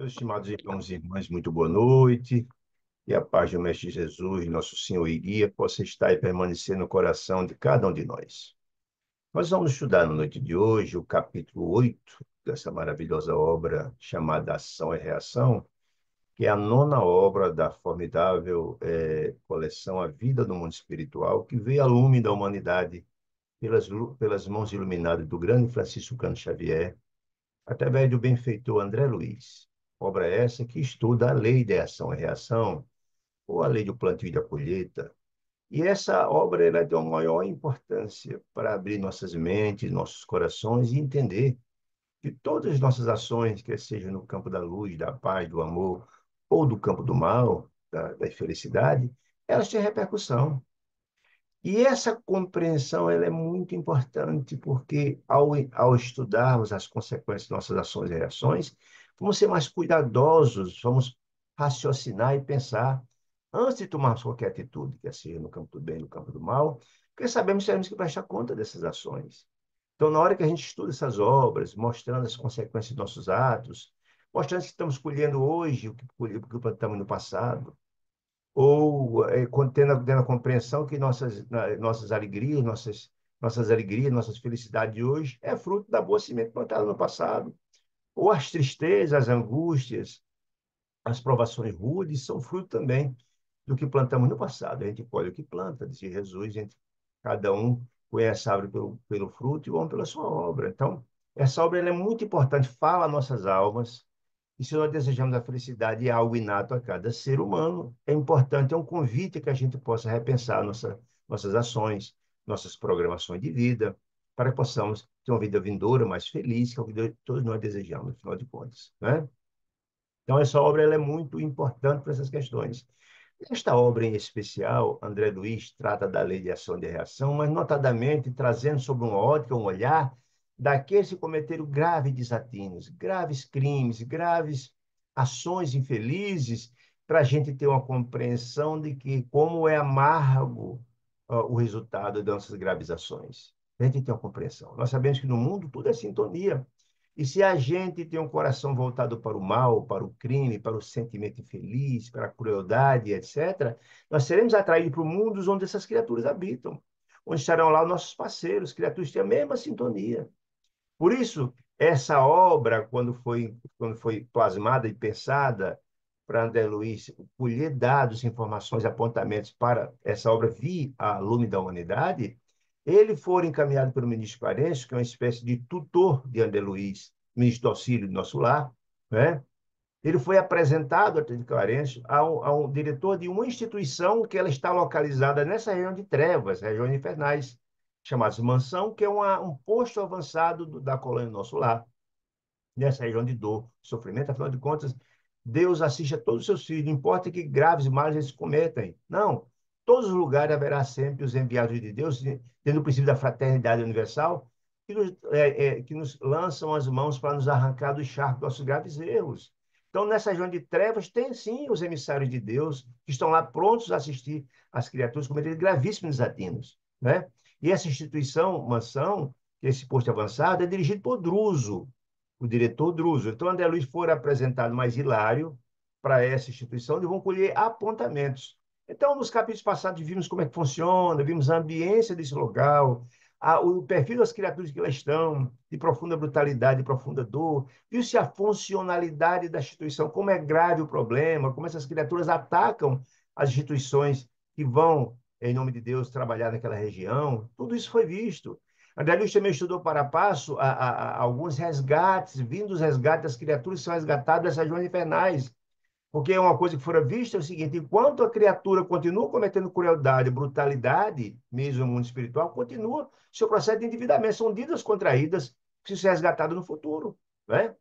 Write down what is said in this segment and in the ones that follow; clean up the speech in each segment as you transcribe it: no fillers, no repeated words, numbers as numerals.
Meus estimados irmãos e irmãs, muito boa noite. E a paz do Mestre Jesus, nosso Senhor e Guia, possa estar e permanecer no coração de cada um de nós. Nós vamos estudar na noite de hoje o capítulo 8 dessa maravilhosa obra chamada Ação e Reação, que é a nona obra da formidável coleção A Vida no Mundo Espiritual, que veio a lume da humanidade pelas mãos iluminadas do grande Francisco Cano Xavier, através do benfeitor André Luiz. Obra essa que estuda a lei de ação e reação, ou a lei do plantio e da colheita. E essa obra ela é de uma maior importância para abrir nossas mentes, nossos corações e entender que todas as nossas ações, quer seja no campo da luz, da paz, do amor, ou do campo do mal, da infelicidade, elas têm repercussão. E essa compreensão ela é muito importante, porque ao estudarmos as consequências de nossas ações e reações, vamos ser mais cuidadosos, vamos raciocinar e pensar antes de tomarmos qualquer atitude, quer seja no campo do bem, no campo do mal, porque sabemos que temos que prestar conta dessas ações. Então, na hora que a gente estuda essas obras, mostrando as consequências de nossos atos, mostrando que estamos colhendo hoje o que plantamos no passado, ou tendo a compreensão que nossas alegrias, nossas alegrias, nossas felicidades de hoje é fruto da boa semente plantada no passado, ou as tristezas, as angústias, as provações rudes são fruto também do que plantamos no passado. A gente colhe o que planta, disse Jesus, cada um conhece a árvore pelo fruto e o homem pela sua obra. Então, essa obra ela é muito importante, fala às nossas almas, e se nós desejamos a felicidade, é algo inato a cada ser humano, é importante, é um convite que a gente possa repensar nossas ações, nossas programações de vida, para que possamos ter uma vida vindoura, mais feliz, que é o que todos nós desejamos, no final de contas, né? Então, essa obra ela é muito importante para essas questões. Esta obra em especial, André Luiz trata da lei de ação e de reação, mas notadamente trazendo sobre uma ótica, um olhar daqueles que cometeram graves desatinos, graves crimes, graves ações infelizes, para a gente ter uma compreensão de que como é amargo o resultado das nossas graves ações. A gente tem uma compreensão. Nós sabemos que no mundo tudo é sintonia. E se a gente tem um coração voltado para o mal, para o crime, para o sentimento infeliz, para a crueldade, etc., nós seremos atraídos para o mundo onde essas criaturas habitam, onde estarão lá os nossos parceiros, criaturas que têm a mesma sintonia. Por isso, essa obra, quando foi plasmada e pensada para André Luiz colher dados, informações, apontamentos para essa obra vir à lume da humanidade, ele foi encaminhado pelo ministro Clarencio, que é uma espécie de tutor de André Luiz, ministro do auxílio do nosso lar, né? Ele foi apresentado, Antônio Clarencio, a um diretor de uma instituição que ela está localizada nessa região de Trevas, regiões infernais, chamada Mansão, que é um posto avançado da colônia Nosso Lar, nessa região de dor, sofrimento. Afinal de contas, Deus assiste a todos os seus filhos, não importa que graves males eles cometem. Não. Todos os lugares haverá sempre os enviados de Deus, tendo o princípio da fraternidade universal, que nos lançam as mãos para nos arrancar do charco dos nossos graves erros. Então, nessa região de trevas, tem sim os emissários de Deus, que estão lá prontos a assistir as criaturas cometendo gravíssimos desatinos, né? E essa instituição, mansão, esse posto avançado, é dirigido por Druso, o diretor Druso. Então, André Luiz foi apresentado mais hilário para essa instituição, onde vão colher apontamentos. Então, nos capítulos passados, vimos como é que funciona, vimos a ambiência desse local, o perfil das criaturas que lá estão, de profunda brutalidade, de profunda dor, viu-se a funcionalidade da instituição, como é grave o problema, como essas criaturas atacam as instituições que vão, em nome de Deus, trabalhar naquela região. Tudo isso foi visto. André Luiz também estudou para passo alguns resgates, vindos resgates das criaturas que são resgatadas dessas regiões infernais. Porque uma coisa que fora vista é o seguinte: enquanto a criatura continua cometendo crueldade, brutalidade, mesmo no mundo espiritual, continua seu processo de endividamento. São dívidas contraídas que precisam ser resgatadas no futuro. Né?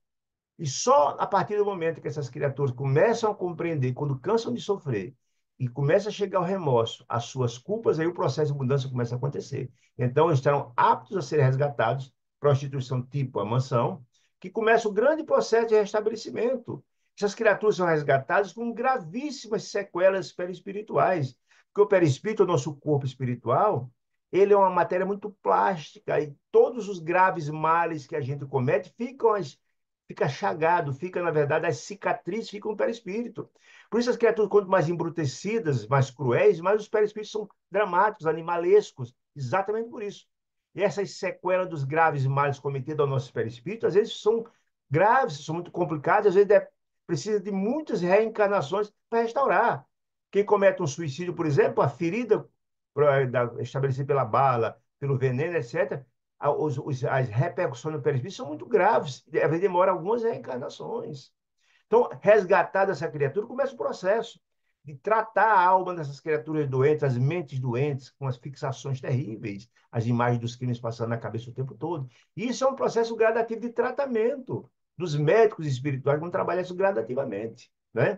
E só a partir do momento que essas criaturas começam a compreender, quando cansam de sofrer, e começa a chegar o remorso, as suas culpas, aí o processo de mudança começa a acontecer. Então, eles estarão aptos a serem resgatados para uma instituição tipo a mansão, que começa o grande processo de restabelecimento. Essas criaturas são resgatadas com gravíssimas sequelas perispirituais, porque o perispírito, o nosso corpo espiritual, ele é uma matéria muito plástica, e todos os graves males que a gente comete ficam fica chagado, fica, na verdade, as cicatrizes ficam no perispírito. Por isso as criaturas, quanto mais embrutecidas, mais cruéis, mais os perispíritos são dramáticos, animalescos, exatamente por isso. E essas sequelas dos graves males cometidos ao nosso perispírito, às vezes são graves, são muito complicadas, às vezes precisa de muitas reencarnações para restaurar. Quem comete um suicídio, por exemplo, a ferida estabelecida pela bala, pelo veneno, etc., as repercussões no perispírito são muito graves. Às vezes demora algumas reencarnações. Então, resgatar dessa criatura começa o processo de tratar a alma dessas criaturas doentes, as mentes doentes, com as fixações terríveis, as imagens dos crimes passando na cabeça o tempo todo. E isso é um processo gradativo de tratamento dos médicos espirituais que vão trabalhar isso gradativamente, né?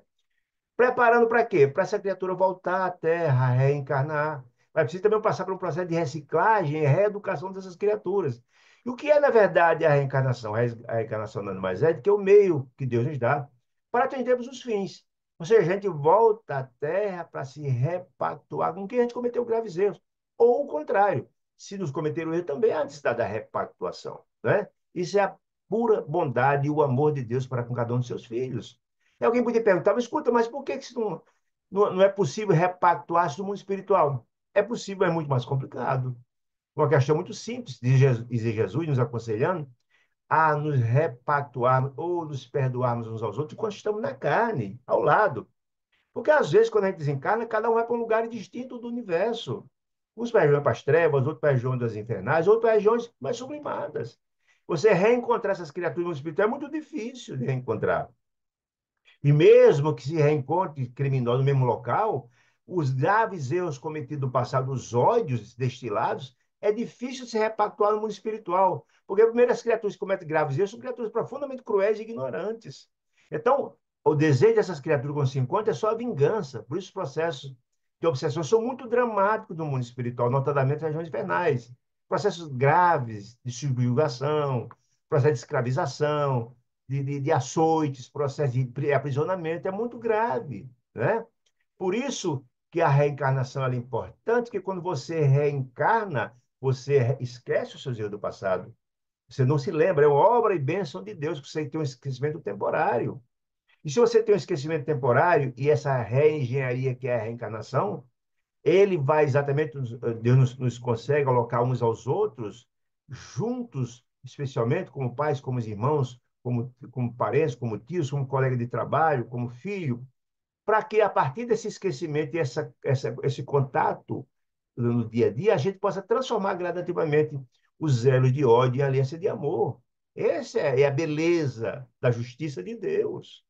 Preparando para quê? Para essa criatura voltar à Terra, reencarnar. Vai precisar também passar por um processo de reciclagem e reeducação dessas criaturas. E o que é, na verdade, a reencarnação? A reencarnação nada mais é do que o meio que Deus nos dá para atendermos os fins. Ou seja, a gente volta à Terra para se repactuar com quem a gente cometeu graves erros. Ou o contrário, se nos cometeram erro, também há necessidade da repactuação, né? Isso é a pura bondade e o amor de Deus para com cada um de seus filhos. E alguém podia perguntar, mas escuta, mas por que isso não é possível repactuar-se no mundo espiritual? É possível, é muito mais complicado. Uma questão muito simples, diz Jesus nos aconselhando a nos repactuarmos ou nos perdoarmos uns aos outros quando estamos na carne, ao lado. Porque às vezes, quando a gente desencarna, cada um vai para um lugar distinto do universo. Uns para regiões para as trevas, outros para regiões das infernais, outros para regiões mais sublimadas. Você reencontrar essas criaturas no espírito é muito difícil de reencontrar. E mesmo que se reencontre criminosos no mesmo local, os graves erros cometidos no passado, os ódios destilados, é difícil se repactuar no mundo espiritual. Porque, primeiro, as criaturas que cometem graves erros são criaturas profundamente cruéis e ignorantes. Então, o desejo dessas criaturas quando se encontram é só a vingança. Por isso, os processos de obsessão são muito dramáticos no mundo espiritual, notadamente nas regiões infernais. Processos graves de subjugação, processo de escravização, de açoites, processo de aprisionamento, é muito grave, né? Por isso que a reencarnação é importante, que quando você reencarna, você esquece os seus erros do passado. Você não se lembra, é uma obra e bênção de Deus, que você tem um esquecimento temporário. E se você tem um esquecimento temporário e essa reengenharia que é a reencarnação, ele vai exatamente, Deus nos consegue colocar uns aos outros, juntos, especialmente como pais, como irmãos, como parentes, como tios, como colega de trabalho, como filho, para que a partir desse esquecimento e esse contato no dia a dia, a gente possa transformar gradativamente os elos de ódio em aliança de amor. Essa é a beleza da justiça de Deus.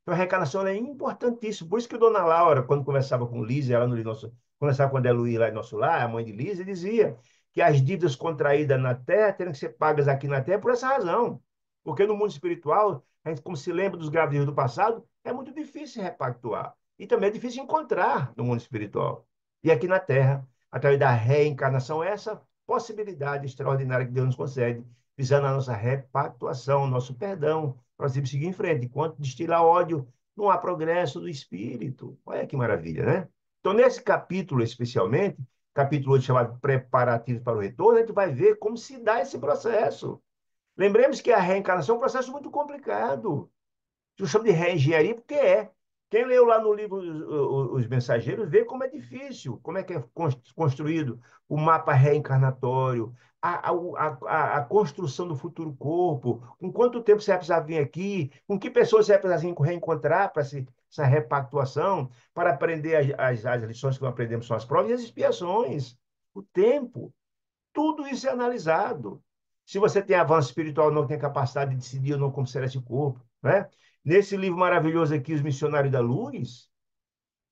Então, a reencarnação é importantíssima. Por isso que Dona Laura, quando conversava com Lise, ela no nosso, conversava com a Deluí lá em nosso lar, a mãe de Lise, dizia que as dívidas contraídas na Terra teriam que ser pagas aqui na Terra por essa razão. Porque no mundo espiritual, a gente, como se lembra dos graves erros do passado, é muito difícil repactuar. E também é difícil encontrar no mundo espiritual. E aqui na Terra, através da reencarnação, é essa possibilidade extraordinária que Deus nos concede, visando a nossa repactuação, nosso perdão, para você seguir em frente. Enquanto destilar ódio, não há progresso do espírito. Olha que maravilha, né? Então, nesse capítulo, especialmente, capítulo 8, chamado Preparativos para o Retorno, a gente vai ver como se dá esse processo. Lembremos que a reencarnação é um processo muito complicado. Eu chamo de reengenharia porque é. Quem leu lá no livro Os Mensageiros vê como é difícil, como é que é construído o mapa reencarnatório, a construção do futuro corpo, com quanto tempo você vai precisar vir aqui, com que pessoas você vai precisar reencontrar para essa repactuação, para aprender as lições que nós aprendemos são as provas e as expiações, o tempo. Tudo isso é analisado. Se você tem avanço espiritual, não tem capacidade de decidir ou não como será esse corpo, né? Nesse livro maravilhoso aqui, Os Missionários da Luz,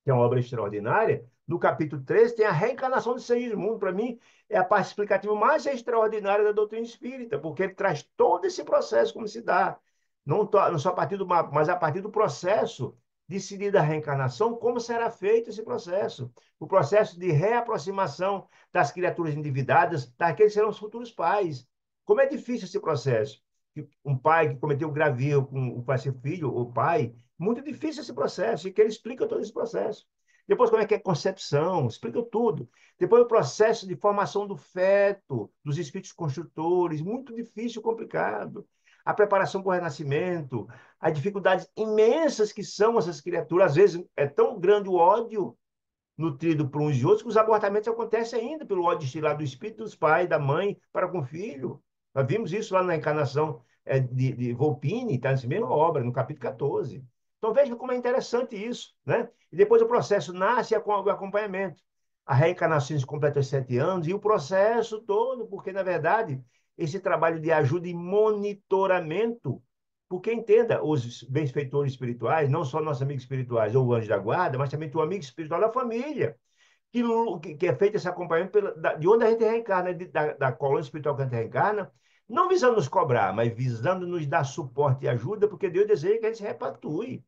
que é uma obra extraordinária, no capítulo 13 tem a reencarnação dos seres do mundo. Para mim, é a parte explicativa mais extraordinária da doutrina espírita, porque ele traz todo esse processo como se dá. Não só a partir do mapa, mas a partir do processo decidido a reencarnação, como será feito esse processo. O processo de reaproximação das criaturas endividadas, daqueles que serão os futuros pais. Como é difícil esse processo. Um pai que cometeu um grave erro com o pai ser filho ou pai, muito difícil esse processo, e que ele explica todo esse processo. Depois, como é que é a concepção, explica tudo. Depois, o processo de formação do feto, dos espíritos construtores, muito difícil, complicado. a preparação para o renascimento, as dificuldades imensas que são essas criaturas. Às vezes é tão grande o ódio nutrido por uns e outros, que os abortamentos acontecem ainda pelo ódio destilado do espírito dos pais, da mãe, para com o filho. Nós vimos isso lá na encarnação de Volpini, está nessa mesma obra, no capítulo 14. Então veja como é interessante isso, né? E depois o processo nasce com o acompanhamento. A reencarnação se completa os 7 anos e o processo todo, porque, na verdade, esse trabalho de ajuda e monitoramento, porque entenda, os benfeitores espirituais, não só nossos amigos espirituais ou o anjo da guarda, mas também o amigo espiritual da família, que é feito esse acompanhamento de onde a gente reencarna, da colônia espiritual que a gente reencarna, não visando nos cobrar, mas visando nos dar suporte e ajuda, porque Deus deseja que a gente se repactue.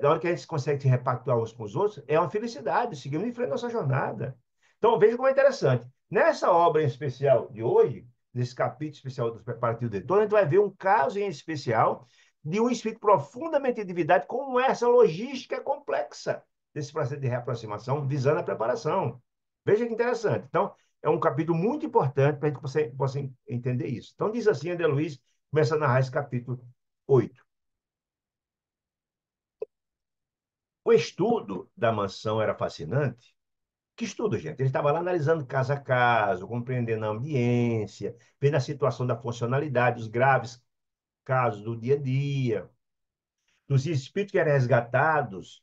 Na hora que a gente consegue se repactuar uns com os outros, é uma felicidade, seguimos em frente à nossa jornada. Então, veja como é interessante. Nessa obra em especial de hoje, nesse capítulo especial dos preparativos de leitor, a gente vai ver um caso em especial de um espírito profundamente endividado, como essa logística complexa desse processo de reaproximação, visando a preparação. Veja que interessante. Então, é um capítulo muito importante para a gente possa entender isso. Então, diz assim, André Luiz, começa a narrar esse capítulo 8. O estudo da mansão era fascinante. Que estudo, gente? Ele estava lá analisando caso a caso, compreendendo a ambiência, vendo a situação da funcionalidade, os graves casos do dia a dia, dos espíritos que eram resgatados,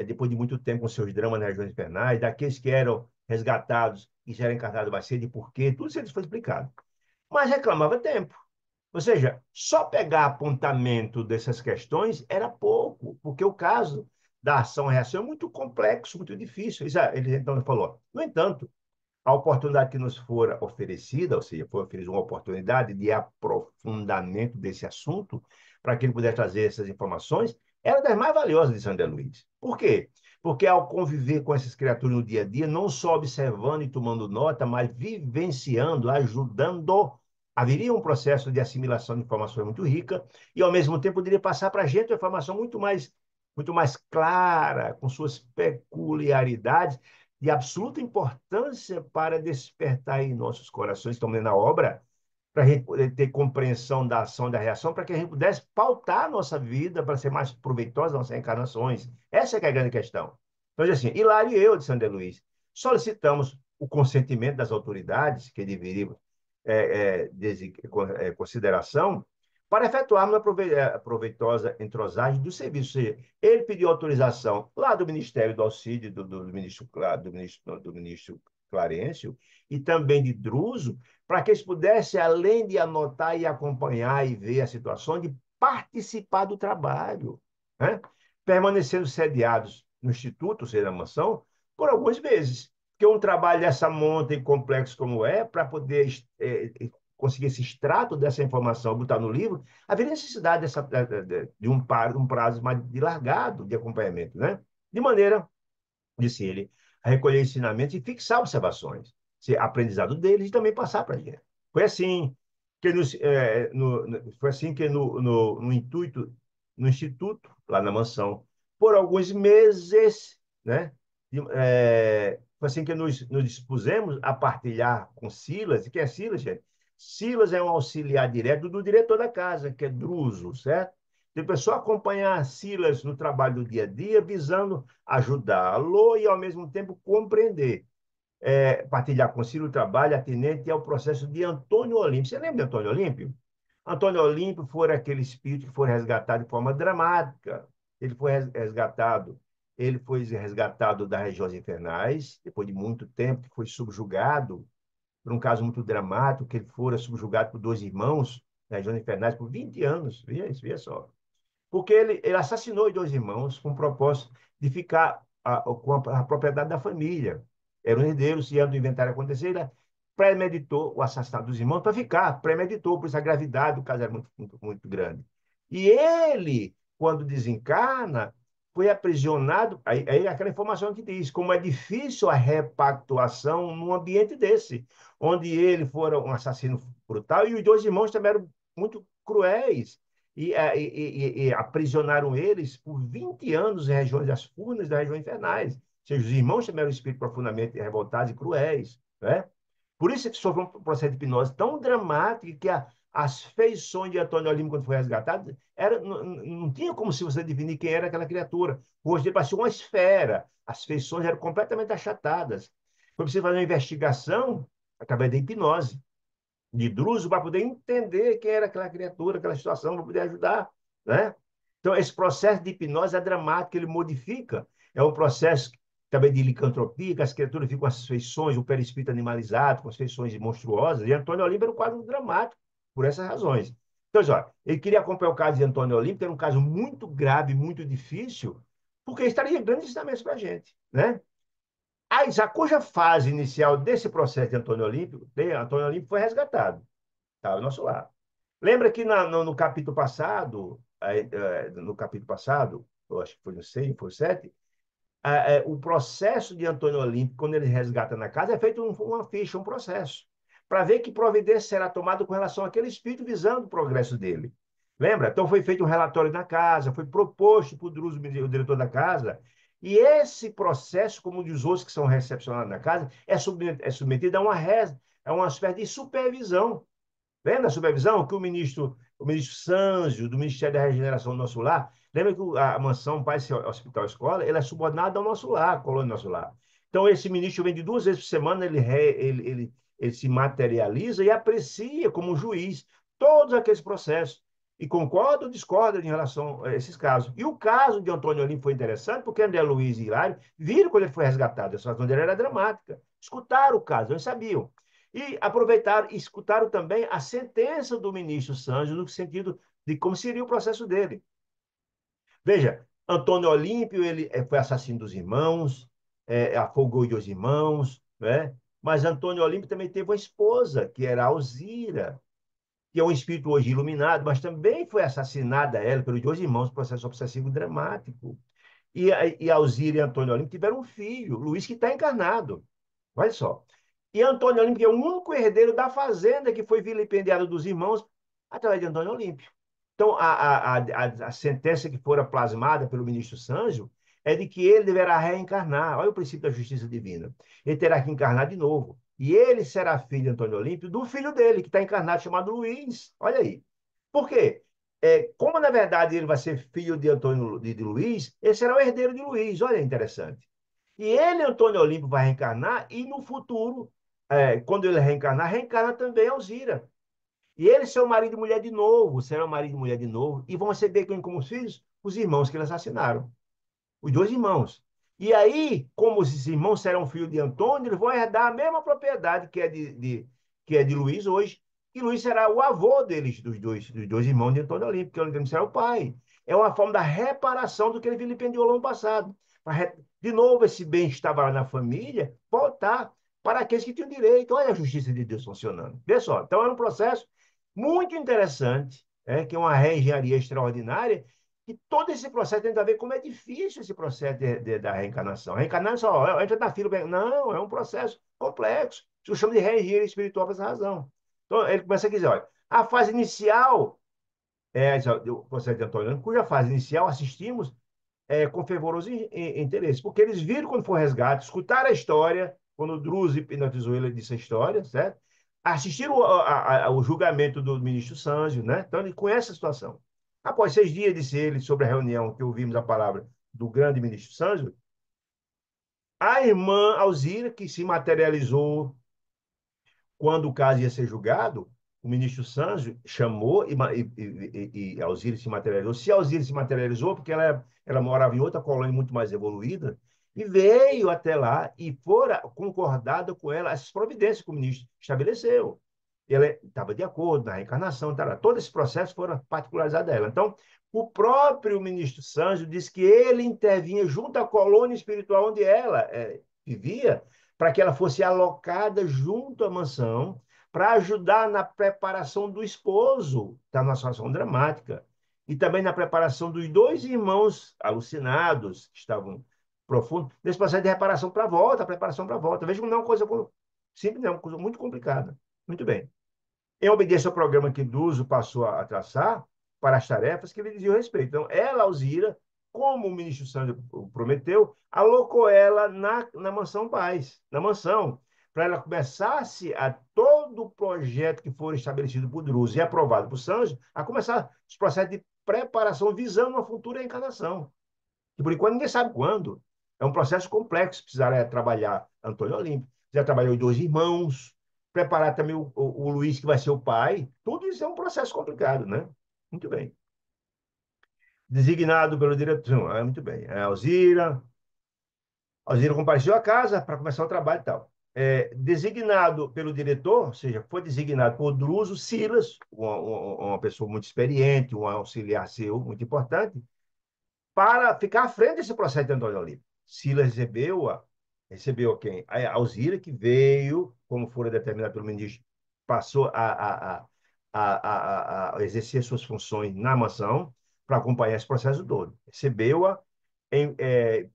depois de muito tempo com seus dramas nas regiões infernais, daqueles que eram resgatados e já eram encarnados mais cedo e por quê, tudo isso foi explicado. Mas reclamava tempo. Ou seja, só pegar apontamento dessas questões era pouco, porque o caso da ação-reação é muito complexo, muito difícil. Ele então falou. No entanto, a oportunidade que nos fora oferecida, ou seja, foi oferecida uma oportunidade de aprofundamento desse assunto, para que ele pudesse trazer essas informações, era das mais valiosas de São Luís. Por quê? Porque ao conviver com essas criaturas no dia a dia, não só observando e tomando nota, mas vivenciando, ajudando, haveria um processo de assimilação de informações muito rica e, ao mesmo tempo, poderia passar para a gente uma informação muito mais clara, com suas peculiaridades, de absoluta importância para despertar em nossos corações, estamos lendo a obra, para a gente poder ter compreensão da ação e da reação, para que a gente pudesse pautar a nossa vida para ser mais proveitosa nas nossas encarnações. Essa é, que é a grande questão. Então, assim, Hilário e eu, de Sandra Luiz, solicitamos o consentimento das autoridades, que deveriam consideração, para efetuarmos a proveitosa entrosagem do serviço. Ou seja, ele pediu autorização lá do Ministério do Auxílio, do ministro Clarencio, e também de Druso, para que eles pudessem, além de anotar e acompanhar e ver a situação, de participar do trabalho, né? Permanecendo sediados no Instituto, ou seja, na mansão, por alguns meses. Porque um trabalho dessa monta e complexo como é, para poder conseguir esse extrato dessa informação, botar no livro, haveria necessidade de um prazo mais de largado de acompanhamento, né? De maneira, disse ele, a recolher ensinamentos e fixar observações, ser aprendizado deles e também passar para a gente. Foi assim que, foi assim que no intuito, no Instituto, lá na mansão, por alguns meses, né? Foi assim que nos dispusemos a partilhar com Silas. E quem é Silas, gente? Silas é um auxiliar direto do diretor da casa, que é Druso, certo? Então, a pessoa acompanhar Silas no trabalho do dia a dia, visando ajudá-lo e, ao mesmo tempo, compreender. Partilhar com Silas o trabalho atinente ao processo de Antônio Olímpio. Você lembra de Antônio Olímpio? Antônio Olímpio foi aquele espírito que foi resgatado de forma dramática. Ele foi resgatado, ele foi resgatado das regiões infernais, depois de muito tempo, que foi subjugado por um caso muito dramático, que ele fora subjugado por dois irmãos nas regiões infernais por 20 anos. Veja isso, veja só. Porque ele assassinou os dois irmãos com o propósito de ficar com a propriedade da família. Eram herdeiros, e antes do inventário acontecer, ele premeditou o assassinato dos irmãos para ficar, premeditou, por isso a gravidade do caso era muito, muito, muito grande. E ele, quando desencarna, foi aprisionado. Aí aquela informação que diz como é difícil a repactuação num ambiente desse, onde ele fora um assassino brutal e os dois irmãos também eram muito cruéis e aprisionaram eles por 20 anos em regiões das furnas das regiões infernais. Ou seja, os irmãos também eram espíritos profundamente revoltados e cruéis, né? Por isso é que sofreu um processo de hipnose tão dramático que as feições de Antônio Olímpio quando foi resgatado, não tinha como se você definir quem era aquela criatura. O rosto dele parecia uma esfera, as feições eram completamente achatadas. Foi preciso fazer uma investigação através da hipnose de Druso para poder entender quem era aquela criatura, aquela situação, para poder ajudar, né? Então, esse processo de hipnose é dramático, ele modifica. É um processo também de licantropia, que as criaturas ficam com as feições, o perispírito animalizado, com as feições monstruosas. E Antônio Olímpio era um quadro dramático, por essas razões. Então, olha, ele queria acompanhar o caso de Antônio Olímpio, que era um caso muito grave, muito difícil, porque estaria grandes ensinamentos para a gente, né? A cuja fase inicial desse processo de Antônio Olímpio foi resgatado. Está ao nosso lado. Lembra que no capítulo passado, eu acho que foi no 6, foi no 7, o processo de Antônio Olímpio, quando ele resgata na casa, é feito uma ficha, um processo, para ver que providência será tomada com relação àquele espírito visando o progresso dele. Lembra? Então foi feito um relatório na casa, foi proposto por Druso, o diretor da casa, e esse processo, como diz os outros que são recepcionados na casa, é submetido a uma espécie de supervisão. Lembra da supervisão que o ministro Sanzio, do Ministério da Regeneração do Nosso Lar, lembra que a mansão Pai Hospital Escola, ele é subordinado ao nosso lar, à colônia do nosso lar. Então, esse ministro vem de 2 vezes por semana, ele se materializa e aprecia como um juiz todos aqueles processos. E concorda ou discorda em relação a esses casos. E o caso de Antônio Olimpo foi interessante, porque André Luiz e Hilário viram quando ele foi resgatado. A situação dele era dramática. Escutaram o caso, eles sabiam. E aproveitaram e escutaram também a sentença do ministro Sancho, no sentido de como seria o processo dele. Veja, Antônio Olímpio ele foi assassino dos irmãos, afogou dois irmãos, né? Mas Antônio Olímpio também teve uma esposa, que era Alzira, que é um espírito hoje iluminado, mas também foi assassinada ela pelos dois irmãos, processo obsessivo dramático. E Alzira e Antônio Olímpio tiveram um filho, Luiz, que está encarnado. Olha só. E Antônio Olímpio é o único herdeiro da fazenda que foi vilipendiado dos irmãos através de Antônio Olímpio. Então, a sentença que fora plasmada pelo ministro Sanjo é de que ele deverá reencarnar. Olha o princípio da justiça divina. Ele terá que encarnar de novo. E ele será filho de Antônio Olímpio do filho dele, que está encarnado, chamado Luiz. Olha aí. Por quê? Como, na verdade, ele vai ser filho de Antônio de Luiz, ele será o herdeiro de Luiz. Olha, interessante. E ele, Antônio Olímpio, vai reencarnar e no futuro, quando ele reencarnar, reencarna também Alzira. E ele será marido e mulher de novo, serão marido e mulher de novo, e vão receber como filhos os irmãos que eles assassinaram, os dois irmãos. E aí, como esses irmãos serão filhos de Antônio, eles vão herdar a mesma propriedade que é de Luiz hoje, e Luiz será o avô deles, dos dois irmãos de Antônio Olímpio, que Olímpio será o pai. É uma forma da reparação do que ele vilipendiou no ano passado. De novo, esse bem que estava lá na família, voltar para aqueles que tinham direito. Olha a justiça de Deus funcionando. Vê só, então era um processo muito interessante, que é uma reengenharia extraordinária, e todo esse processo tem a ver como é difícil esse processo da reencarnação. A reencarnação só entra na fila. Não, é um processo complexo. Isso chama de reengenharia espiritual por essa razão. Então, ele começa a dizer, olha, a fase inicial o processo de Antônio, cuja fase inicial assistimos com fervoroso interesse, porque eles viram quando foi resgate, escutaram a história, quando o Druze hipnotizou ele, disse a história, certo? Assistiram ao julgamento do ministro Sanzio, né? Então ele conhece a situação. Após 6 dias, disse ele, sobre a reunião que ouvimos a palavra do grande ministro Sanzio, a irmã Alzira, que se materializou quando o caso ia ser julgado, o ministro Sanzio chamou e Alzira se materializou. Se Alzira se materializou, porque ela morava em outra colônia muito mais evoluída, e veio até lá e fora concordada com ela as providências que o ministro estabeleceu. Ela estava de acordo na reencarnação, tá lá. Todo esse processo foi particularizado dela. Então, o próprio ministro Sanzio disse que ele intervinha junto à colônia espiritual onde ela vivia, para que ela fosse alocada junto à mansão, para ajudar na preparação do esposo, está numa situação dramática, e também na preparação dos dois irmãos alucinados, que estavam profundos, nesse processo de reparação para a volta, preparação para a volta. Veja como não é uma coisa simples, não, é uma coisa muito complicada. Muito bem. Em obediência ao programa que Duso passou a traçar para as tarefas que lhe diziam respeito. Então, ela, Alzira, como o ministro Sandro prometeu, alocou ela na mansão Paz, na mansão, para ela começasse a todo todo o projeto que for estabelecido por Druso e aprovado por Sanji, a começar os processos de preparação visando uma futura encarnação. E por enquanto ninguém sabe quando. É um processo complexo. Precisaria trabalhar Antônio Olímpio, já trabalhou os dois irmãos, preparar também o Luiz, que vai ser o pai. Tudo isso é um processo complicado, né? Muito bem. Designado pelo diretor. Muito bem. Alzira compareceu à casa para começar o trabalho e tal. Designado pelo diretor, ou seja, foi designado por Druso Silas, uma pessoa muito experiente, um auxiliar seu muito importante, para ficar à frente desse processo de Antônio Olímpio. Silas recebeu quem? A Alzira, que veio, como fora determinado pelo ministro, passou a exercer suas funções na mansão para acompanhar esse processo todo. Recebeu-a,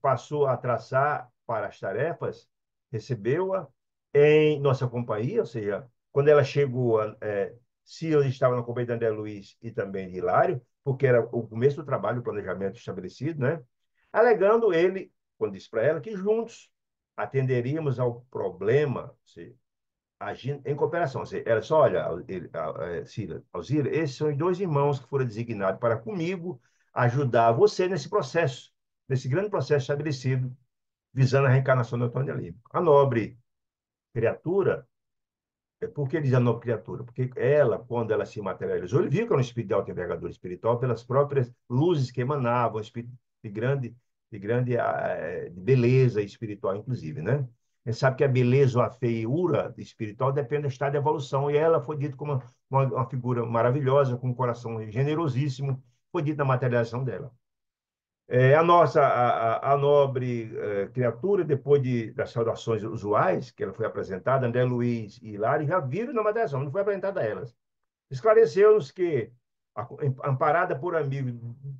passou a traçar para as tarefas, recebeu-a em nossa companhia, ou seja, quando ela chegou, Silas estava na companhia de André Luiz e também de Hilário, porque era o começo do trabalho, o planejamento estabelecido, né? Alegando ele, quando disse para ela, que juntos atenderíamos ao problema, seja, agindo em cooperação. Ou seja, ela só, olha, Cila, Alzira, esses são os dois irmãos que foram designados para comigo ajudar você nesse processo, nesse grande processo estabelecido, visando a reencarnação do Antônio Olímpico. A nobre criatura. Por que diz a nova criatura? Porque ela, quando ela se materializou, ele viu que era um espírito de alta envergadura espiritual pelas próprias luzes que emanavam, um espírito de beleza espiritual, inclusive, né? A gente sabe que a beleza ou a feiura espiritual depende do estado de evolução, e ela foi dita como uma figura maravilhosa, com um coração generosíssimo, foi dita na materialização dela. A nobre criatura, depois das saudações usuais, que ela foi apresentada, André Luiz e Hilário já viram na materialização, não foi apresentada a elas. Esclareceu-nos que, amparada por amigos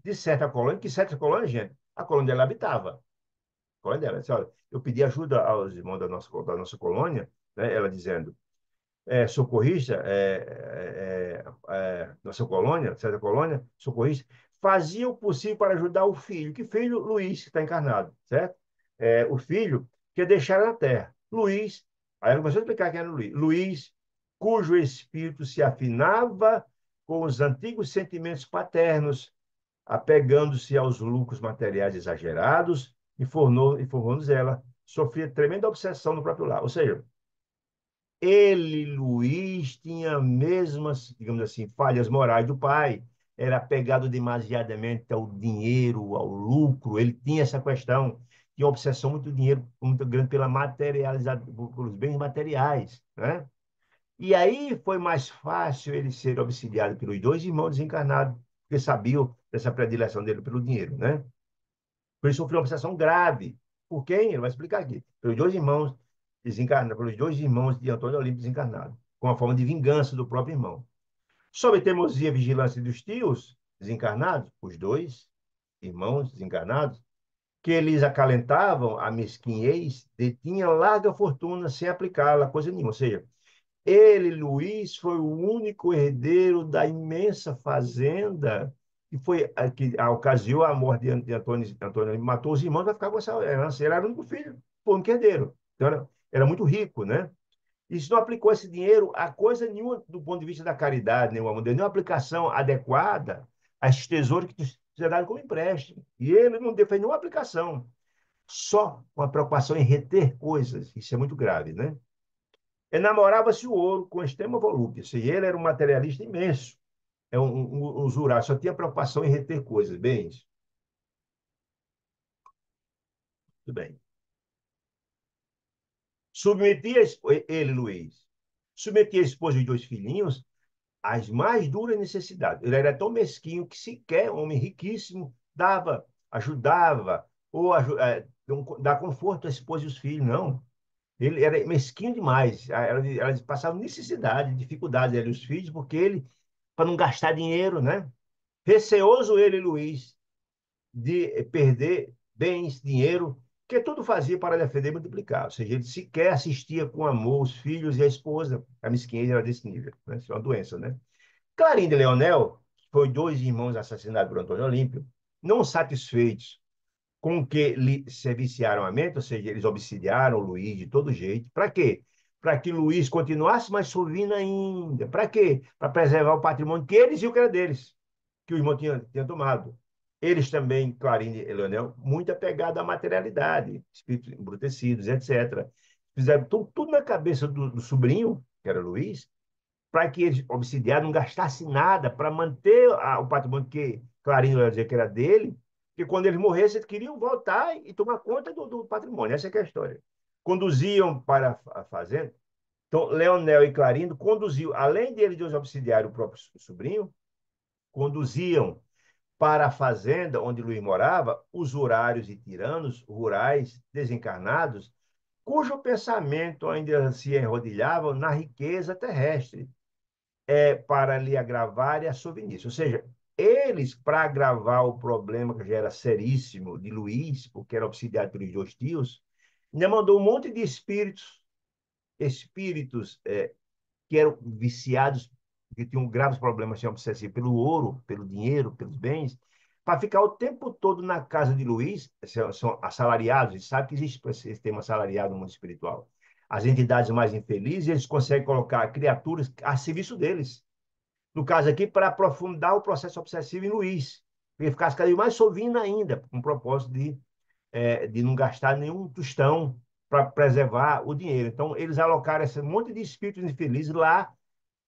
de certa colônia, que certa colônia, gente, a colônia dela habitava. A colônia dela. Disse, olha, eu pedi ajuda aos irmãos da nossa colônia, né, ela dizendo, socorrista, nossa colônia, certa colônia, socorrista, fazia o possível para ajudar o filho. Que filho? Luiz, que está encarnado, certo? O filho que deixaram na terra. Luiz, aí ela começou a explicar quem era Luiz. Luiz, cujo espírito se afinava com os antigos sentimentos paternos, apegando-se aos lucros materiais exagerados, informou-nos ela, sofria tremenda obsessão no próprio lar. Ou seja, ele, Luiz, tinha as mesmas, digamos assim, falhas morais do pai. Era apegado demasiadamente ao dinheiro, ao lucro. Ele tinha essa questão, tinha uma obsessão muito dinheiro, muito grande pela materialização, pelos bens materiais, né? E aí foi mais fácil ele ser auxiliado pelos dois irmãos desencarnados, porque sabiam dessa predileção dele pelo dinheiro, né? Ele sofreu uma obsessão grave. Por quem? Ele vai explicar aqui. Pelos dois irmãos desencarnados, pelos dois irmãos de Antônio Olímpio desencarnados, com a forma de vingança do próprio irmão. Sob a teimosia e vigilância dos tios desencarnados, os dois irmãos desencarnados, que eles acalentavam a mesquinhez, detinha larga fortuna sem aplicá-la a coisa nenhuma. Ou seja, ele, Luiz, foi o único herdeiro da imensa fazenda que foi que ocasionou a morte de Antônio. Antônio matou os irmãos para ficar com essa herança. Ele era o único filho, foi o único herdeiro. Então, era muito rico, né? Isso não aplicou esse dinheiro a coisa nenhuma do ponto de vista da caridade, nenhuma aplicação adequada a esses tesouros que tinham dado como empréstimo. E ele não fez nenhuma aplicação, só uma preocupação em reter coisas. Isso é muito grave, né? Enamorava-se o ouro com extrema volúpia. Se ele era um materialista imenso, um usurário, só tinha preocupação em reter coisas, bens. Tudo bem. Ele, Luiz, submetia a esposa e dois filhinhos às mais duras necessidades. Ele era tão mesquinho que sequer um homem riquíssimo ajudava, ou dar conforto à esposa e aos filhos, não. Ele era mesquinho demais. Elas passavam necessidade, dificuldade, ele e os filhos, porque ele, para não gastar dinheiro, né? Receoso ele, Luiz, de perder bens, dinheiro, que tudo fazia para defender e multiplicar. Ou seja, ele sequer assistia com amor os filhos e a esposa. A mesquinhez era desse nível, né? Isso é uma doença, né? Clarim de Leonel, que foi dois irmãos assassinados por Antônio Olímpio, não satisfeitos com que lhe se viciaram a mente, ou seja, eles obsidiaram o Luiz de todo jeito. Para quê? para que Luís continuasse mais sorvindo ainda. Para quê? Para preservar o patrimônio que eles e o que era deles, que o irmão tinha tomado. Eles também, Clarindo e Leonel, muito apegados à materialidade, espíritos embrutecidos, etc. Fizeram tudo na cabeça do sobrinho, que era Luís, para que eles, obsidiaram, não gastasse nada para manter o patrimônio que Clarindo ia dizer que era dele, que quando eles morressem, eles queriam voltar e tomar conta do patrimônio. Essa é que é a história. Conduziam para a fazenda. Então, Leonel e Clarindo conduziam, além de eles dois obsidiarem o próprio sobrinho, conduziam para a fazenda onde Luís morava os urários e tiranos rurais desencarnados, cujo pensamento ainda se enrodilhava na riqueza terrestre, para lhe agravar e a sovinice. Ou seja, eles, para agravar o problema que já era seríssimo de Luís, porque era obsidiado pelos dois tios, ainda mandou um monte de espíritos que eram viciados, que tinham graves problemas, tinham obsessivo pelo ouro, pelo dinheiro, pelos bens, para ficar o tempo todo na casa de Luís, são assalariados, eles sabem que existe esse sistema assalariado no mundo espiritual. As entidades mais infelizes, eles conseguem colocar criaturas a serviço deles. No caso aqui, para aprofundar o processo obsessivo em Luís, para ele ficasse cada vez mais solvino ainda, com o propósito de não gastar nenhum tostão para preservar o dinheiro. Então, eles alocaram esse monte de espíritos infelizes lá,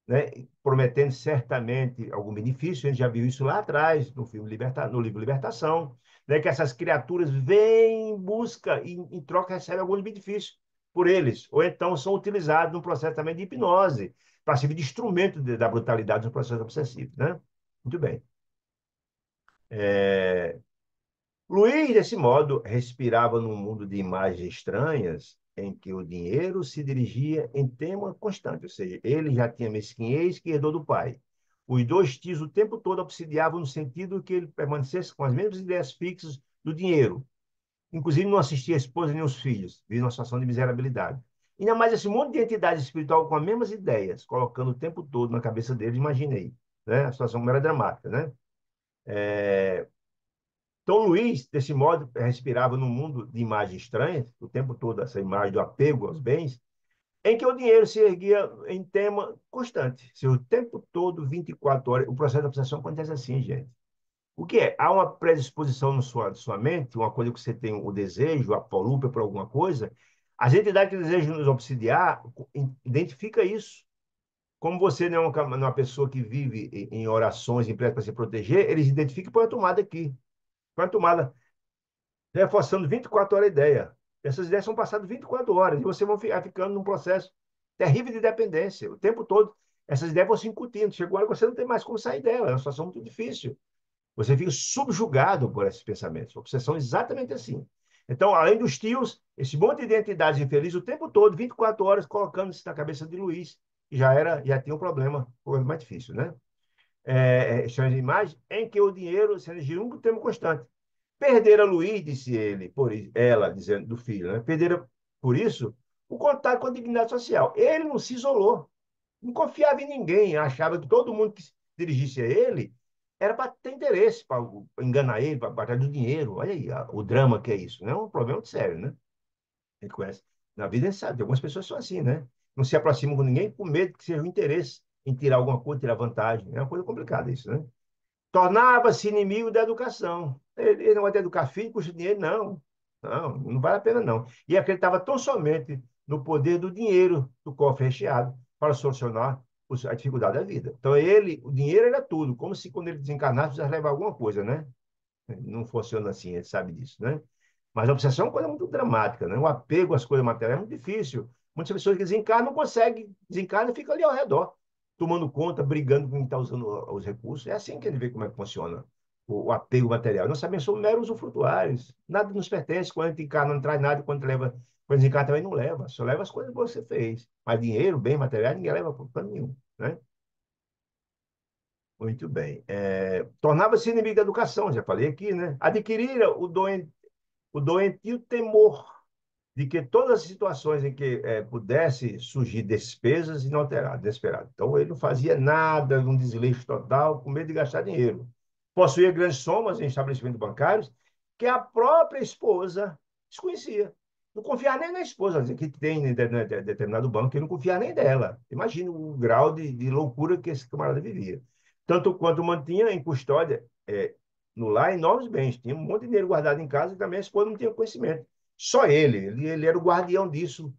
né, prometendo certamente algum benefício. A gente já viu isso lá atrás, no livro Libertação, né, que essas criaturas vêm em busca e, em troca, recebem alguns benefícios por eles. Ou então são utilizados num processo também de hipnose, para servir de instrumento da brutalidade no processo obsessivo. Né? Muito bem. É, Luiz, desse modo, respirava num mundo de imagens estranhas em que o dinheiro se dirigia em tema constante, ou seja, ele já tinha mesquinhez que herdou do pai. Os dois tios o tempo todo obsidiavam no sentido que ele permanecesse com as mesmas ideias fixas do dinheiro. Inclusive não assistia a esposa nem os filhos, vivia numa situação de miserabilidade. Ainda mais esse monte de entidade espiritual com as mesmas ideias, colocando o tempo todo na cabeça dele, imaginei. Né? A situação era dramática, né? Então, Luís, desse modo, respirava num mundo de imagens estranhas, o tempo todo essa imagem do apego aos bens, em que o dinheiro se erguia em tema constante. Se o tempo todo, 24 horas, o processo de obsessão acontece assim, gente. O que é? Há uma predisposição na sua mente, uma coisa que você tem o desejo, a volúpia por alguma coisa, as entidades que desejam nos obsidiar, identifica isso. Como você não é uma pessoa que vive em orações, em prece para se proteger, eles identificam e põem a tomada aqui. Põe a tomada reforçando 24 horas a ideia. Essas ideias são passadas 24 horas e você vai ficar ficando num processo terrível de dependência. O tempo todo, essas ideias vão se incutindo. Chegou a hora que você não tem mais como sair dela. É uma situação muito difícil. Você fica subjugado por esses pensamentos. A obsessão é exatamente assim. Então, além dos tios, esse monte de entidades infelizes o tempo todo, 24 horas, colocando isso na cabeça de Luiz, que já tinha um problema mais difícil, né? Chama de imagem, em que o dinheiro se energia um tema constante. Perdera Luiz, disse ele, ela, dizendo do filho, né? Perdera, por isso, o contato com a dignidade social. Ele não se isolou, não confiava em ninguém, achava que todo mundo que se dirigisse a ele era para ter interesse, para enganar ele, para bater do dinheiro. Olha aí o drama que é isso, né? É um problema muito sério, né? A gente conhece. Na vida, a gente sabe, algumas pessoas são assim, né? Não se aproximam com ninguém com medo que seja um interesse em tirar alguma coisa, tirar vantagem. É uma coisa complicada isso, né? Tornava-se inimigo da educação. Ele não vai ter educar filho, custa dinheiro, não. Não, não vale a pena, não. E acreditava tão somente no poder do dinheiro, do cofre recheado, para solucionar a dificuldade da vida. Então, o dinheiro era tudo, como se quando ele desencarnasse, precisasse levar alguma coisa, né? Não funciona assim, ele sabe disso, né? Mas a obsessão é uma coisa muito dramática, né? O apego às coisas materiais é muito difícil. Muitas pessoas que desencarnam não conseguem, desencarnam e ficam ali ao redor, tomando conta, brigando com quem está usando os recursos. É assim que ele vê como é que funciona o apego material. Nós sabemos, somos meros usufrutuários. Nada nos pertence. Quando a gente encarna, não traz nada. Quando desencarna, também não leva. Só leva as coisas que você fez. Mas dinheiro, bem material, ninguém leva por plano nenhum, né? Muito bem. Tornava-se inimigo da educação, já falei aqui, né? Adquirira o doentio temor de que todas as situações em que pudesse surgir despesas inalteradas, desesperadas. Então, ele não fazia nada, um desleixo total, com medo de gastar dinheiro. Possuía grandes somas em estabelecimentos bancários que a própria esposa desconhecia. não confiava nem na esposa, dizia que tem em determinado banco, ele não confiava nem dela. Imagina o grau de loucura que esse camarada vivia. Tanto quanto mantinha em custódia, no lar, enormes bens. Tinha um monte de dinheiro guardado em casa e também a esposa não tinha conhecimento. Só ele era o guardião disso,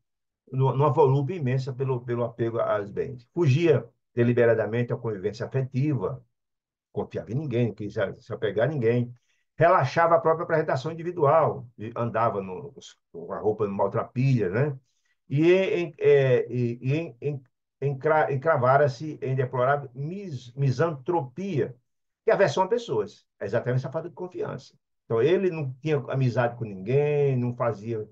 numa volúpia imensa pelo apego aos bens. Fugia deliberadamente à convivência afetiva, confiava em ninguém, não queria se apegar a ninguém. Relaxava a própria apresentação individual, e andava com a roupa maltrapilha, né? E encravara-se em deplorável misantropia, que é aversão a pessoas. É exatamente essa falta de confiança. Então, ele não tinha amizade com ninguém, não fazia,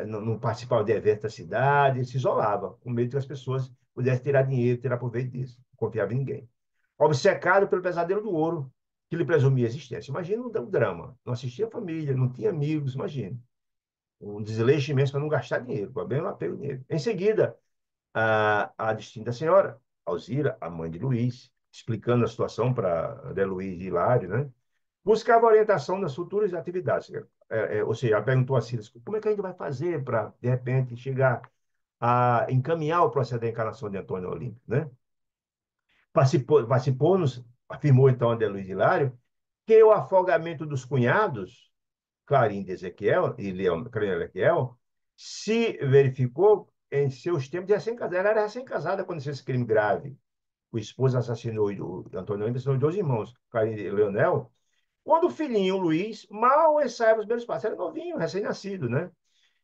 não participava de eventos da cidade, ele se isolava, com medo que as pessoas pudessem tirar dinheiro, tirar proveito disso. Não confiava em ninguém. Obcecado pelo pesadelo do ouro, que lhe presumia a existência. Imagina um drama. Não assistia a família, não tinha amigos, imagina. Um desleixo imenso para não gastar dinheiro, para bem não apego dinheiro. Em seguida, a distinta senhora, Alzira, a mãe de Luiz, explicando a situação para André Luiz e Hilário, né? Buscava orientação nas futuras atividades. Ou seja, ela perguntou a Silas, como é que a gente vai fazer para, de repente, chegar a encaminhar o processo da encarnação de Antônio Olímpio, né? Participou-nos, afirmou então André Luiz Hilário, que o afogamento dos cunhados, Clarim de Ezequiel e Clarim de Ezequiel, se verificou em seus tempos de recém-casada. Ela era recém-casada quando esse crime grave. O esposo assassinou o Antônio Olímpio, assassinou dois irmãos, Clarim e Leonel, quando o filhinho Luiz mal ensaiava os primeiros passos. Era novinho, recém-nascido, né?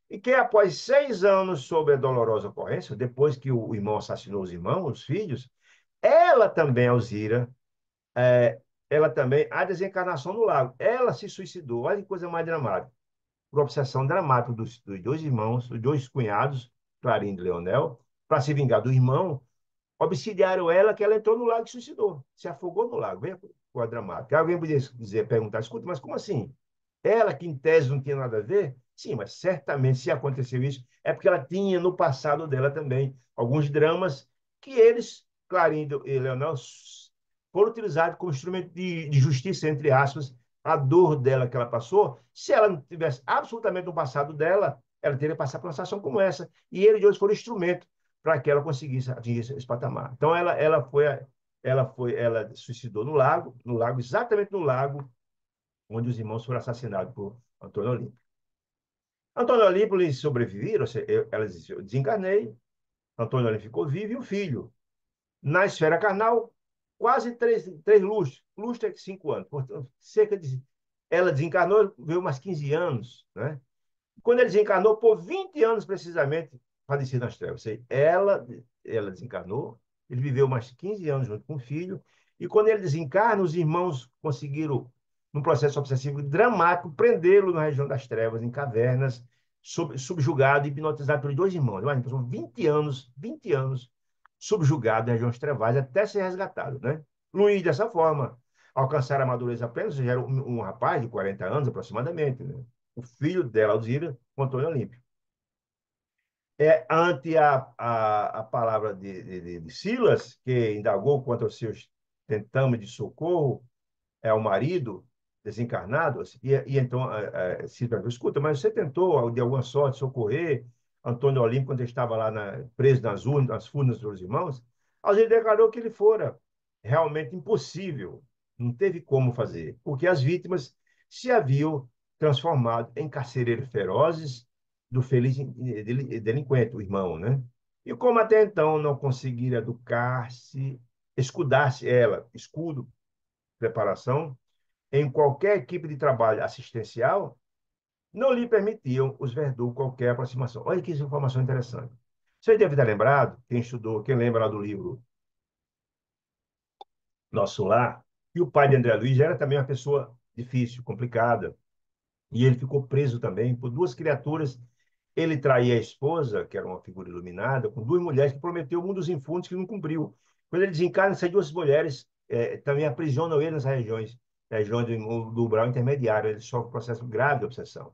E que após 6 anos sob a dolorosa ocorrência, depois que o irmão assassinou os irmãos, os filhos, ela também, Alzira, é, ela também, a desencarnação no lago. Ela se suicidou. Olha que coisa mais dramática. Por obsessão dramática dos dois irmãos, dos dois cunhados, Clarim e Leonel, para se vingar do irmão, obsidiaram ela que ela entrou no lago e se suicidou. Se afogou no lago. Veja a dramática. Alguém poderia dizer, perguntar, escuta, mas como assim? Ela, que em tese não tinha nada a ver? Sim, mas certamente se aconteceu isso, é porque ela tinha no passado dela também alguns dramas que eles, Clarindo e Leonel, foram utilizados como instrumento de justiça, entre aspas, a dor dela que ela passou. Se ela não tivesse absolutamente no passado dela, ela teria passado por uma situação como essa. E eles hoje foram instrumento para que ela conseguisse atingir esse patamar. Então, ela suicidou no lago, exatamente no lago onde os irmãos foram assassinados por Antônio Olímpio. Antônio Olímpio lhes sobreviveram, ela disse, eu desencarnei, Antônio Olímpio ficou vivo e o filho. Na esfera carnal, quase três lustros, lustro é 5 anos, portanto, ela desencarnou, veio mais 15 anos, né? Quando ele desencarnou, por 20 anos precisamente, faleceu nas trevas. Ela desencarnou, ele viveu mais 15 anos junto com o filho, e quando ele desencarna, os irmãos conseguiram, num processo obsessivo dramático, prendê-lo na região das trevas, em cavernas, subjugado e hipnotizado pelos dois irmãos. Imagina, passou 20 anos subjugado na região das trevas, até ser resgatado, né? Luiz, dessa forma, alcançar a madureza plena, ou seja, era um rapaz de 40 anos aproximadamente, né? O filho dela, Alzira, com Antônio Olímpio. Ante a palavra de Silas, que indagou quanto aos seus tentames de socorro ao marido desencarnado, assim, e então Silas perguntou, escuta, mas você tentou, de alguma sorte, socorrer Antônio Olímpio quando ele estava lá preso nas furnas dos irmãos? Alzira declarou que ele fora realmente impossível, não teve como fazer, porque as vítimas se haviam transformado em carcereiros ferozes do feliz delinquente, o irmão, né? E como até então não conseguira educar-se, escudar-se ela, escudo, preparação, em qualquer equipe de trabalho assistencial, não lhe permitiam os verdugos qualquer aproximação. Olha que informação interessante. Você deve ter lembrado, quem estudou, quem lembra lá do livro Nosso Lar, que o pai de André Luiz era também uma pessoa difícil, complicada, e ele ficou preso também por duas criaturas. Ele traía a esposa, que era uma figura iluminada, com duas mulheres que prometeu mundos infundos que não cumpriu. Quando ele desencarna, essas duas mulheres também aprisionam ele nessas regiões, regiões do umbral intermediário. Ele sofre um processo grave de obsessão.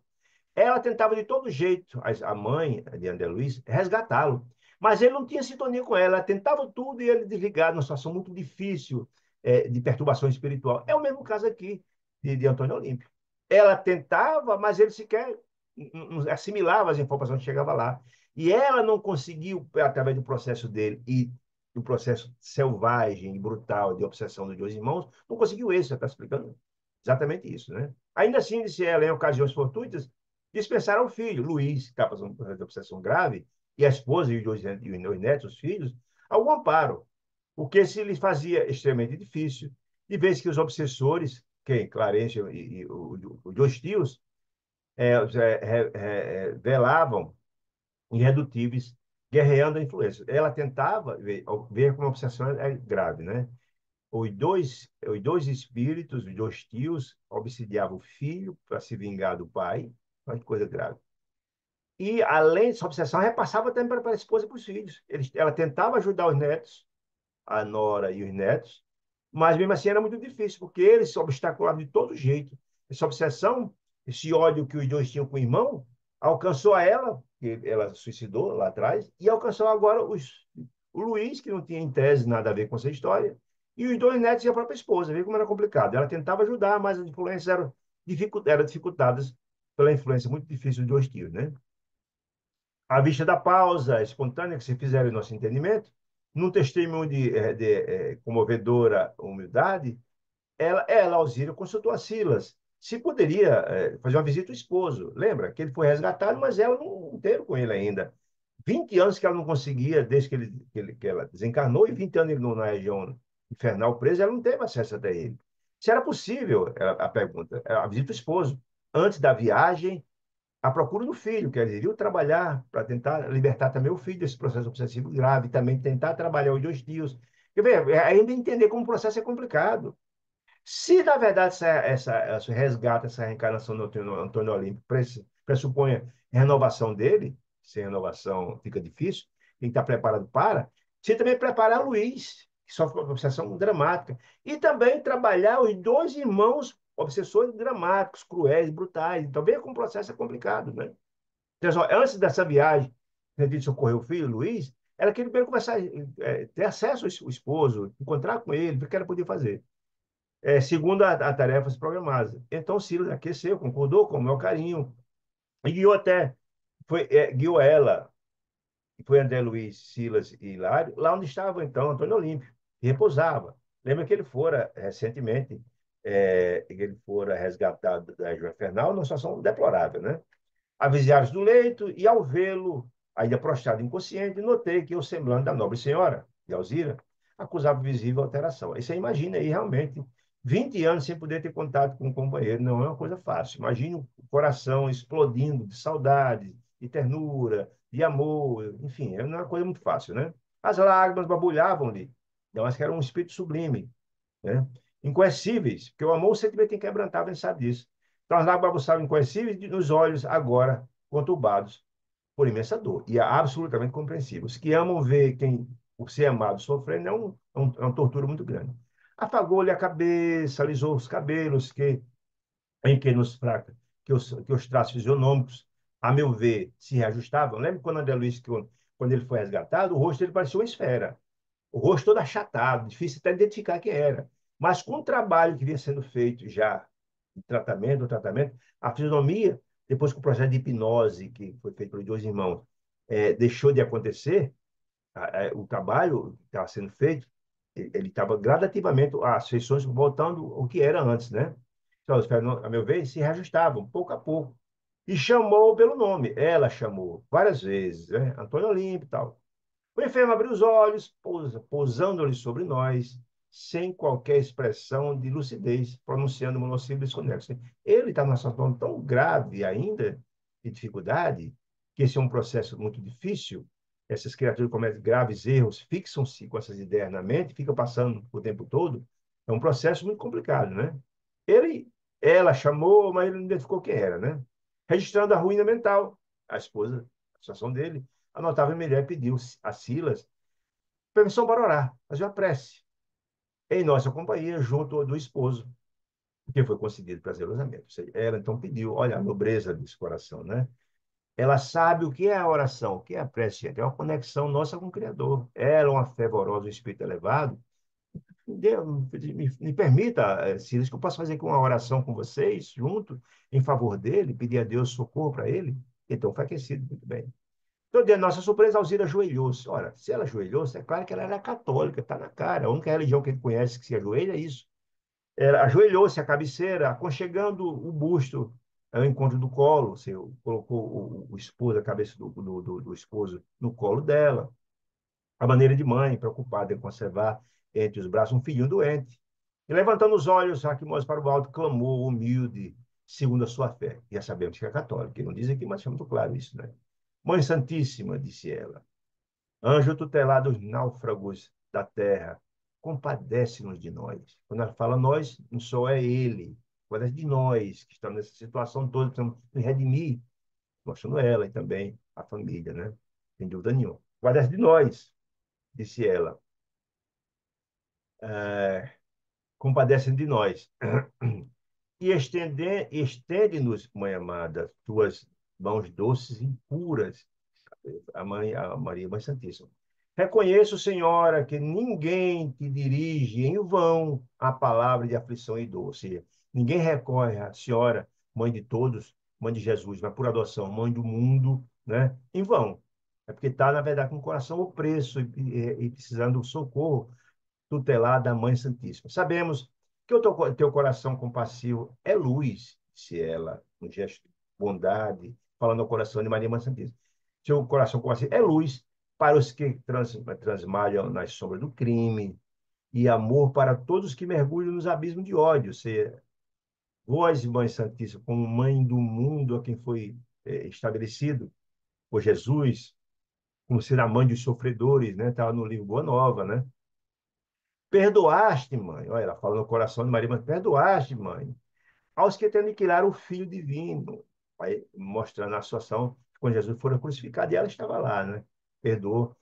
Ela tentava de todo jeito, a mãe de André Luiz, resgatá-lo. Mas ele não tinha sintonia com ela. Ela tentava tudo e ele desligado, numa situação muito difícil de perturbação espiritual. É o mesmo caso aqui de Antônio Olímpio. Ela tentava, mas ele sequer não assimilava as informações que chegavam lá. E ela não conseguiu, através do processo dele e do processo selvagem e brutal de obsessão dos dois irmãos, não conseguiu isso, você está explicando exatamente isso, né? Ainda assim, disse ela, em ocasiões fortuitas, dispensaram o filho, Luiz, que está passando por um processo de obsessão grave, e a esposa e os dois netos, os filhos, algum amparo, o que se lhes fazia extremamente difícil, de vez que os obsessores, quem, Clarence e os dois tios, velavam irredutíveis, guerreando a influência. Ela tentava ver como a obsessão é grave, né? Os dois espíritos, os dois tios, obsidiavam o filho para se vingar do pai, olha que coisa grave. E, além dessa obsessão, repassava também para a esposa e para os filhos. Ela tentava ajudar os netos, a nora e os netos, mas mesmo assim era muito difícil, porque eles se obstaculavam de todo jeito. Essa obsessão, esse ódio que os dois tinham com o irmão, alcançou a ela, que ela suicidou lá atrás, e alcançou agora o Luiz, que não tinha em tese nada a ver com essa história, e os dois netos e a própria esposa. Vê como era complicado. Ela tentava ajudar, mas as influências eram dificultadas pela influência muito difícil dos dois tios, né? À vista da pausa espontânea que se fizeram em nosso entendimento, num testemunho de comovedora humildade, Alzira, consultou a Silas se poderia fazer uma visita ao esposo. Lembra que ele foi resgatado, mas ela não teve com ele ainda. 20 anos que ela não conseguia, desde que ela desencarnou, e 20 anos ele na região infernal preso, ela não teve acesso até ele. Se era possível, a pergunta, a visita ao esposo, antes da viagem, à procura do filho, que eles iriam trabalhar para tentar libertar também o filho desse processo obsessivo grave, também tentar trabalhar os dois tios. Quer ver, ainda entender como o processo é complicado. Se, na verdade, essa resgate, essa reencarnação do Antônio Olímpio pressupõe renovação dele, sem renovação fica difícil, tem que estar preparado para, você também preparar Luiz, que sofre uma obsessão dramática, e também trabalhar os dois irmãos obsessores dramáticos, cruéis, brutais. Então, veja como o processo é complicado, né? Então, antes dessa viagem, de socorrer o filho, Luiz, ela queria primeiro começar ter acesso ao esposo, encontrar com ele, ver o que ela podia fazer segundo a tarefas programadas. Então, Silas aqueceu, concordou com o meu carinho, e guiou até, guiou ela, e foi André Luiz, Silas e Hilário, lá onde estava então Antônio Olímpio, que repousava. Lembra que ele fora recentemente, ele fora resgatado da região infernal numa situação deplorável, né? Avisaram do leito e, ao vê-lo, ainda prostrado inconsciente, notei que o semblante da nobre senhora, de Alzira, acusava visível alteração. Aí você imagina aí, realmente, 20 anos sem poder ter contato com um companheiro, não é uma coisa fácil. Imagine o coração explodindo de saudade, de ternura, de amor, enfim, não é uma coisa muito fácil, né? As lágrimas babulhavam-lhe, eu acho que era um espírito sublime, né? Incoercíveis, porque o amor é sentimento inquebrantável, a gente sabe disso. Então, as lágrimas bagunçavam incoercíveis nos olhos agora conturbados por imensa dor. E é absolutamente compreensível. Os que amam ver quem, o ser amado sofrendo é uma tortura muito grande. Afagou-lhe a cabeça, alisou os cabelos, em que nos fraca, que os traços fisionômicos, a meu ver, se reajustavam. Lembra quando André Luiz, quando ele foi resgatado, o rosto dele parecia uma esfera, o rosto todo achatado, difícil até identificar quem era. Mas com o trabalho que vinha sendo feito já, de tratamento, a fisionomia, depois que o processo de hipnose, que foi feito pelos dois irmãos, deixou de acontecer, o trabalho que estava sendo feito, ele estava gradativamente, as feições voltando ao que era antes, né? Então, a meu ver, se reajustavam, pouco a pouco. E chamou pelo nome. Ela chamou várias vezes, né? Antônio Olímpio e tal. O enfermo abriu os olhos, pousando-lhe sobre nós, sem qualquer expressão de lucidez, pronunciando monossílabos desconexos. Ele está numa situação tão grave ainda, de dificuldade, que esse é um processo muito difícil. Essas criaturas cometem graves erros, fixam-se com essas ideias na mente, ficam passando o tempo todo. É um processo muito complicado, né? Ele, ela chamou, mas ele não identificou quem era, né? Registrando a ruína mental, a esposa, a situação dele, a notável mulher pediu a Silas permissão para orar, fazer uma prece em nossa companhia, junto do esposo, que foi concedido prazerosamente. Ou seja, ela então pediu, olha a nobreza desse coração, né? Ela sabe o que é a oração, o que é a prece, gente. É uma conexão nossa com o Criador. Ela, uma fervorosa, um espírito elevado, Me permita, Silas, que eu possa fazer aqui uma oração com vocês, junto, em favor dele, pedir a Deus socorro para ele. Então, foi aquecido, muito bem. Então, de nossa surpresa, Alzira ajoelhou-se. Ora, se ela ajoelhou-se, é claro que ela era católica, está na cara. A única religião que ele conhece que se ajoelha é isso. Ela ajoelhou-se à cabeceira, aconchegando o busto ao encontro do colo. Você colocou o esposo, a cabeça do esposo no colo dela. A maneira de mãe, preocupada em conservar entre os braços um filhinho doente. E levantando os olhos, Raquimós para o alto, clamou, humilde, segundo a sua fé. Já sabemos que é católica. Ele não diz aqui, mas é muito claro isso, né? Mãe Santíssima, disse ela, anjo tutelar dos náufragos da terra, compadece-nos de nós. Quando ela fala nós, não só é ele, compadece de nós, que estamos nessa situação toda, precisamos nos redimir, mostrando ela e também a família, né? Sem dúvida nenhuma. Compadece de nós, disse ela. Compadece de nós. E estende-nos, mãe amada, tuas mãos doces e puras, a Maria Mãe Santíssima. Reconheço, Senhora, que ninguém te dirige em vão a palavra de aflição e dor. Ou seja, ninguém recorre à Senhora, Mãe de todos, Mãe de Jesus, mas por adoção, Mãe do mundo, né? Em vão. É porque está, na verdade, com o coração opresso e precisando de socorro tutelar da Mãe Santíssima. Sabemos que o teu coração compassivo é luz, disse ela, um gesto de bondade, falando ao coração de Maria Mãe Santíssima. Seu coração compassivo é luz para os que transmalham nas sombras do crime e amor para todos que mergulham nos abismos de ódio. Seja, vós, Mãe Santíssima, como Mãe do mundo a quem foi estabelecido por Jesus, como ser a mãe dos sofredores, né? Estava no livro Boa Nova, né? Perdoaste, mãe. Olha, ela fala no coração de Maria, mas perdoaste, mãe, aos que te aniquilaram o Filho Divino. Vai mostrando a situação quando Jesus foi crucificado e ela estava lá, né? Perdoou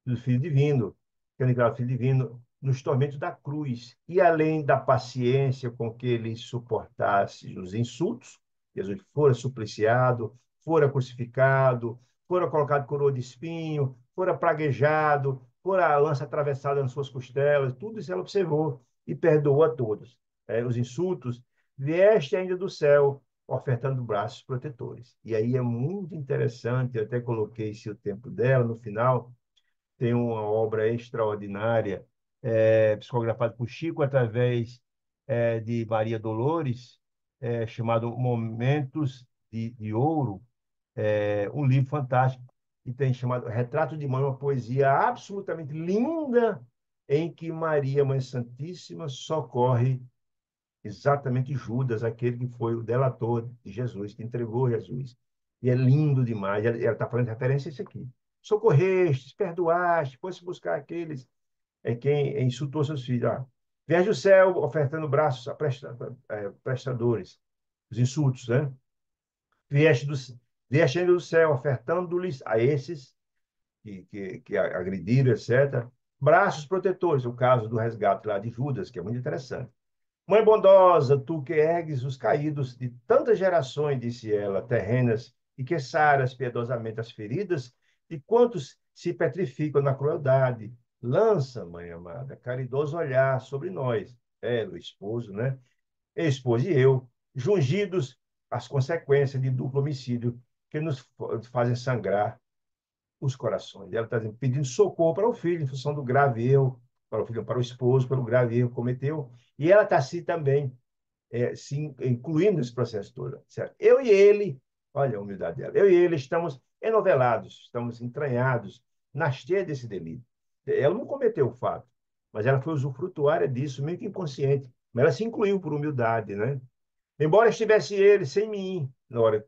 do Filho Divino, que aniquilaram o Filho Divino nos tormentos da cruz. E além da paciência com que ele suportasse os insultos, Jesus fora supliciado, fora crucificado, fora colocado coroa de espinho, fora praguejado, fora a lança atravessada nas suas costelas, tudo isso ela observou e perdoou a todos. Os insultos, vieste ainda do céu, ofertando braços protetores. E aí é muito interessante, eu até coloquei esse o tempo dela no final, tem uma obra extraordinária, psicografada por Chico através de Maria Dolores, chamado Momentos de Ouro, um livro fantástico, e tem chamado Retrato de Mãe, uma poesia absolutamente linda, em que Maria, Mãe Santíssima, socorre exatamente Judas, aquele que foi o delator de Jesus, que entregou Jesus. E é lindo demais. Ela está fazendo referência a isso aqui. Socorrestes, perdoaste, fosse buscar aqueles quem insultou seus filhos. Ah, viés do céu ofertando braços a prestadores, os insultos, né? Vieste, do, vieste ainda do céu ofertando-lhes a esses que agrediram, etc., braços protetores, o caso do resgate lá de Judas, que é muito interessante. Mãe bondosa, tu que ergues os caídos de tantas gerações, disse ela, terrenas, e que saras piedosamente as feridas de quantos se petrificam na crueldade. Lança, mãe amada, caridoso olhar sobre nós, ela, o esposo, né? Esposo e eu, jungidos às consequências de duplo homicídio que nos fazem sangrar os corações. Ela está pedindo socorro para o filho, em função do grave erro, para o filho, para o esposo, pelo grave erro que cometeu. E ela está assim também, se incluindo nesse processo todo. Certo? Eu e ele, olha a humildade dela, eu e ele estamos enovelados, estamos entranhados nas teias desse delito. Ela não cometeu o fato, mas ela foi usufrutuária disso, meio que inconsciente. Mas ela se incluiu por humildade, né? Embora estivesse ele sem mim, na hora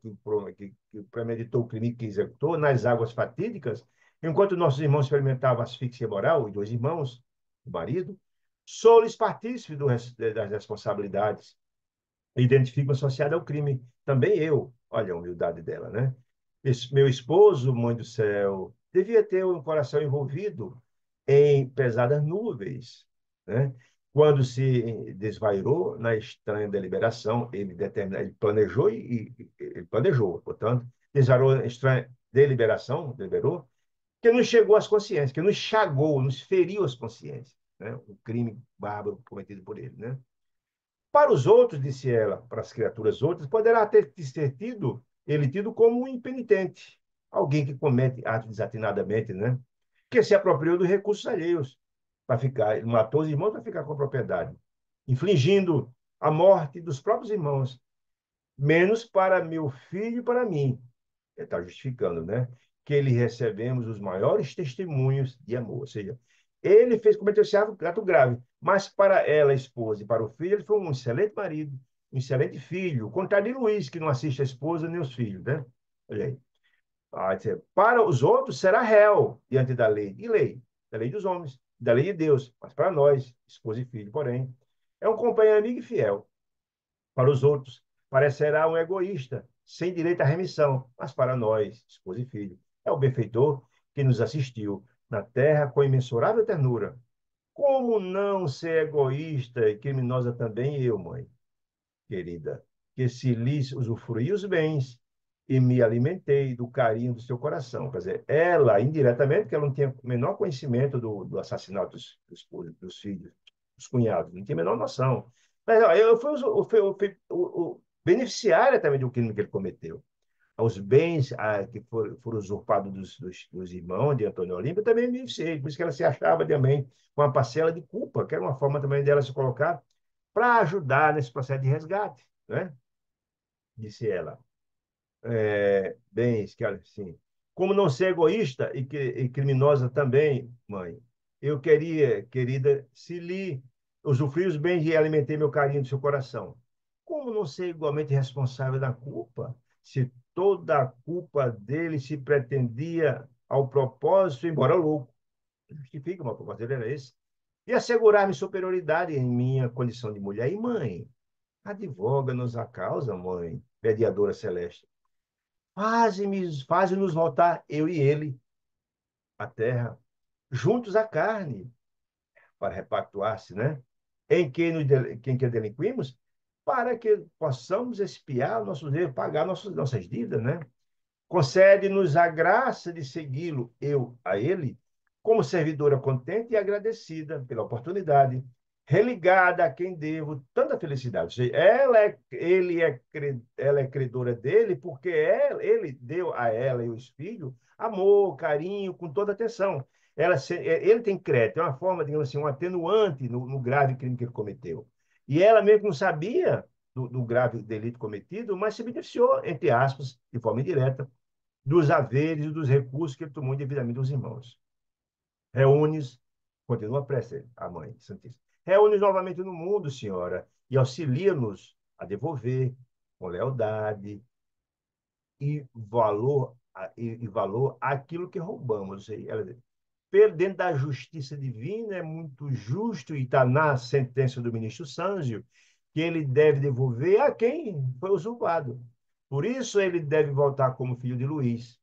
que premeditou o crime que executou, nas águas fatídicas, enquanto nossos irmãos experimentavam asfixia moral, os dois irmãos, o marido, sou-lhes partícipe das responsabilidades. Identifico associado ao crime. Também eu, olha a humildade dela, né? Esse meu esposo, mãe do céu, devia ter um coração envolvido em pesadas nuvens, né? Quando se desvairou na estranha deliberação, ele planejou ele planejou, portanto, desvairou na estranha deliberação, deliberou, que nos chegou às consciências, que nos chagou, nos feriu as consciências. né? O crime bárbaro cometido por ele, né? Para os outros, disse ela, para as criaturas outras, poderá ter tido ele tido como um impenitente, alguém que comete atos desatinadamente, né? Que se apropriou dos recursos alheios para ficar, ele matou os irmãos para ficar com a propriedade, infligindo a morte dos próprios irmãos, menos para meu filho e para mim. Ele está justificando, né? Que ele recebemos os maiores testemunhos de amor. Ou seja, ele fez cometer esse ato grave, mas para ela, a esposa, e para o filho, ele foi um excelente marido, um excelente filho. O contrário de Luiz, que não assiste a esposa nem os filhos, né? Olha aí. Para os outros, será réu diante da lei. E lei? Da lei dos homens, da lei de Deus. Mas para nós, esposa e filho, porém, é um companheiro amigo e fiel. Para os outros, parecerá um egoísta, sem direito à remissão, mas para nós, esposa e filho, é o benfeitor que nos assistiu na terra com imensurável ternura. Como não ser egoísta e criminosa também eu, mãe querida, que se lhes usufruí os bens e me alimentei do carinho do seu coração. Quer dizer, ela, indiretamente, porque ela não tinha o menor conhecimento do assassinato dos filhos, dos cunhados, não tinha a menor noção. Mas ó, eu fui, o beneficiária também do crime que ele cometeu. Os bens que foram usurpados dos irmãos de Antônio Olímpio também me beneficiei. Por isso que ela se achava também com uma parcela de culpa, que era uma forma também dela se colocar para ajudar nesse processo de resgate, né? Disse ela. Bens, que assim, como não ser egoísta e criminosa também, mãe, eu queria, querida, se lhe usufruí os bens e alimentei meu carinho do seu coração. Como não ser igualmente responsável da culpa, se toda a culpa dele se pretendia ao propósito, embora louco? Justifica, mas o propósito dele era esse. E assegurar-me superioridade em minha condição de mulher e mãe. Advoga-nos a causa, mãe, mediadora celeste. Faze-nos voltar, eu e ele, à terra, juntos à carne, para repactuar-se, né? Quem que delinquimos, para que possamos expiar nossos erros, pagar nossas dívidas, né? Concede-nos a graça de segui-lo, eu a ele, como servidora contente e agradecida pela oportunidade, religada a quem devo tanta felicidade. Ou seja, ela é credora dele porque ele deu a ela e os filhos amor, carinho, com toda atenção. Ele tem crédito, é uma forma, digamos assim, um atenuante no grave crime que ele cometeu. E ela mesmo não sabia do grave delito cometido, mas se beneficiou, entre aspas, de forma indireta, dos haveres e dos recursos que ele tomou indevidamente dos irmãos. Reúne-os, continua prestes, a mãe santíssima. Reúne-os novamente no mundo, senhora, e auxilia-nos a devolver com lealdade e valor aquilo que roubamos. Ela diz, dentro da justiça divina, é muito justo, e está na sentença do ministro Sânzio, que ele deve devolver a quem foi usurpado. Por isso, ele deve voltar como filho de Luís,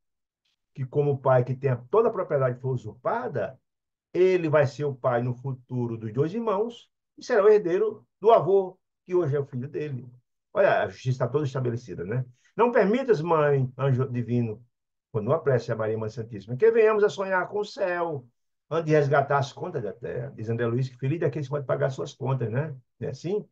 que como pai que tenha toda a propriedade foi usurpada, ele vai ser o pai no futuro dos dois irmãos e será o herdeiro do avô, que hoje é o filho dele. Olha, a justiça está toda estabelecida, né? Não permitas, mãe, anjo divino, quando a prece a Maria Mãe Santíssima, que venhamos a sonhar com o céu, antes de resgatar as contas da terra. Diz André Luiz que feliz daqueles que podem pagar suas contas, né? É assim?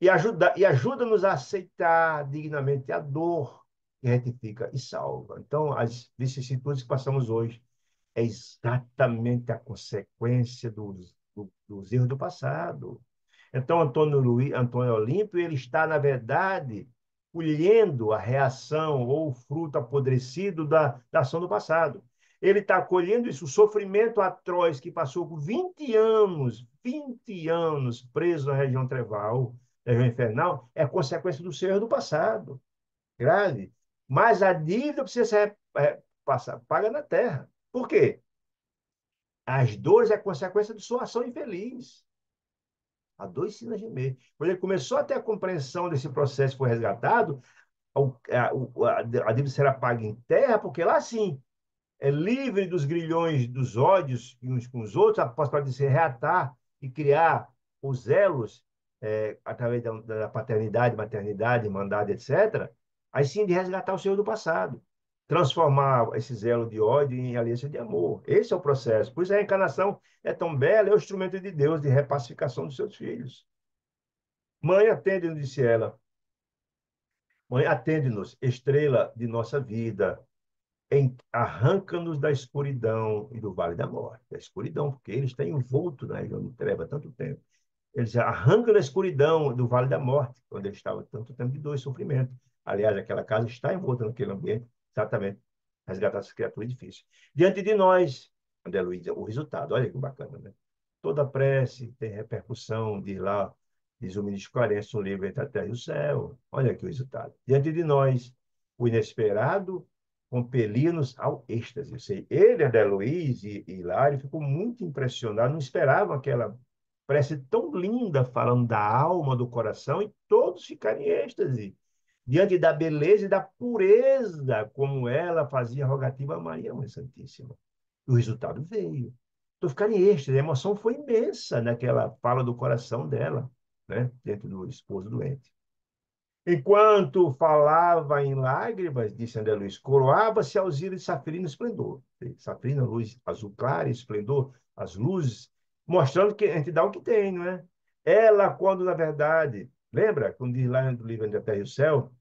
E ajuda-nos a aceitar dignamente a dor que retifica e salva. Então, as vicissitudes que passamos hoje é exatamente a consequência dos erros do passado. Então, Antônio Olímpio, ele está, na verdade, colhendo a reação ou o fruto apodrecido da ação do passado. Ele está colhendo isso, o sofrimento atroz que passou por 20 anos preso na região Treval, na região infernal, é consequência do seu erro do passado, grave. Mas a dívida precisa ser paga na terra. Por quê? As dores é consequência de sua ação infeliz. A dor ensina a gemer. Quando ele começou a ter a compreensão desse processo, foi resgatado, a dívida será paga em terra, porque lá sim é livre dos grilhões dos ódios uns com os outros, a possibilidade de se reatar e criar os elos através da paternidade, maternidade, irmandade, etc. Aí sim de resgatar o Senhor do passado. transformar esse zelo de ódio em aliança de amor. Esse é o processo. Por isso a encarnação é tão bela, é o instrumento de Deus de repacificação dos seus filhos. Mãe, atende-nos, disse ela. Mãe, atende-nos, estrela de nossa vida. Arranca-nos da escuridão e do vale da morte. Da escuridão, porque ele está envolto na região de treva há tanto tempo. Ele se arranca da escuridão do vale da morte, onde ele estava tanto tempo de dor e sofrimento. Aliás, aquela casa está envolta naquele ambiente, exatamente, resgatar essa criatura difícil. Diante de nós, André Luiz, o resultado, olha que bacana, né? Toda prece tem repercussão, diz lá, diz o ministro Clarence no livro Entre a Terra e o Céu. Olha aqui o resultado. Diante de nós, o inesperado compelia-nos ao êxtase. Eu sei, ele, André Luiz e Hilário ficou muito impressionado, não esperavam aquela prece tão linda, falando da alma, do coração, e todos ficaram em êxtase, diante da beleza e da pureza, como ela fazia rogativa a Maria, Mãe Santíssima. O resultado veio. Então, ficaram em êxtase, a emoção foi imensa naquela fala do coração dela, né, dentro do esposo doente. Enquanto falava em lágrimas, disse André Luiz, coroava-se a Alzira de safirino esplendor. Safirina, luz azul clara, esplendor, as luzes, mostrando que a gente dá o que tem, não é? Ela, quando na verdade, lembra, quando diz lá no livro Entre a Terra e o Céu,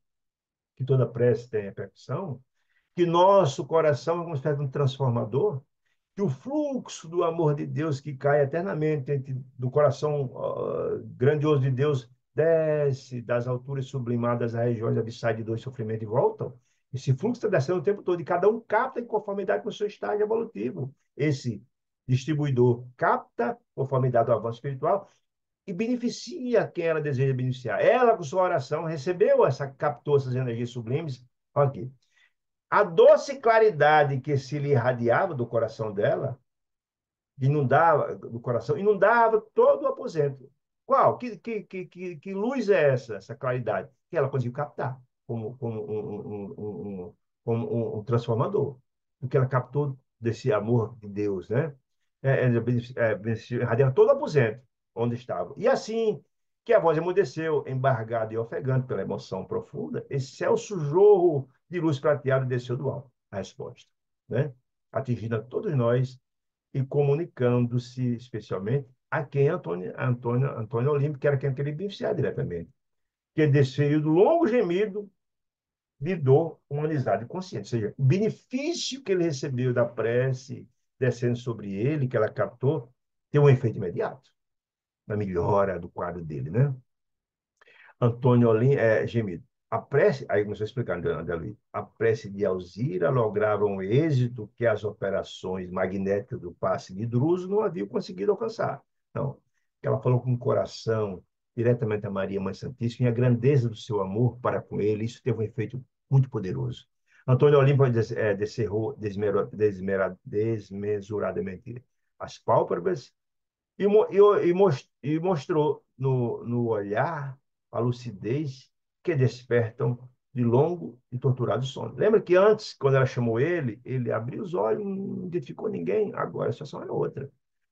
que toda prece tem repercussão, que nosso coração é como se fosse um transformador, que o fluxo do amor de Deus que cai eternamente do coração grandioso de Deus desce das alturas sublimadas às regiões abissais de dor e sofrimento e voltam. Esse fluxo está descendo o tempo todo e cada um capta em conformidade com o seu estágio evolutivo. Esse distribuidor capta conformidade ao avanço espiritual e beneficia quem ela deseja beneficiar. Ela, com sua oração, recebeu captou essas energias sublimes. Olha aqui. A doce claridade que se lhe irradiava do coração dela inundava do coração, inundava todo o aposento. Qual? Que luz é essa, essa claridade? Que ela conseguiu captar como um transformador. O que ela captou desse amor de Deus, né? Irradiava todo o aposento onde estava. E assim que a voz emudeceu, embargada e ofegante pela emoção profunda, esse excelso jorro de luz prateada desceu do alto. A resposta, né? Atingindo a todos nós e comunicando-se especialmente a quem Antônio Olímpio, que era quem queria beneficiar diretamente, que desferiu do longo gemido de dor humanizada e consciente. Ou seja, o benefício que ele recebeu da prece descendo sobre ele, que ela captou, tem um efeito imediato na melhora do quadro dele, né? Antônio Olim, gemido. A prece, aí começou a explicar, André Luiz, a prece de Alzira lograva um êxito que as operações magnéticas do passe de Druso não haviam conseguido alcançar. Não, ela falou com o coração diretamente a Maria Mãe Santíssima e a grandeza do seu amor para com ele, isso teve um efeito muito poderoso. Antônio Olímpio descerrou desmesuradamente as pálpebras e mostrou no olhar a lucidez que despertam de longo e torturado sono. Lembra que antes, quando ela chamou ele, ele abriu os olhos, não identificou ninguém, agora a situação é outra.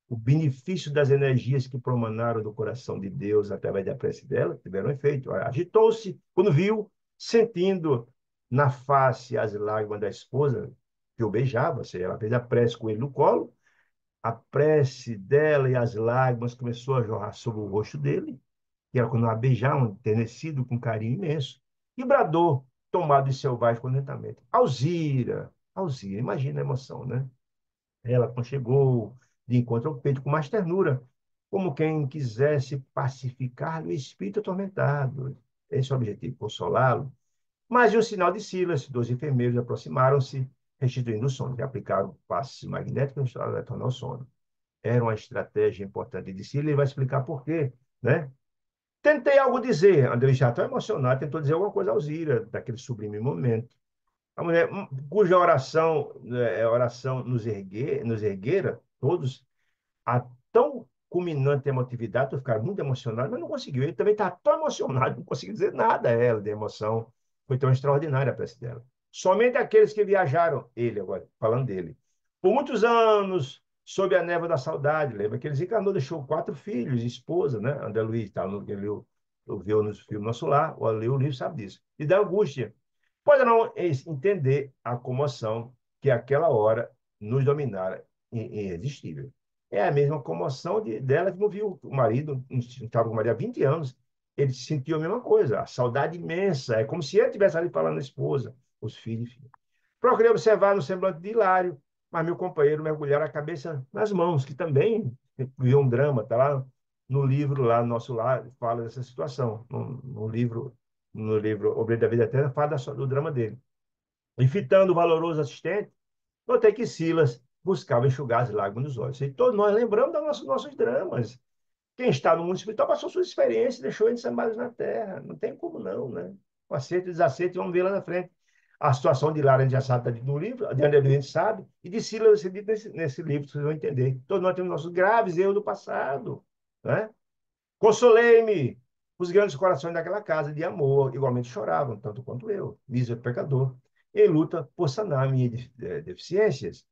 O benefício das energias que promanaram do coração de Deus através da prece dela tiveram efeito. Agitou-se quando viu, sentindo na face as lágrimas da esposa, que o beijava, ou seja, ela fez a prece com ele no colo, a prece dela e as lágrimas começou a jorrar sobre o rosto dele, e ela, quando a beijaram, enternecido com carinho imenso, e bradou, tomado de selvagem contentamento. Alzira, Alzira, imagina a emoção, né? Ela conchegou de encontro ao peito com mais ternura, como quem quisesse pacificar o espírito atormentado. Esse é o objetivo, consolá-lo. Mas, de um sinal de Silas, dois enfermeiros aproximaram-se, restituindo o sono, e aplicaram passes magnéticos para retornar ao sono. Era uma estratégia importante de si, ele vai explicar por quê, né? Tentei algo dizer, André já está emocionado, tentou dizer alguma coisa a Alzira, daquele sublime momento. A mulher, cuja oração nos erguera, todos, a tão culminante emotividade, eu ficar muito emocionado, mas não conseguiu. Ele também estava tão emocionado, não conseguiu dizer nada a ela de emoção. Foi tão extraordinária a prece dela. Somente aqueles que viajaram, ele agora, falando dele, por muitos anos, sob a névoa da saudade, lembra que ele desencarnou, deixou 4 filhos, esposa, né? André Luiz, tá, ele viu no filme Nosso Lar, ou leu o livro, sabe disso. E da angústia Poderão entender a comoção que aquela hora nos dominara irresistível. É a mesma comoção dela que não viu o marido, não estava com o marido há 20 anos. Ele sentiu a mesma coisa, a saudade imensa. É como se ele estivesse ali falando à esposa, os filhos. Procurei observar no semblante de Hilário, mas meu companheiro mergulhara a cabeça nas mãos, que também viu um drama, está lá no livro, lá no nosso lado, fala dessa situação. No livro Obreiro da Vida Eterna, fala do drama dele. E fitando o valoroso assistente, notei que Silas buscava enxugar as lágrimas dos olhos. E todos nós lembramos dos nossos dramas. Quem está no mundo espiritual passou suas experiências, deixou eles semanas na terra. Não tem como não, né? O acerto e desacerto, vamos ver lá na frente. A situação de Lara a gente já sabe, está dito no livro, de André a gente sabe, e de Silas está dito nesse livro, vocês vão entender. Todos nós temos nossos graves erros do passado, né? Consolei-me. Os grandes corações daquela casa de amor igualmente choravam, tanto quanto eu, mísero pecador, em luta por sanar minhas deficiências.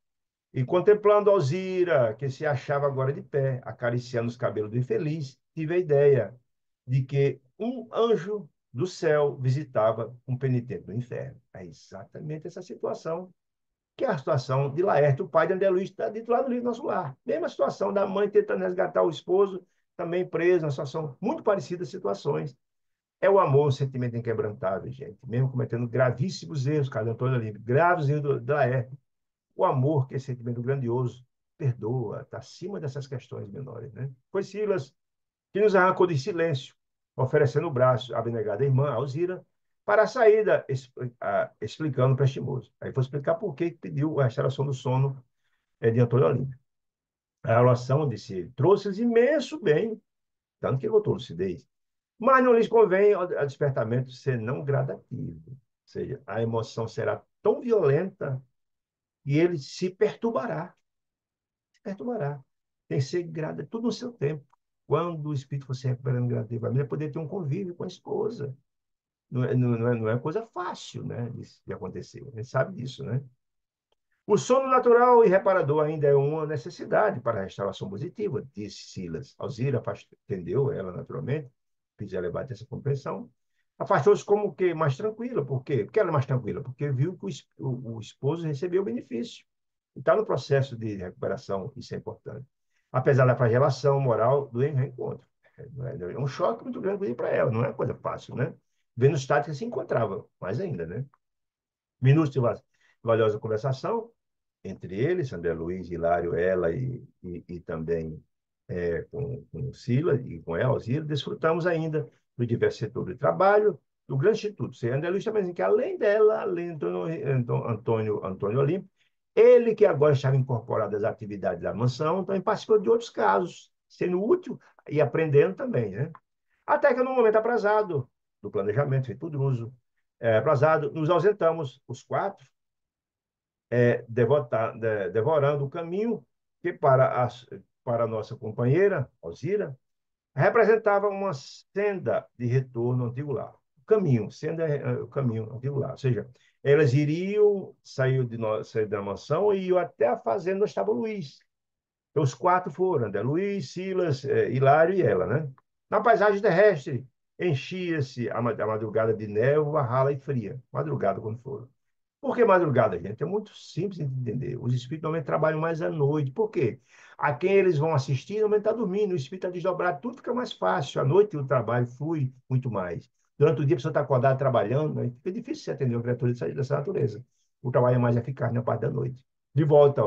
E contemplando Alzira, que se achava agora de pé, acariciando os cabelos do infeliz, tive a ideia de que um anjo do céu visitava um penitente do inferno. É exatamente essa situação, que é a situação de Laerte, o pai de André Luiz, está dito lá no livro Nosso Lar. Mesma situação da mãe tentando resgatar o esposo, também preso, uma situação muito parecida situações. É o amor, um sentimento inquebrantável, gente. Mesmo cometendo gravíssimos erros, Carlos Antônio Olímpio, graves erros da Laerte, o amor, que é esse sentimento grandioso, perdoa, está acima dessas questões menores, né? Foi Silas que nos arrancou de silêncio, oferecendo o braço abnegada irmã, Alzira, para a saída, explicando prestimoso. Aí foi explicar por que pediu a restauração do sono de Antônio Olímpio. A oração, disse ele, trouxe-lhes imenso bem, tanto que voltou lucidez. Mas não lhes convém a despertamento ser não gradativo. Ou seja, a emoção será tão violenta que ele se perturbará. Perturbará. Tem que ser grada, tudo no seu tempo. Quando o espírito for se recuperando gradativamente, é poder ter um convívio com a esposa. Não é coisa fácil, né, de acontecer. A gente sabe disso, né? O sono natural e reparador ainda é uma necessidade para a restauração positiva, disse Silas. Alzira entendeu ela naturalmente, fiz ela bater essa compreensão. Afastou-se como que mais tranquila. Por quê? Porque ela é mais tranquila? Porque viu que o esposo recebeu o benefício. E está no processo de recuperação, isso é importante. Apesar da flagelação moral do reencontro. É um choque muito grande para ela, não é coisa fácil, né? Vendo o estado que se encontrava, mais ainda, né? Minutos de valiosa conversação, entre eles, André Luiz, Hilário, ela e também com Sila e com Elzira, desfrutamos ainda do diverso setor de trabalho do grande instituto. Você, André Luiz também, que além dela, além de Antônio Olímpio, ele que agora estava incorporado às atividades da mansão, também participou de outros casos, sendo útil e aprendendo também, né? Até que no momento aprazado do planejamento feito por Druso, aprazado, nos ausentamos, os quatro, devorando o caminho que para a nossa companheira, Alzira, representava uma senda de retorno ao antigo lar. O caminho, senda o caminho antigo lar. Ou seja, elas iriam, sair da mansão e iam até a fazenda onde estava o Luiz. Então, os quatro foram, André Luiz, Silas, Hilário e ela, né? Na paisagem terrestre, enchia-se a madrugada de névoa, rala e fria. Madrugada, quando foram. Por que madrugada, gente? É muito simples de entender. Os espíritos normalmente trabalham mais à noite. Por quê? A quem eles vão assistir, normalmente está dormindo. O espírito está desdobrado, tudo fica mais fácil. À noite o trabalho flui muito mais. Durante o dia a pessoa está acordada trabalhando, né? Fica difícil você atender uma criatura dessa natureza. O trabalho é mais eficaz na parte da noite. De volta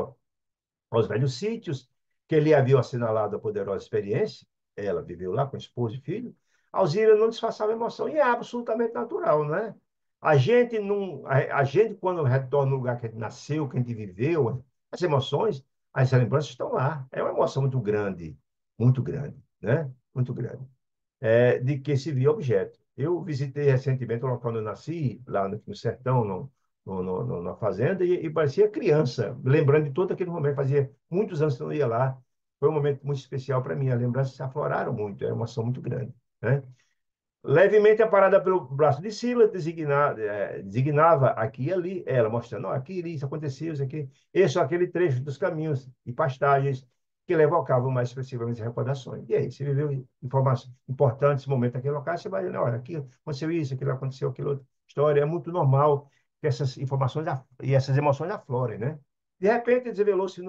aos velhos sítios, que ele havia assinalado a poderosa experiência, ela viveu lá com esposo e filho, Alzira não disfarçava emoção, e é absolutamente natural, né? A gente, não, a gente, quando retorna no lugar que a gente nasceu, que a gente viveu, as emoções, as lembranças estão lá. É uma emoção muito grande, né? Muito grande de que se via objeto. Eu visitei recentemente o local onde eu nasci, lá no sertão, na fazenda, e parecia criança, lembrando de todo aquele momento. Fazia muitos anos que eu não ia lá. Foi um momento muito especial para mim. As lembranças se afloraram muito, é uma emoção muito grande, né? Levemente aparada pelo braço de Sila, designava aqui e ali, ela mostrando, aqui isso acontecia, isso aqui, esse ou aquele trecho dos caminhos e pastagens que lhe evocavam mais expressivamente as recordações. E aí, você viveu informações importantes, momentos naquele local, você vai, olha, aqui aconteceu isso, aquilo aconteceu, aquilo outro. história, é muito normal que essas informações e essas emoções aflorem, né? De repente, desenvolveu-se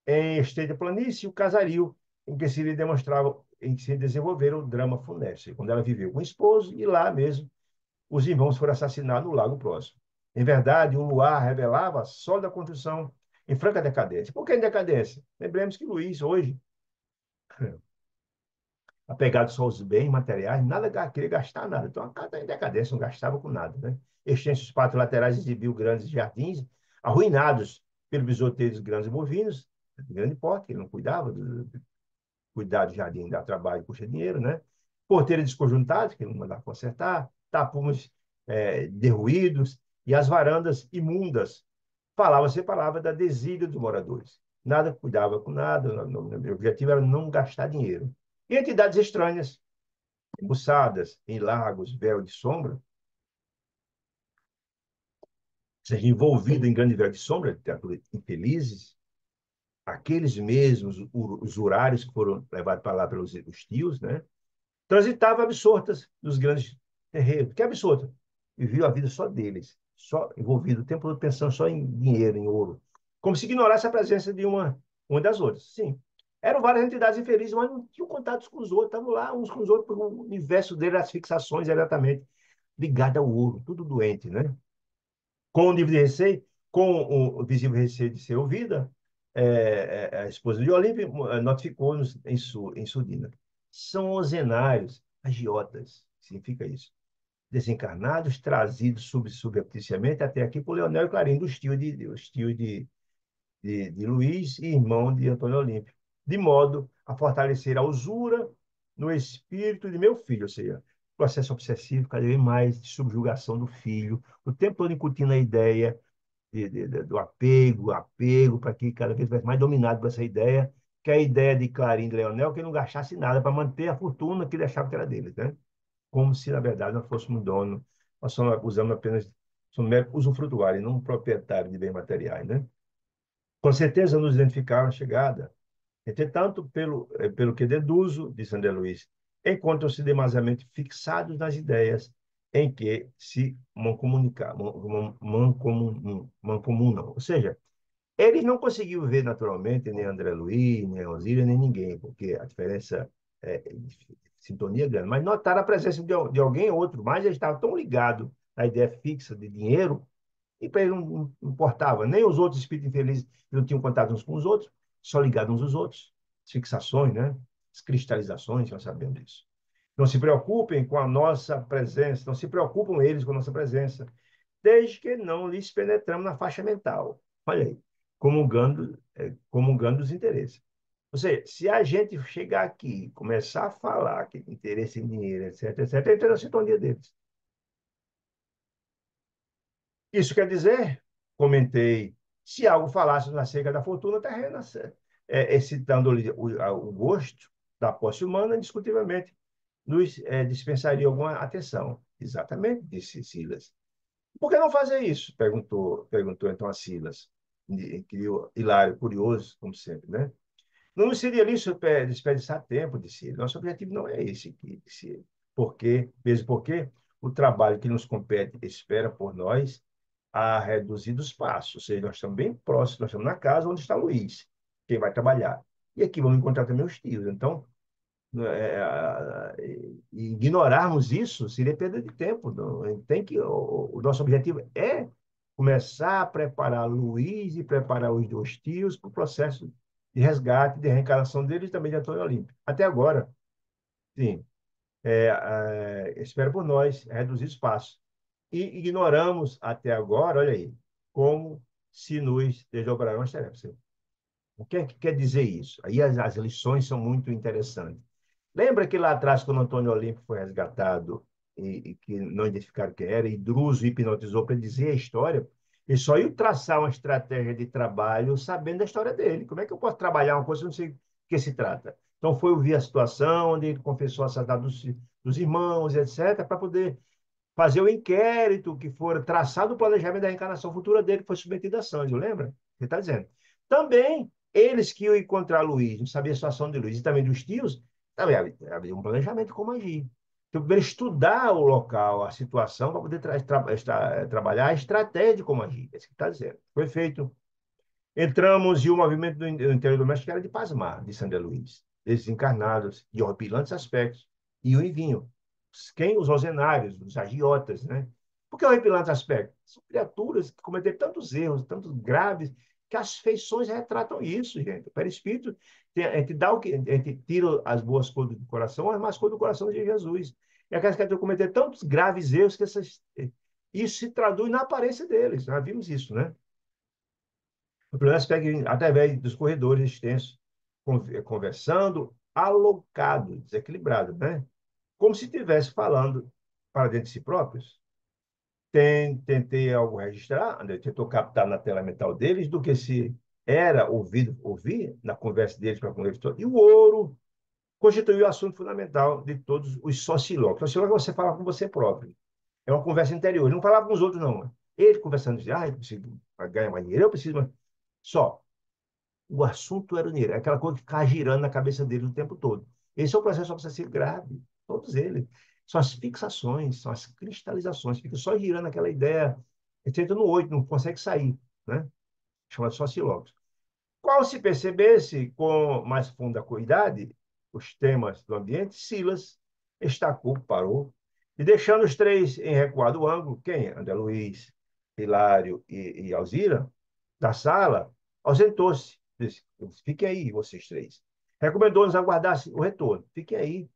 em Estreita Planície o casario, em que se lhe demonstrava, em que se desenvolvera o drama funesto, quando ela viveu com o esposo e lá mesmo os irmãos foram assassinados no lago próximo. Em verdade, o luar revelava a sólida construção em franca decadência. Por que em decadência? Lembremos que Luiz, hoje, apegado só aos bens materiais, nada queria gastar nada. Então, a casa está em decadência, não gastava com nada. Né? Extensos pátios laterais exibiu grandes jardins, arruinados pelo bisoteio dos grandes bovinos, de grande porte, que ele não cuidava cuidar do jardim, dar trabalho, custa dinheiro, né? Porteiros desconjuntados, que não mandava consertar, tapumes derruídos e as varandas imundas. Falava-se palavra da desídia dos moradores. Nada cuidava com nada, o objetivo era não gastar dinheiro. E entidades estranhas, embuçadas em largos véus de sombra, seja, envolvido em grande véu de sombra, literatura infelizes, aqueles mesmos usurários que foram levados para lá pelos os tios, né? Transitavam absortas nos grandes terreiros. Que absorta? Viviam a vida só deles, só envolvido o tempo todo pensando só em dinheiro, em ouro. Como se ignorasse a presença de uma das outras. Sim. Eram várias entidades infelizes, mas não tinham contatos com os outros. Estavam lá uns com os outros, porque o universo deles, as fixações exatamente ligadas ao ouro. Tudo doente, né? Com o nível de receio, com o visível receio de ser ouvida, a esposa de Olímpio notificou-nos em Sudina. São ozenários, agiotas, significa isso. Desencarnados, trazidos subrepticiamente até aqui por Leonel e Clarindo, os tios de Luiz e irmão de Antônio Olímpio, de modo a fortalecer a usura no espírito de meu filho, ou seja, processo obsessivo cada vez mais de subjugação do filho, o tempo todo incutindo a ideia do apego, para que cada vez mais dominado por essa ideia, que é a ideia de Clarim e de Leonel, que não gastasse nada para manter a fortuna que ele achava que era deles, né? Como se, na verdade, nós fôssemos dono, nós somos, usamos apenas, somos meros usufrutuários, não proprietários de bens materiais, né? Com certeza nos identificaram a chegada. Entretanto, pelo que deduzo, disse André Luiz, encontram-se demasiadamente fixados nas ideias em que se mancomunam. Ou seja, eles não conseguiram ver naturalmente nem André Luiz, nem Osíris, nem ninguém, porque a diferença de sintonia é grande. Mas notaram a presença de alguém ou outro, mas eles estavam tão ligados à ideia fixa de dinheiro e para ele não importava. Nem os outros espíritos infelizes não tinham contato uns com os outros, só ligados uns aos outros. As fixações, né? As cristalizações, nós sabemos disso. Não se preocupem com a nossa presença, não se preocupam eles com a nossa presença, desde que não lhes penetramos na faixa mental. Olha aí, comungando os interesses. Ou seja, se a gente chegar aqui e começar a falar que tem interesse em dinheiro, etc., etc., entra na sintonia deles. Isso quer dizer, comentei, se algo falasse acerca da fortuna terrena, excitando-lhe o gosto da posse humana, indiscutivelmente, nos dispensaria alguma atenção. Exatamente, disse Silas. Por que não fazer isso? Perguntou então a Silas, hilário, curioso, como sempre, né? Não seria isso desperdiçar tempo, disse ele. Nosso objetivo não é esse aqui, disse ele. Mesmo porque o trabalho que nos compete espera por nós a reduzir os passos. Ou seja, nós estamos bem próximos, nós estamos na casa onde está Luiz, quem vai trabalhar. E aqui vamos encontrar também os tios. Então, ignorarmos isso seria perda de tempo. Tem que, o nosso objetivo é começar a preparar Luiz e preparar os dois tios para o processo de resgate, de reencarnação deles e também de Antônio Olímpio. Até agora, sim, espera por nós reduzir espaço. E ignoramos até agora, olha aí, como se nos desdobrarão as tarefas. O que é que quer dizer isso? Aí as lições são muito interessantes. Lembra que lá atrás, quando Antônio Olímpio foi resgatado e que não identificaram quem era, e Druso hipnotizou para dizer a história, ele só ia traçar uma estratégia de trabalho sabendo da história dele. Como é que eu posso trabalhar uma coisa que eu não sei do que se trata? Então, foi ouvir a situação, onde ele confessou a assassinato dos irmãos, etc., para poder fazer o inquérito que for traçado o planejamento da reencarnação futura dele, que foi submetido a Sândio, lembra? Você está dizendo. Também, eles que iam encontrar Luiz, não sabia a situação de Luiz, e também dos tios, também havia um planejamento como agir. Então, primeiro estudar o local, a situação, para poder trabalhar a estratégia de como agir. É isso que está dizendo. Foi feito. Entramos e o movimento do interior doméstico era de pasmar, de Sandra Luiz. Desencarnados, de horripilantes aspectos. E o vinho. Quem? Os ozenários, os agiotas, né? Por que horripilantes aspectos? São criaturas que cometeram tantos erros, tantos graves, que as feições retratam isso, gente. O perispírito, a gente dá o que, a gente tira as boas coisas do coração, as más coisas do coração de Jesus. E aquelas criaturas cometeram tantos graves erros que isso se traduz na aparência deles. Nós vimos isso, né? O problema é que através dos corredores extensos, conversando, alocado, desequilibrado, né? Como se estivesse falando para dentro de si próprios. Tentei algo registrar, André, tentou captar na tela mental deles do que se era ouvir na conversa deles para com eles. E o ouro constituiu o assunto fundamental de todos os sociólogos. Sociólogo é você fala com você próprio. É uma conversa interior. Ele não falava com os outros, não. Ele conversando, dizia, eu preciso ganhar mais dinheiro, eu preciso mais. Só. O assunto era o dinheiro. É aquela coisa que ficava girando na cabeça dele o tempo todo. Esse é o processo obsessivo grave. Todos eles. São as fixações, são as cristalizações. Fica só girando aquela ideia. Ele entra no oito, não consegue sair. Né? Chama sociólogos. Qual se percebesse com mais funda cuidade os temas do ambiente, Silas estacou, parou, e deixando os três em recuado ângulo, quem? André Luiz, Hilário e Alzira, da sala, ausentou-se. Disse, fiquem aí, vocês três. Recomendou-nos aguardar o retorno. Fiquem aí,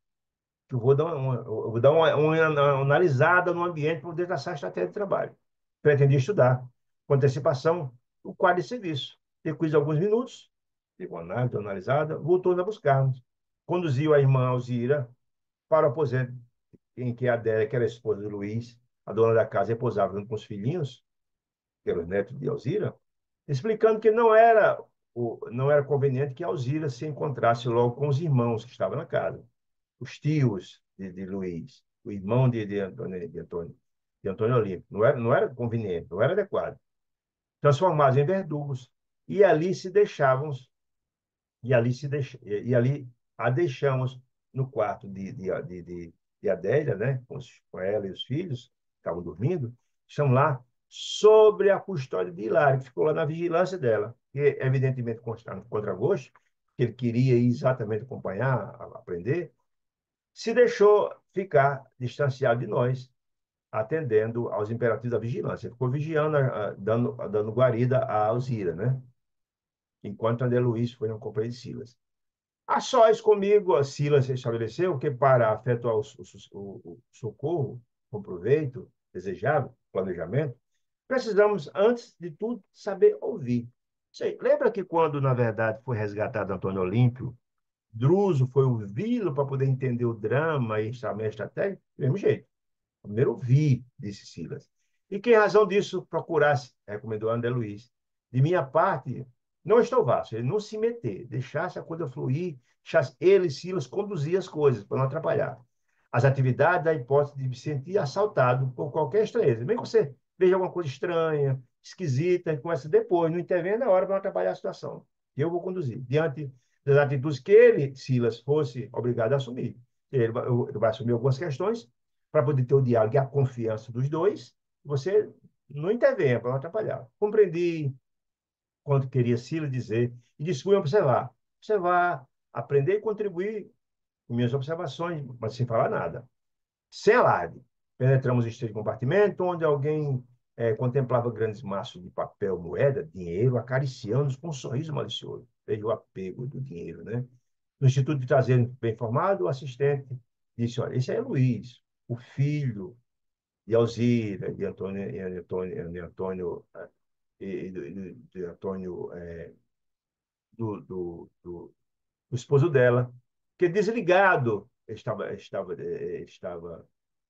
que eu vou dar uma analisada no ambiente para poder traçar a estratégia de trabalho. Pretendia estudar, com antecipação, o quadro de serviço. Depois de alguns minutos, ficou analisada, voltou a buscar-nos. Conduziu a irmã Alzira para o aposento em que a Adélia, que era a esposa de Luiz, a dona da casa, repousava junto com os filhinhos, que eram os netos de Alzira, explicando que não era conveniente que Alzira se encontrasse logo com os irmãos que estavam na casa, os tios de Luiz, o irmão de Antônio Olímpio. Não era conveniente, não era adequado. Transformados em verdugos. E ali se deixavam, e ali a deixamos no quarto de Adélia, né? Com ela e os filhos, estavam dormindo, estão lá sobre a custódia de Hilário, que ficou lá na vigilância dela, que evidentemente contra gosto, que ele queria ir exatamente acompanhar, aprender, se deixou ficar distanciado de nós, atendendo aos imperativos da vigilância. Ele ficou vigiando, dando guarida a Alzira, né? Enquanto André Luiz foi na companhia de Silas. A sós comigo, a Silas estabeleceu que para efetuar o socorro com proveito desejável, planejamento, precisamos, antes de tudo, saber ouvir. Lembra que quando, na verdade, foi resgatado Antônio Olímpio, Druso foi ouvi-lo para poder entender o drama e a estratégia? Do mesmo jeito. Primeiro ouvir, disse Silas. E que em razão disso procurasse, recomendou André Luiz. De minha parte, não estou vasto, ele não se meter, deixasse a coisa fluir, deixasse ele, Silas, conduzir as coisas, para não atrapalhar. As atividades da hipótese de me sentir assaltado por qualquer estranheza. Mesmo que você veja alguma coisa estranha, esquisita, a gente começa depois, não intervém na hora para não atrapalhar a situação. Eu vou conduzir. Diante das atitudes que ele, Silas, fosse obrigado a assumir. Ele vai assumir algumas questões, para poder ter o diálogo e a confiança dos dois, você não intervenha para não atrapalhar. Compreendi quanto queria Sila dizer e dispõe a observar. Observar, aprender e contribuir com minhas observações, mas sem falar nada. Sem alarde. Penetramos em estreito compartimento, onde alguém contemplava grandes maços de papel, moeda, dinheiro, acariciando-os com um sorriso malicioso. Veja o apego do dinheiro, né? No Instituto de Trazer Bem Informado, o assistente disse, olha, esse aí é Luiz, o filho de Alzira, de Antônio do esposo dela, que desligado estava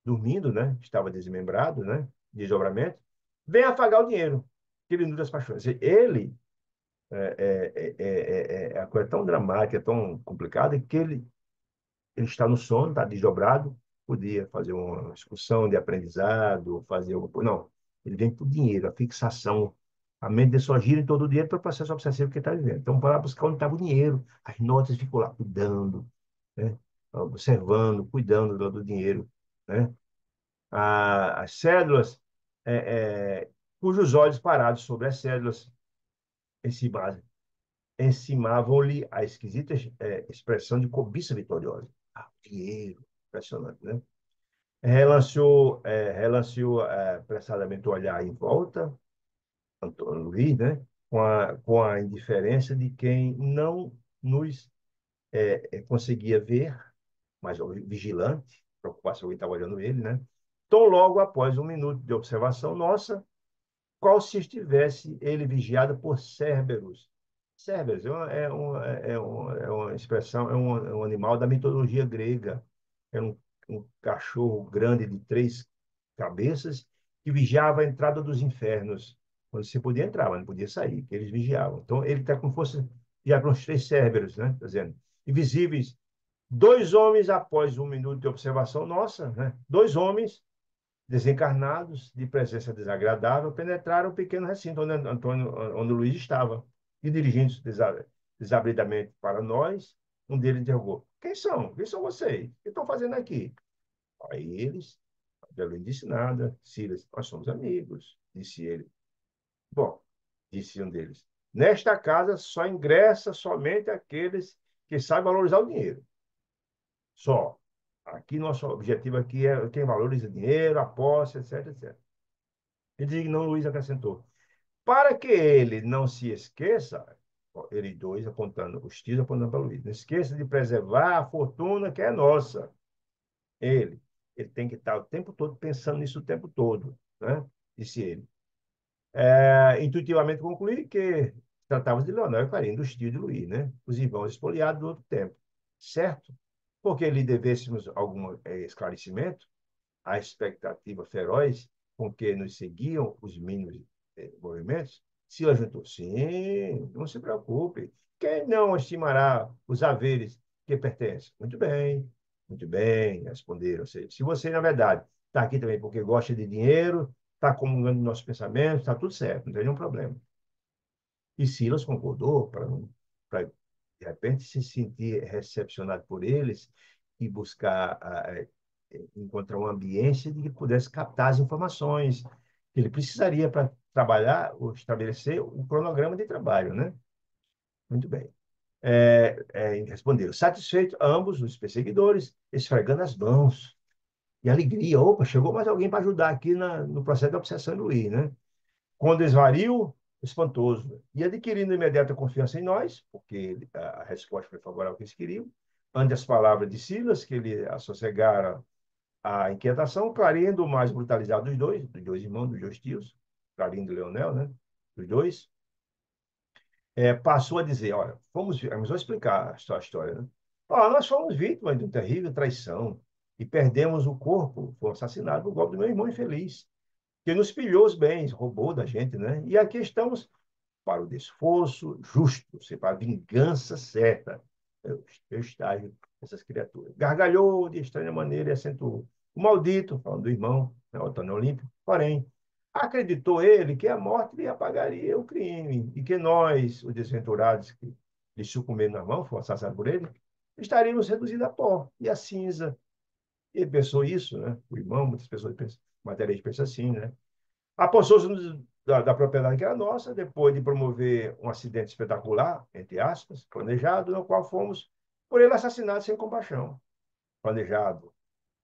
dormindo, né? Estava desmembrado, né? Desdobramento, vem afagar o dinheiro, que ele nutre as paixões. Ele a coisa é tão dramática, é tão complicada, que ele está no sono, está desdobrado, podia fazer uma excursão de aprendizado, fazer alguma coisa. Não, ele vem por dinheiro, a fixação. A mente dele só gira em todo o dinheiro para o processo obsessivo que ele está vivendo. Então, para buscar onde estava o dinheiro, as notas ficou lá cuidando, né? Observando, cuidando do dinheiro. né? As cédulas, é, cujos olhos parados sobre as cédulas encimavam- encimavam-lhe a esquisita expressão de cobiça vitoriosa. Ah, dinheiro, impressionante, né? Relanceou apressadamente o olhar em volta, Antônio Luiz, né? Com a indiferença de quem não nos conseguia ver, mas vigilante, preocupado se alguém estava olhando ele, né? Então, logo após um minuto de observação nossa, qual se estivesse ele vigiado por Cerberus. Cerberus é uma expressão, é um animal da mitologia grega. É um cachorro grande de 3 cabeças que vigiava a entrada dos infernos. Quando você podia entrar, mas não podia sair, que eles vigiavam. Então, ele está como fosse já com os 3 Cerberus, né? Tá dizendo, invisíveis. 2 homens, após um minuto de observação nossa, né? 2 homens desencarnados, de presença desagradável, penetraram o pequeno recinto onde Luiz estava, e dirigindo-se desabridamente para nós, um deles interrogou: Quem são? Quem são vocês? O que estão fazendo aqui? Aí eles, não disse nada. Silas: Nós somos amigos, disse ele. Bom, disse um deles: Nesta casa só ingressa somente aqueles que sabem valorizar o dinheiro. Só. Aqui, nosso objetivo aqui é quem valoriza dinheiro, a posse, etc, etc. E dignou Luiz acrescentou: Para que ele não se esqueça, ó, ele dois apontando, os tios apontando para Luiz, não esqueça de preservar a fortuna que é nossa. Ele, ele tem que estar o tempo todo pensando nisso o tempo todo, né? Disse ele. Intuitivamente concluí que tratava de Leonel e Clarinho, dos tios de Luiz, né? Os irmãos espoliados do outro tempo. Certo? Porque lhe devêssemos algum esclarecimento, a expectativa feroz com que nos seguiam os mínimos movimentos, se juntou. Sim, não se preocupe. Quem não estimará os haveres que pertencem? Muito bem, responderam. Ou seja, se você, na verdade, está aqui também porque gosta de dinheiro, está comungando nossos pensamentos, está tudo certo, não tem nenhum problema. E Silas concordou para de repente, se sentir recepcionado por eles e buscar encontrar uma ambiência de que pudesse captar as informações que ele precisaria para trabalhar ou estabelecer o cronograma de trabalho, né? Muito bem. Responderam, satisfeitos ambos os perseguidores, esfregando as mãos. E alegria, opa, chegou mais alguém para ajudar aqui no processo da obsessão do Luiz, né? Com desvario espantoso, e adquirindo imediata confiança em nós, porque a resposta foi favorável ao que eles queriam, ante as palavras de Silas, que ele assossegaram a inquietação, Clarindo, mais brutalizado dos dois irmãos, dos dois tios, Clarindo e Leonel, né? Dos dois, passou a dizer, olha, vamos explicar a história, né? Nós fomos vítimas de uma terrível traição e perdemos o corpo, foi assassinado no golpe do meu irmão infeliz, que nos pilhou os bens, roubou da gente, né? E aqui estamos para o desforço justo, para a vingança certa. Eu estágio dessas criaturas. Gargalhou de estranha maneira e acentuou. O maldito, falando do irmão, né, o Antônio Olímpio, porém, acreditou ele que a morte lhe apagaria o crime e que nós, os desventurados que lhe sucumbiram nas mãos, foram assassinados por ele, estaríamos reduzidos a pó e a cinza. Ele pensou isso, né? O irmão, muitas pessoas pensam, materialista pensa assim, né? Apossou-se da propriedade que era nossa, depois de promover um acidente espetacular, entre aspas, planejado, no qual fomos por ele assassinados sem compaixão. Planejado.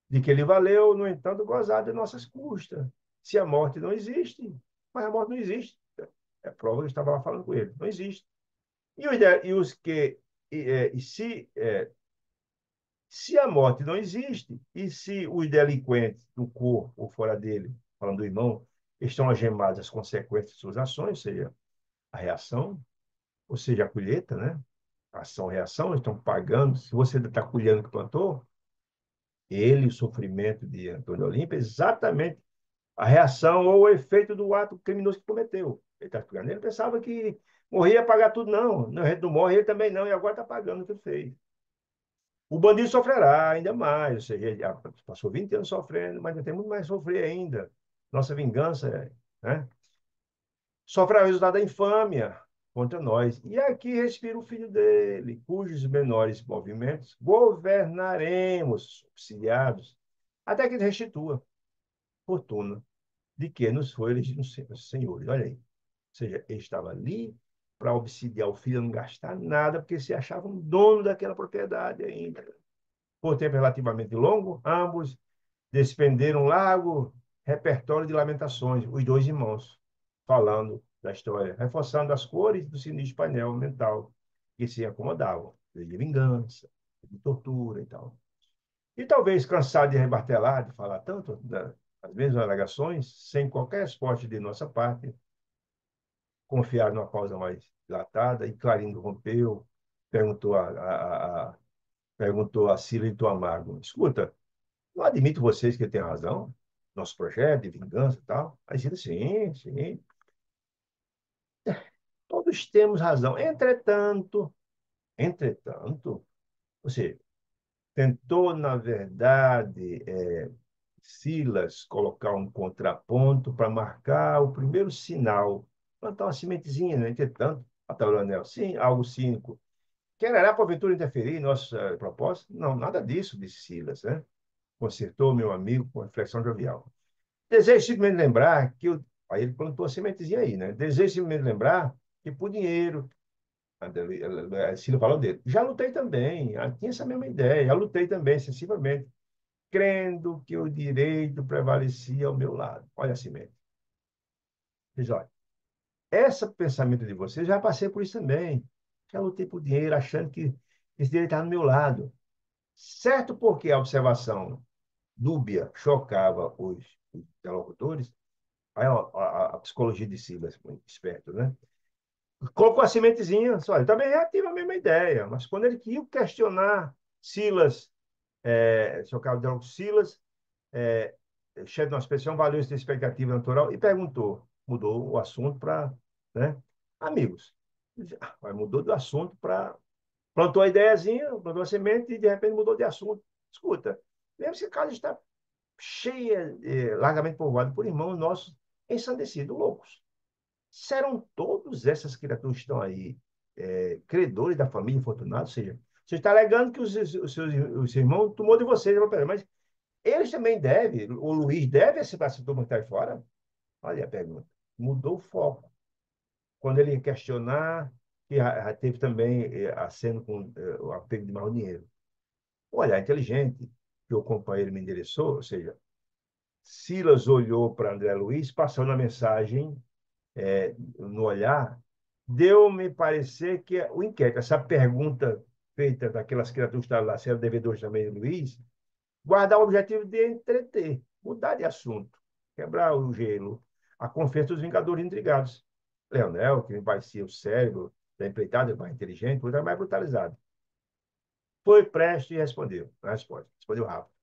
De que ele valeu, no entanto, gozar de nossas custas. Se a morte não existe, mas a morte não existe. É prova que eu estava lá falando com ele. Não existe. E os que. Se a morte não existe, e se os delinquentes do corpo ou fora dele, falando do irmão, estão algemados às consequências de suas ações, ou seja, a reação, ou seja, a colheita, né? Ação-reação, estão pagando. Se você está colhendo o que plantou, ele, o sofrimento de Antônio Olímpio, é exatamente a reação ou o efeito do ato criminoso que cometeu. Ele está pagando. Ele pensava que morria ia pagar tudo, não. Não, a gente não morre, ele também não, e agora está pagando o que fez. O bandido sofrerá ainda mais, ou seja, ele já passou 20 anos sofrendo, mas ainda tem muito mais a sofrer ainda. Nossa vingança, né? Sofrerá o resultado da infâmia contra nós. E aqui respira o filho dele, cujos menores movimentos governaremos, subsidiados até que restitua fortuna de que nos foi elegido senhores. Olha aí. Ou seja, ele estava ali para obsidiar o filho, não gastar nada, porque se achavam dono daquela propriedade ainda. Por tempo relativamente longo, ambos despenderam um largo repertório de lamentações, os dois irmãos, falando da história, reforçando as cores do sinistro painel mental que se acomodavam, de vingança, de tortura e tal. E talvez cansado de rebartelar, de falar tanto das mesmas alegações, sem qualquer resposta de nossa parte, confiaram numa pausa mais dilatada, e Clarindo rompeu, perguntou perguntou a Sílito Amargo: escuta, não admito vocês que têm razão? Nosso projeto de vingança e tal? Aí disse: sim, sim, todos temos razão. Entretanto, você tentou, na verdade, Silas colocar um contraponto para marcar o primeiro sinal, plantar uma sementezinha, né? Entretanto, Atalanel, sim, algo cínico. Quererá, porventura, interferir em nosso propósito? Não, nada disso, disse Silas, né? Consertou meu amigo com reflexão jovial. Desejo simplesmente lembrar que eu... Aí ele plantou a sementezinha aí, né? Desejo simplesmente lembrar que por dinheiro, a Cília falou dele. Já lutei também, tinha essa mesma ideia, já lutei também, excessivamente, crendo que o direito prevalecia ao meu lado. Olha a semente. Diz, olha, esse pensamento de vocês, já passei por isso também. Já lutei por dinheiro, achando que esse direito estava no meu lado. Certo porque a observação dúbia chocava os interlocutores, aí, ó, a psicologia de Silas, muito esperto, né? Colocou a sementezinha, só, ele também reativa a mesma ideia, mas quando ele queria questionar Silas, seu cargo de Silas, é, chefe de uma expedição, valeu essa expectativa natural e perguntou, mudou o assunto para, né, amigos. Mudou do assunto para, plantou a ideiazinha, plantou a semente e de repente mudou de assunto. Escuta, lembra-se que a casa está cheia, largamente povoada por irmãos nossos ensandecidos, loucos. Serão todas essas criaturas que estão aí credores da família infortunada? Ou seja, você está alegando que os seus irmãos tomou de vocês, mas eles também devem, o Luiz deve essa turma que está aí fora? Olha a pergunta. Mudou o foco. Quando ele ia questionar, que teve também aceno com o apego de mau dinheiro. O olhar inteligente que o companheiro me endereçou, ou seja, Silas olhou para André Luiz, passando a mensagem no olhar, deu-me parecer que o inquérito, essa pergunta feita daquelas criaturas que estavam lá, se eram devedores também, Luiz, guardar o objetivo de entreter, mudar de assunto, quebrar o gelo, a confiança dos Vingadores intrigados. Leonel, que me parecia o cérebro da empreitada, mais inteligente, foi mais brutalizado. Foi presto e respondeu. A resposta. Respondeu rápido.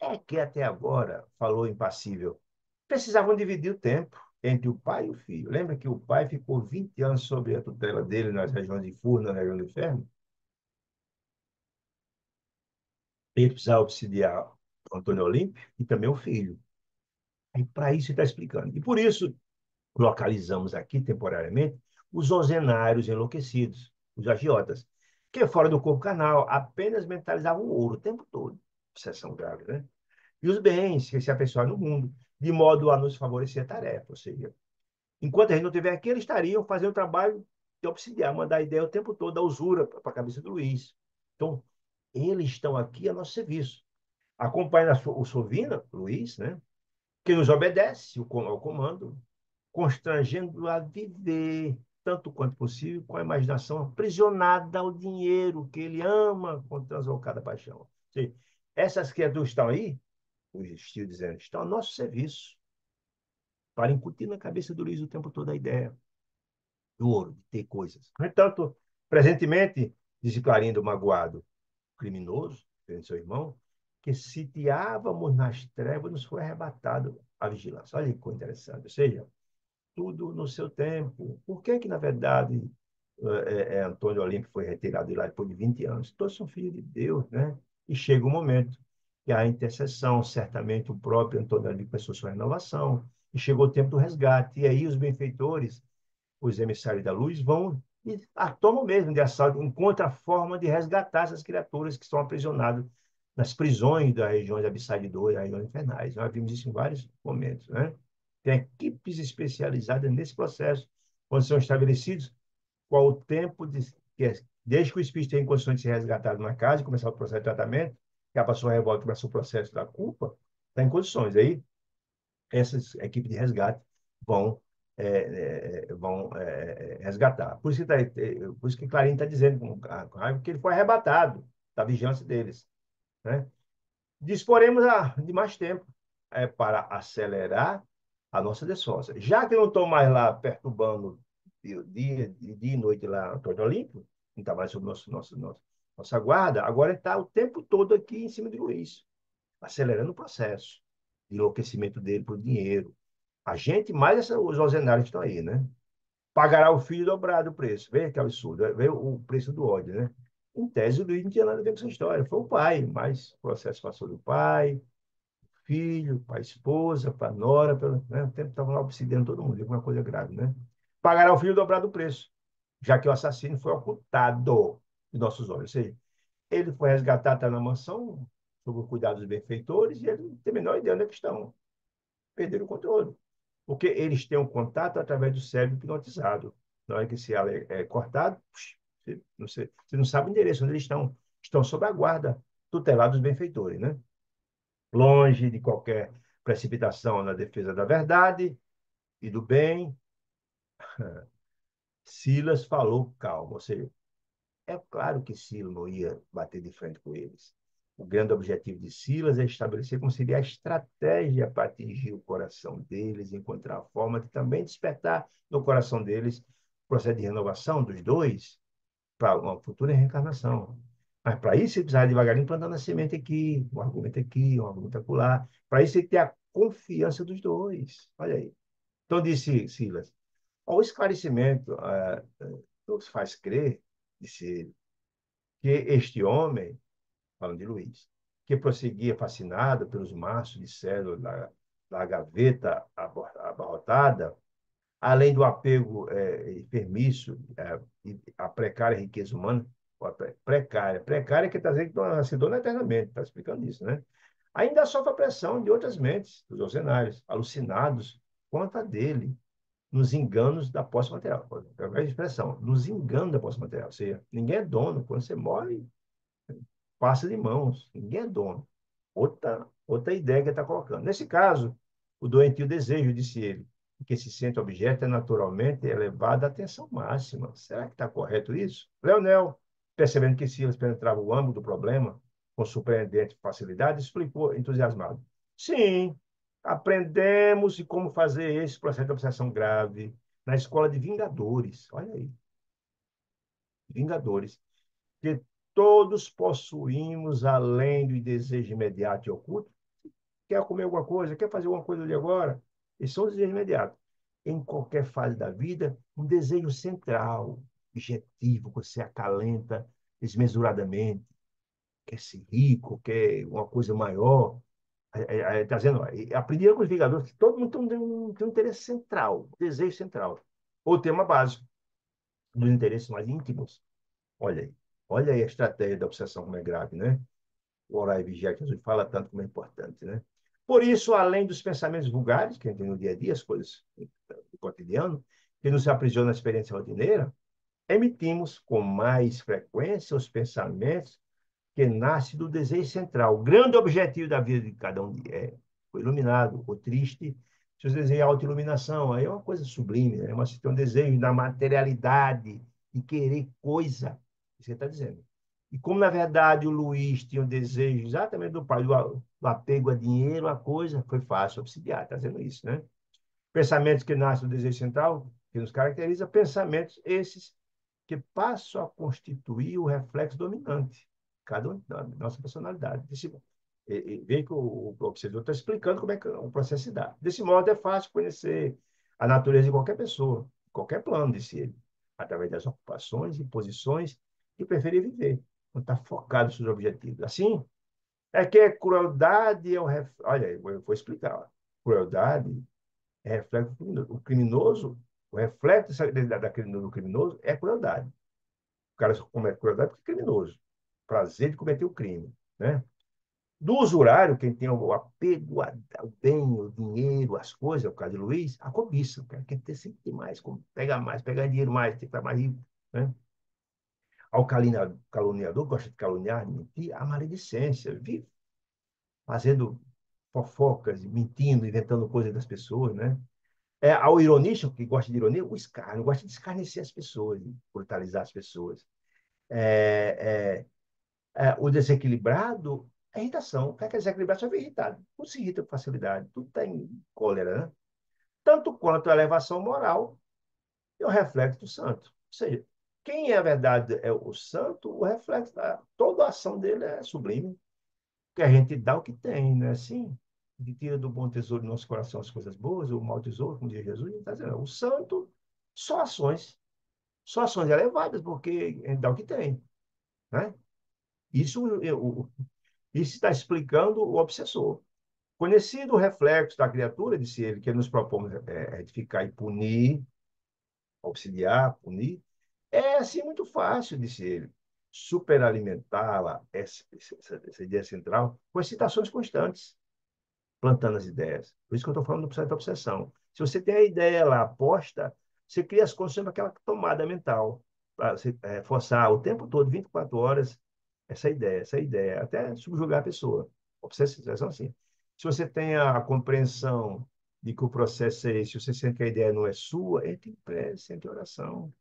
É que até agora, falou impassível, precisavam dividir o tempo entre o pai e o filho. Lembra que o pai ficou 20 anos sob a tutela dele nas regiões de Furna, na região do inferno? Ele precisava obsidiar o Antônio Olímpio e também o filho. E para isso ele está explicando. E por isso localizamos aqui temporariamente os ozenários enlouquecidos, os agiotas, que fora do corpo carnal apenas mentalizavam o ouro o tempo todo. Obsessão grave, né? E os bens que se aperfeiçoaram no mundo, de modo a nos favorecer a tarefa. Ou seja, enquanto a gente não estiver aqui, eles estariam fazendo o trabalho de obsidiar, mandar a ideia o tempo todo da usura para a cabeça do Luiz. Então, eles estão aqui a nosso serviço. Acompanha o Sovina, Luiz, né? Que nos obedece ao comando, constrangendo a viver, tanto quanto possível, com a imaginação aprisionada ao dinheiro que ele ama com translocada paixão. Ou seja, essas criaturas estão aí, o estilo dizendo, estão a nosso serviço, para incutir na cabeça do Luiz o tempo todo a ideia do ouro, de ter coisas. No entanto, presentemente, disse Clarindo magoado, criminoso, seu irmão, que sitiávamos nas trevas, nos foi arrebatado a vigilância. Olha que coisa interessante. Ou seja, tudo no seu tempo. Por que que, na verdade, Antônio Olímpio foi retirado de lá depois de 20 anos? Todos são filhos de Deus, né? E chega um momento que há intercessão, certamente o próprio Antônio Olímpio pensou sua renovação, e chegou o tempo do resgate. E aí os benfeitores, os emissários da luz, vão e tomam mesmo de assalto, encontram a forma de resgatar essas criaturas que estão aprisionadas nas prisões das regiões abissais de dor e das regiões infernais. Nós vimos isso em vários momentos, né? Tem equipes especializadas nesse processo, onde são estabelecidos qual o tempo desde que o espírito tem condições de ser resgatado na casa e começar o processo de tratamento, que a pessoa revolta, começa o processo da culpa, está em condições. Aí, essas equipes de resgate vão, resgatar. Por isso que Clarim está dizendo com raiva que ele foi arrebatado da vigilância deles, né? Disporemos de mais tempo para acelerar a nossa dessócia. Já que eu não estou mais lá perturbando dia e noite lá no Antônio Olímpio, não está mais sob nossa guarda, agora está o tempo todo aqui em cima de Luiz, acelerando o processo de enlouquecimento dele por dinheiro. A gente, mais os ozenários que estão aí, né? Pagará o filho dobrado o preço. Veja que absurdo. Veja o preço do ódio, né? Em tese, o Luiz não tinha nada a ver com essa história. Foi o pai, mas o processo passou do pai, filho, para a esposa, para a nora, né? O tempo estava lá obsidiando todo mundo, uma coisa grave, né? Pagará o filho dobrado o preço, já que o assassino foi ocultado de nossos olhos. Ou seja, ele foi resgatado, está na mansão, sob o cuidado dos benfeitores, e ele não tem a menor ideia onde é que estão. Perderam o controle. Porque eles têm um contato através do cérebro hipnotizado. Na hora que esse elo é cortado, você não sabe o endereço onde eles estão. Estão sob a guarda tutelar dos benfeitores, né? Longe de qualquer precipitação na defesa da verdade e do bem, Silas falou calmo. Ou seja, é claro que Silas não ia bater de frente com eles. O grande objetivo de Silas é estabelecer como seria a estratégia para atingir o coração deles, encontrar a forma de também despertar no coração deles o processo de renovação dos dois para uma futura reencarnação. Mas para isso, ele precisava devagarinho plantando a semente aqui, um argumento acolá. Para isso, ele tem que ter a confiança dos dois. Olha aí. Então, disse Silas, o esclarecimento nos faz crer, disse ele, que este homem, falando de Luiz, que prosseguia fascinado pelos maços de cédula da gaveta abarrotada, além do apego enfermiço e a precária riqueza humana, precária que está dizendo que não se dona eternamente, está explicando isso, né? Ainda sofre a pressão de outras mentes, dos ocenários, alucinados quanto a dele, nos enganos da posse material. É a expressão, nos enganos da posse material. Ou seja, ninguém é dono. Quando você morre, passa de mãos. Ninguém é dono. Outra ideia que ele está colocando. Nesse caso, o doentio desejo, disse ele, que se sente objeto é naturalmente elevado à atenção máxima. Será que está correto isso? Leonel, percebendo que Silas penetrava o âmbito do problema com surpreendente facilidade, explicou entusiasmado. Sim, aprendemos como fazer esse processo de obsessão grave na escola de Vingadores. Olha aí, Vingadores que todos possuímos além do desejo imediato e oculto. Quer comer alguma coisa? Quer fazer alguma coisa ali agora? Esses são os desejos imediatos. Em qualquer fase da vida, um desejo central, objetivo, que você acalenta desmesuradamente, quer ser rico, quer uma coisa maior. Está dizendo, aprendi com os Vingadores que todo mundo tem um interesse central, um desejo central. Ou tema básico dos interesses mais íntimos. Olha aí. Olha aí a estratégia da obsessão como é grave, né? O orar e vigiar que Jesus fala tanto como é importante, né? Por isso, além dos pensamentos vulgares, que a gente tem no dia a dia, as coisas do cotidiano, que nos aprisionam na experiência rotineira, emitimos com mais frequência os pensamentos que nascem do desejo central. O grande objetivo da vida de cada um é o iluminado, o triste, se você deseja autoiluminação, aí é uma coisa sublime, né? Mas você tem um desejo da materialidade, de querer coisa, você está dizendo. E como, na verdade, o Luiz tinha um desejo exatamente do pai, do apego a dinheiro, a coisa, foi fácil obsidiar, está dizendo isso, né? Pensamentos que nascem do desejo central, que nos caracteriza, pensamentos esses que passam a constituir o reflexo dominante, cada um da nossa personalidade. Vê que o observador está explicando como é que o processo se dá. Desse modo, é fácil conhecer a natureza de qualquer pessoa, qualquer plano, disse ele, através das ocupações e posições que preferir viver, quando está focado nos seus objetivos. Assim, é que a crueldade é o Olha, eu vou explicar. Ó. Crueldade é reflexo do criminoso. O reflexo do criminoso é a crueldade. O cara só comete crueldade porque é criminoso. Prazer de cometer o crime, né? Do usurário, quem tem o apego ao bem, ao dinheiro, às coisas, é o caso de Luiz, a cobiça. O cara quer ter sempre mais, mais, pegar dinheiro mais, ter que ficar mais rico. Né? Ao caluniador, gosta de caluniar, de mentir, a maledicência. Vive fazendo fofocas, mentindo, inventando coisas das pessoas. Né? Ao ironista, que gosta de ironia, o escárnio, gosta de escarnecer as pessoas, de brutalizar as pessoas. É, o desequilibrado é irritação. O cara que é desequilibrado só fica irritado. Tudo se irrita com facilidade, tudo tem cólera, né? Tanto quanto a elevação moral e o reflexo do santo. Ou seja, quem é a verdade é o santo, o reflexo, toda a ação dele é sublime, que a gente dá o que tem, né? Assim, a gente tira do bom tesouro do nosso coração as coisas boas, o mau tesouro, como diz Jesus, está dizendo, o santo, só ações, só ações elevadas, porque a gente dá o que tem, né? Isso, isso está explicando o obsessor. Conhecido o reflexo da criatura, disse ele, que ele nos propõe retificar e punir, auxiliar, punir, é assim muito fácil, disse ele, superalimentá-la, essa ideia central, com excitações constantes, plantando as ideias. Por isso que eu estou falando do processo da obsessão. Se você tem a ideia lá posta, você cria as condições para aquela tomada mental, para você forçar o tempo todo, 24 horas, essa ideia, até subjugar a pessoa. Obsessão assim. Se você tem a compreensão de que o processo é esse, se você sente que a ideia não é sua, entre em prece, entre em oração.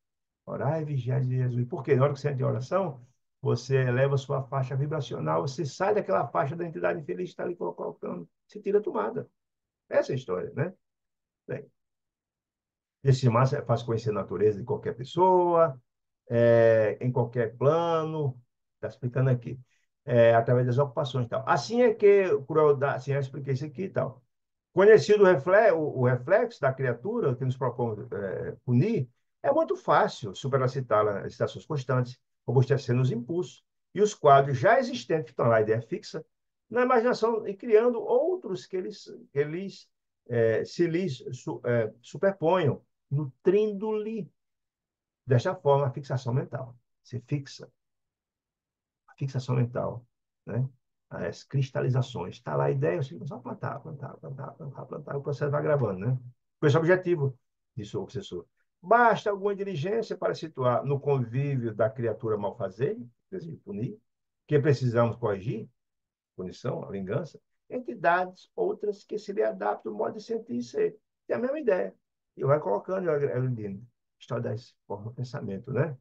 Orar e vigiar de Jesus. Porque na hora que você entra em oração, você eleva a sua faixa vibracional, você sai daquela faixa da entidade infeliz que está ali colocando, você tira a tomada. Essa é a história, né? Bem, esse massa faz conhecer a natureza de qualquer pessoa, em qualquer plano, está explicando aqui, através das ocupações e tal. Assim é que crueldade, assim eu expliquei isso aqui e tal. Conhecido o reflexo da criatura que nos propõe punir, é muito fácil superacitá-la em estações constantes, robustecendo os impulsos e os quadros já existentes, que estão lá, a ideia fixa, na imaginação e criando outros que se lhes superponham, nutrindo-lhe desta forma a fixação mental. Se fixa, a fixação mental, né? As cristalizações. Está lá a ideia, você só plantar, plantar, plantar, plantar, plantar, o processo vai gravando, né? Com esse objetivo, disse o obsessor. Basta alguma diligência para situar no convívio da criatura malfazeira, desejo punir, que precisamos corrigir, punição, a vingança, entidades outras que se lhe adaptam ao modo de sentir e ser. Tem a mesma ideia. E vai colocando, Eudino, história das formas de pensamento, né?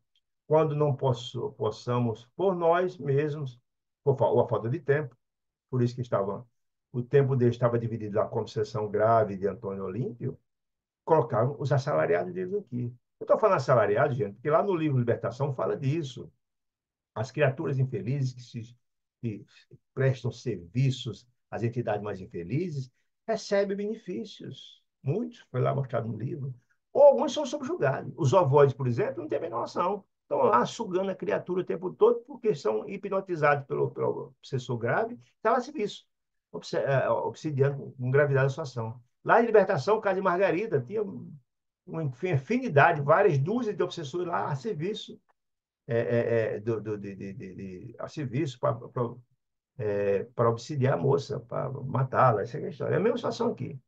Quando não possamos, por nós mesmos, ou a falta de tempo, por isso que o tempo dele estava dividido lá como sessão grave de Antônio Olímpio, colocaram os assalariados deles aqui. Eu estou falando assalariados, gente, porque lá no livro Libertação fala disso. As criaturas infelizes que prestam serviços às entidades mais infelizes recebem benefícios. Muitos, foi lá mostrado no livro. Ou alguns são subjugados. Os ovoides, por exemplo, não têm a menor noção. Estão lá sugando a criatura o tempo todo porque são hipnotizados pelo obsessor grave. Está lá a serviço, obsidiando com gravidade a situação. Lá em Libertação, o caso de Margarida, tinha uma infinidade, várias dúzias de obsessores lá a serviço a serviço para obsidiar a moça, para matá-la. Essa é a história. É a mesma situação aqui.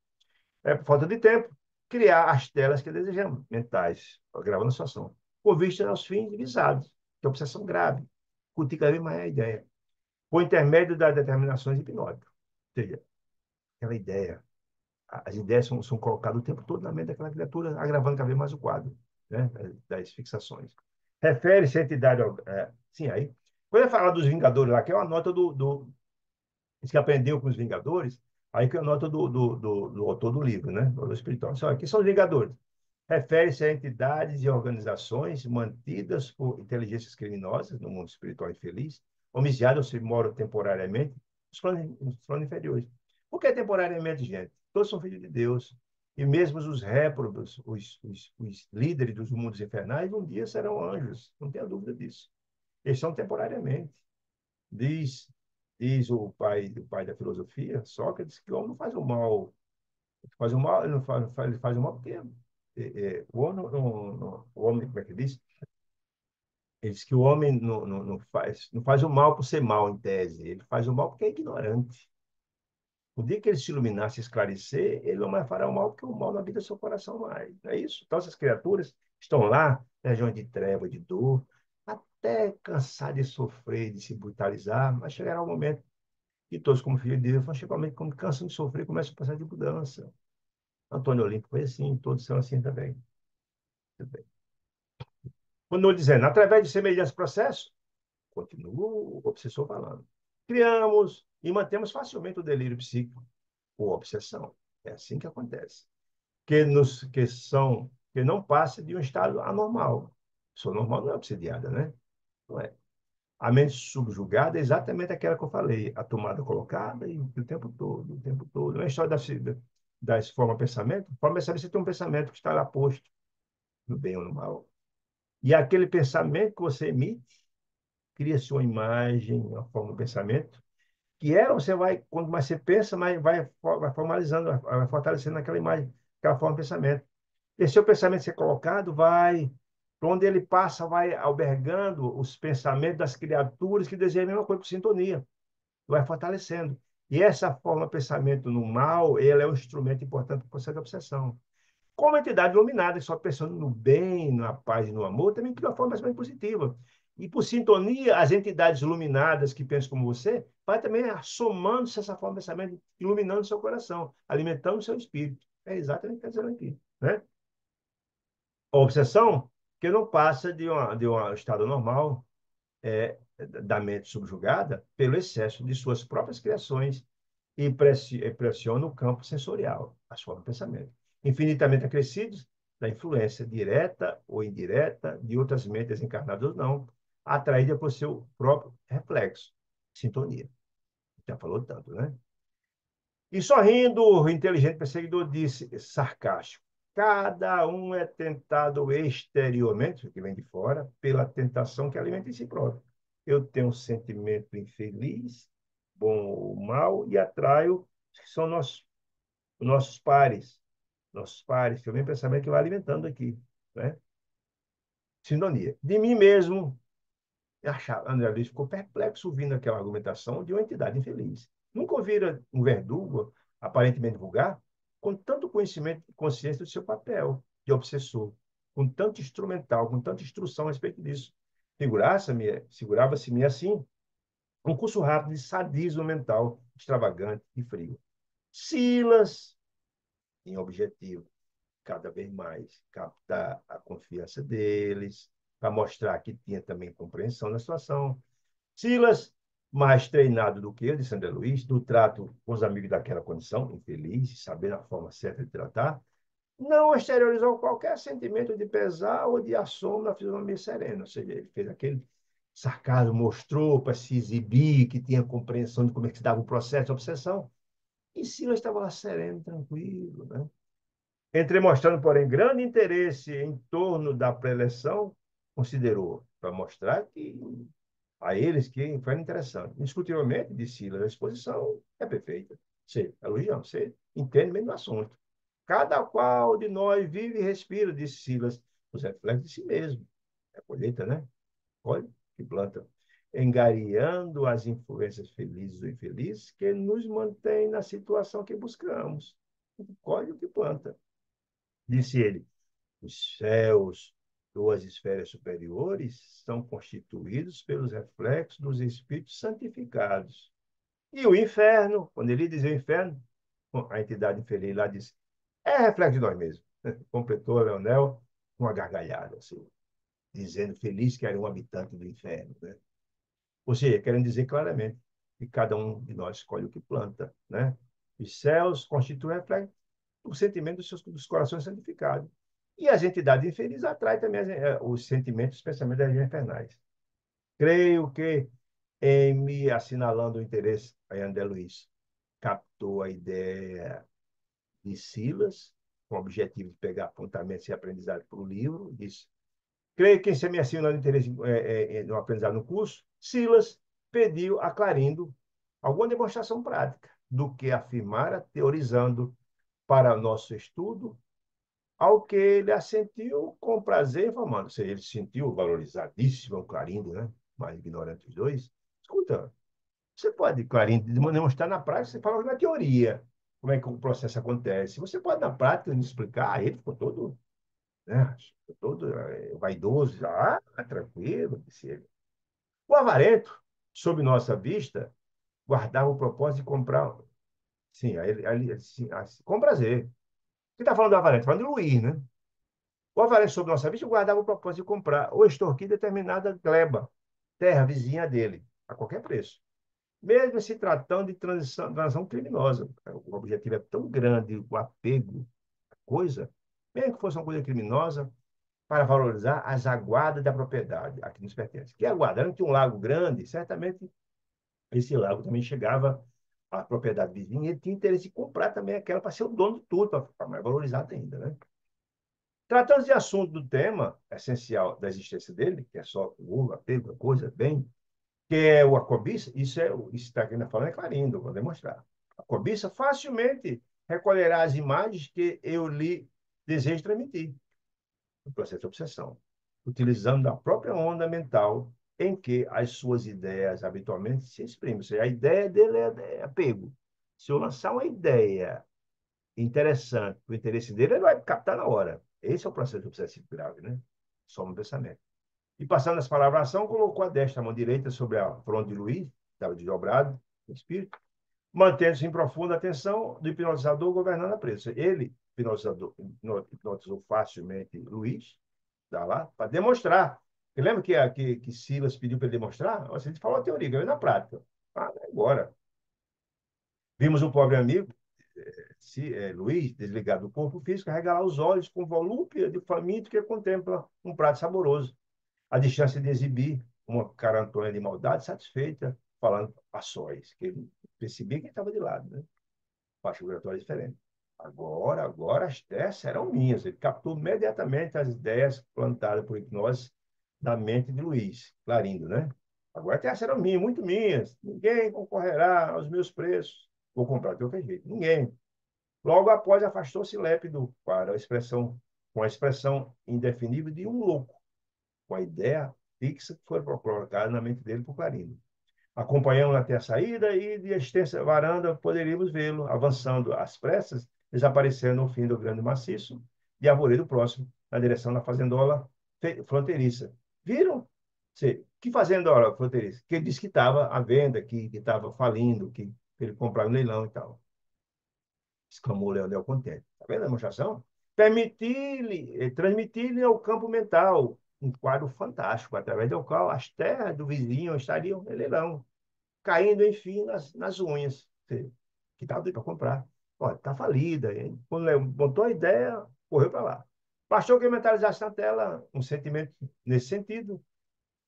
É por falta de tempo, criar as telas que desejamos, mentais, gravando a situação, com vista aos fins visados, que é obsessão grave. Cultica cada vez mais a ideia, por intermédio das determinações hipnóticas. Ou seja, aquela ideia, as ideias são colocadas o tempo todo na mente daquela criatura, agravando cada vez mais o quadro, né, das fixações. Refere-se à entidade. Sim, aí. Quando eu falar dos Vingadores lá, que é uma nota diz que aprendeu com os Vingadores, aí que é a nota do autor do livro, né? Do espiritual. Só aqui são os Vingadores. Refere-se a entidades e organizações mantidas por inteligências criminosas no mundo espiritual infeliz, homicidadas ou se moram temporariamente nos planos inferiores. Por que temporariamente, gente? Todos são filhos de Deus. E mesmo os réprobos, os líderes dos mundos infernais, um dia serão anjos. Não tenha dúvida disso. Eles são temporariamente. Diz, diz o pai da filosofia, Sócrates, que o homem não faz o mal. Faz o mal, ele não ele faz o mal porque o homem, o homem, como é que diz? Ele diz que o homem não faz o mal por ser mal, em tese. Ele faz o mal porque é ignorante. O dia que ele se iluminar, se esclarecer, ele não mais fará o mal, porque o mal não habita seu coração mais. Não é isso? Então, essas criaturas estão lá, na região de treva, de dor, até cansar de sofrer, de se brutalizar, mas chegará o momento que todos, como filhos de Deus, vão chegar o momento que, quando cansam de sofrer, começam a passar de mudança. Antônio Olímpio foi assim, todos são assim também. Continua dizendo, através de semelhantes processos, continua o obsessor falando, criamos e mantemos facilmente o delírio psíquico ou obsessão. É assim que acontece. Que não passa de um estado anormal. Pessoa normal não é obsediada, né? Não é. A mente subjugada é exatamente aquela que eu falei, a tomada colocada e o tempo todo, o tempo todo. Não é história das formas de pensamento. Forma de pensamento, você tem um pensamento que está lá posto, no bem ou no mal. E aquele pensamento que você emite, cria-se uma imagem, uma forma de pensamento, que você vai, quando mais você pensa, mais vai formalizando, vai fortalecendo aquela imagem, aquela forma de pensamento. Esse seu pensamento ser colocado vai, para onde ele passa, vai albergando os pensamentos das criaturas que desejam a mesma coisa, por sintonia, vai fortalecendo. E essa forma de pensamento no mal, ele é um instrumento importante para o processo de obsessão. Como entidade iluminada, só pensando no bem, na paz e no amor, também cria uma forma mais positiva. E por sintonia, as entidades iluminadas que pensam como você, vai também somando-se essa forma de pensamento, iluminando o seu coração, alimentando o seu espírito. É exatamente o que está dizendo aqui, né? A obsessão que não passa de um estado normal da mente subjugada pelo excesso de suas próprias criações e pressiona o campo sensorial, as formas de pensamento, infinitamente acrescidos da influência direta ou indireta de outras mentes encarnadas ou não, atraída por seu próprio reflexo, sintonia. Já falou tanto, né? E sorrindo, o inteligente perseguidor disse, sarcástico, cada um é tentado exteriormente, o que vem de fora, pela tentação que alimenta em si próprio. Eu tenho um sentimento infeliz, bom ou mal, e atraio, que são nossos pares, que é o mesmo pensamento que vai alimentando aqui, né? Sintonia. De mim mesmo, André Luiz ficou perplexo ouvindo aquela argumentação de uma entidade infeliz. Nunca ouvira um verdugo, aparentemente vulgar, com tanto conhecimento e consciência do seu papel de obsessor, com tanto instrumental, com tanta instrução a respeito disso. Segurava-se-me assim, um curso rápido de sadismo mental, extravagante e frio. Silas, em objetivo, cada vez mais captar a confiança deles, para mostrar que tinha também compreensão da situação. Silas, mais treinado do que eu, de Sandra Luiz, do trato com os amigos daquela condição, infeliz, sabendo a forma certa de tratar, não exteriorizou qualquer sentimento de pesar ou de assombro na fisionomia serena. Ou seja, ele fez aquele sarcasmo, mostrou para se exibir que tinha compreensão de como é que se dava o processo de obsessão. E Silas estava lá sereno, tranquilo, né? Entre mostrando, porém, grande interesse em torno da preleção, considerou, para mostrar que a eles que foi interessante. Indiscutivelmente, de Silas, a exposição é perfeita. Você, elogiamos, você entende mesmo do assunto. Cada qual de nós vive e respira, disse Silas, os reflexos de si mesmo. É colheita, né? Olha que planta. Engariando as influências felizes ou infelizes que nos mantém na situação que buscamos. Colhe o que planta. Disse ele, os céus, duas esferas superiores, são constituídos pelos reflexos dos espíritos santificados. E o inferno, quando ele diz o inferno, a entidade infeliz lá diz, é reflexo de nós mesmos. Completou Leonel com uma gargalhada, assim, dizendo feliz que era um habitante do inferno. Né? Ou seja, querendo dizer claramente que cada um de nós escolhe o que planta. Né? Os céus constituem reflexo o sentimento dos corações santificados. E as entidades infelizes atraem também os sentimentos, os pensamentos das regiões infernais. Creio que, em me assinalando o interesse, a André Luiz captou a ideia de Silas, com o objetivo de pegar apontamentos e aprendizado para o livro, disse, creio que, em se me assinalando o interesse no aprendizado no curso, Silas pediu a Clarindo alguma demonstração prática do que afirmara, teorizando para nosso estudo ao que ele assentiu com prazer, informando. Ou seja, ele se sentiu valorizadíssimo, o Clarindo, né? Mais ignorante dos dois. Escuta, você pode, Clarindo, demonstrar na prática, você fala na teoria como é que o processo acontece. Você pode, na prática, me explicar. Aí ele ficou todo, né? Ficou todo vaidoso. Ah, tranquilo, disse ele. O avarento, sob nossa vista, guardava o propósito de comprar. Sim, assim, com prazer. Quem está falando do avarento? Está falando de Luiz, né? O avarento sob nossa vista guardava o propósito de comprar ou extorquir determinada gleba, terra vizinha dele, a qualquer preço. Mesmo se tratando de transação criminosa. O objetivo é tão grande, o apego, a coisa, mesmo que fosse uma coisa criminosa, para valorizar as aguadas da propriedade, a que nos pertence. Que aguada? Era que um lago grande, certamente esse lago também chegava à propriedade vizinha, e ele tinha interesse em comprar também aquela para ser o dono de tudo, para ficar mais valorizado ainda, né? Tratando de assunto do tema essencial da existência dele, que é só o apego, a coisa, bem, que é a cobiça, isso está aqui na falando é Clarindo, vou demonstrar. A cobiça facilmente recolherá as imagens que eu lhe desejo transmitir, no processo de obsessão, utilizando a própria onda mental em que as suas ideias habitualmente se exprimem. Ou seja, a ideia dele é apego. Se eu lançar uma ideia interessante, o interesse dele, ele vai captar na hora. Esse é o processo obsessivo grave, né? Só um pensamento. E passando essa palavra ação, colocou a destra, a mão direita, sobre a fronte de Luiz, estava desdobrado, no espírito, mantendo-se em profunda atenção do hipnotizador governando a presa. Ele, hipnotizador, hipnotizou facilmente Luiz, tá lá, para demonstrar. Você lembra que Silas pediu para ele demonstrar? Você falou a teoria, ganhou na prática. Ah, agora. Vimos o pobre amigo, Luiz, desligado do corpo físico, regalar os olhos com volúpia de faminto que contempla um prato saboroso. A distância de exibir uma carantona de maldade satisfeita, falando a sós, que ele percebia que estava de lado, né? Faixa vibratória diferente. Agora as ideias serão minhas. Ele captou imediatamente as ideias plantadas por hipnose na mente de Luiz, Clarindo, né? Agora as ideias serão minhas, muito minhas. Ninguém concorrerá aos meus preços. Vou comprar de qualquer jeito. Ninguém. Logo após, afastou-se lépido para a expressão, com a expressão indefinível de um louco, com a ideia fixa que foi colocada na mente dele por Clarindo. Acompanhamos até a saída e de extensa varanda poderíamos vê-lo avançando às pressas, desaparecendo no fim do grande maciço de arvoredo próximo, na direção da fazendola fronteiriça. Viram? Que fazendola fronteiriça? Que ele disse que estava à venda, que estava falindo, que ele comprava no leilão e tal. Exclamou Leonel contente. Está vendo a demonstração? Permitir-lhe, transmitir-lhe ao campo mental um quadro fantástico, através do qual as terras do vizinho estariam em leilão, caindo, enfim, nas unhas, que estava doido para comprar. Olha, está falida. Hein? Quando ele botou a ideia, correu para lá. Bastou que mentalizasse na tela um sentimento nesse sentido,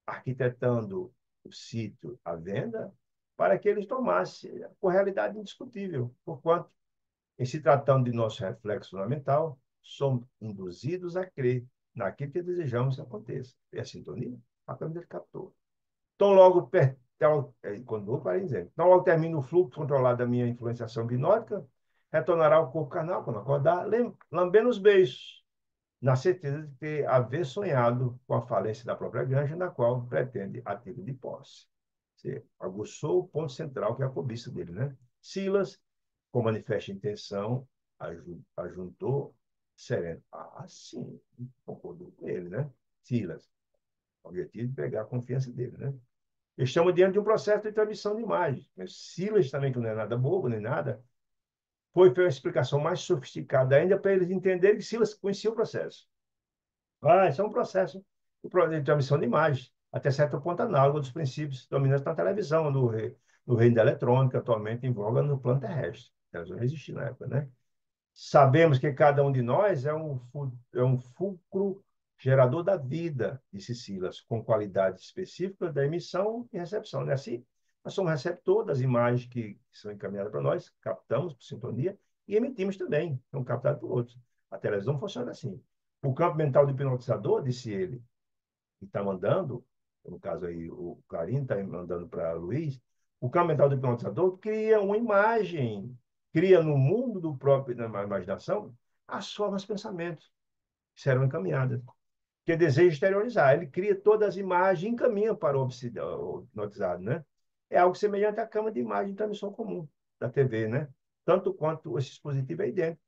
arquitetando o sítio à venda, para que eles tomassem com realidade indiscutível, porquanto em se tratando de nosso reflexo fundamental, somos induzidos a crer naquilo que desejamos que aconteça. É a sintonia? A câmera ele captou. Então, logo, quando vou para dizer, então, logo termina o fluxo controlado da minha influenciação hipnótica, retornará ao corpo carnal quando acordar, lambendo os beijos, na certeza de ter haver sonhado com a falência da própria granja, na qual pretende a título de posse. Você aguçou o ponto central, que é a cobiça dele, né? Silas, com manifesta intenção, ajuntou sereno. Ah, sim, concordou com ele, né? Silas, o objetivo de pegar a confiança dele, né? Estamos diante de um processo de transmissão de imagens. Silas também, que não é nada bobo, nem nada, foi uma explicação mais sofisticada ainda para eles entenderem que Silas conhecia o processo. Ah, isso é um processo de transmissão de imagens, até certo ponto análogo dos princípios dominantes na televisão, no reino da eletrônica, atualmente em voga no plano terrestre. A televisão não existia na época, né? Sabemos que cada um de nós é um fulcro gerador da vida, disse Silas, com qualidades específicas da emissão e recepção. Não é assim? Nós somos receptor das imagens que são encaminhadas para nós, captamos por sintonia e emitimos também, são captadas por outros. A televisão funciona assim. O campo mental do hipnotizador, disse ele, que está mandando, no caso aí o Clarim está mandando para Luiz, o campo mental do hipnotizador cria uma imagem, cria no mundo do próprio, na imaginação, as formas de pensamento. serão encaminhadas. Que deseja exteriorizar. Ele cria todas as imagens e encaminha para o hipnotizado, né? É algo semelhante à câmara de imagem de transmissão comum da TV, né? Tanto quanto esse dispositivo é idêntico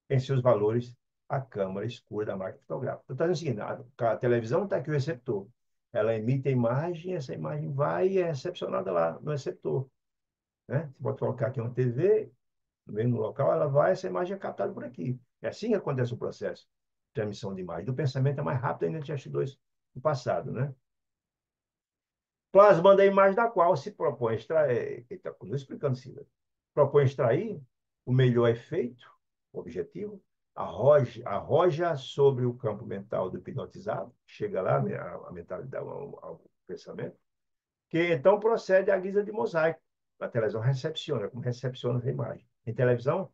em seus valores à câmara escura da máquina fotográfica. Então, está dizendo o seguinte, a televisão está aqui o receptor. Ela emite a imagem, essa imagem vai e é recepcionada lá no receptor, né? Você pode colocar aqui uma TV, no mesmo local, ela vai, essa imagem é captada por aqui. É assim que acontece o processo de transmissão de imagem. Do pensamento é mais rápido ainda que as dois do passado, né? Plasmando a imagem da qual se propõe extrair, estou explicando, Cida, propõe extrair o melhor efeito, o objetivo, arroja sobre o campo mental do hipnotizado, chega lá, né, a mentalidade, ao pensamento, que então procede à guisa de mosaico. A televisão recepciona, como recepciona a imagem. Em televisão,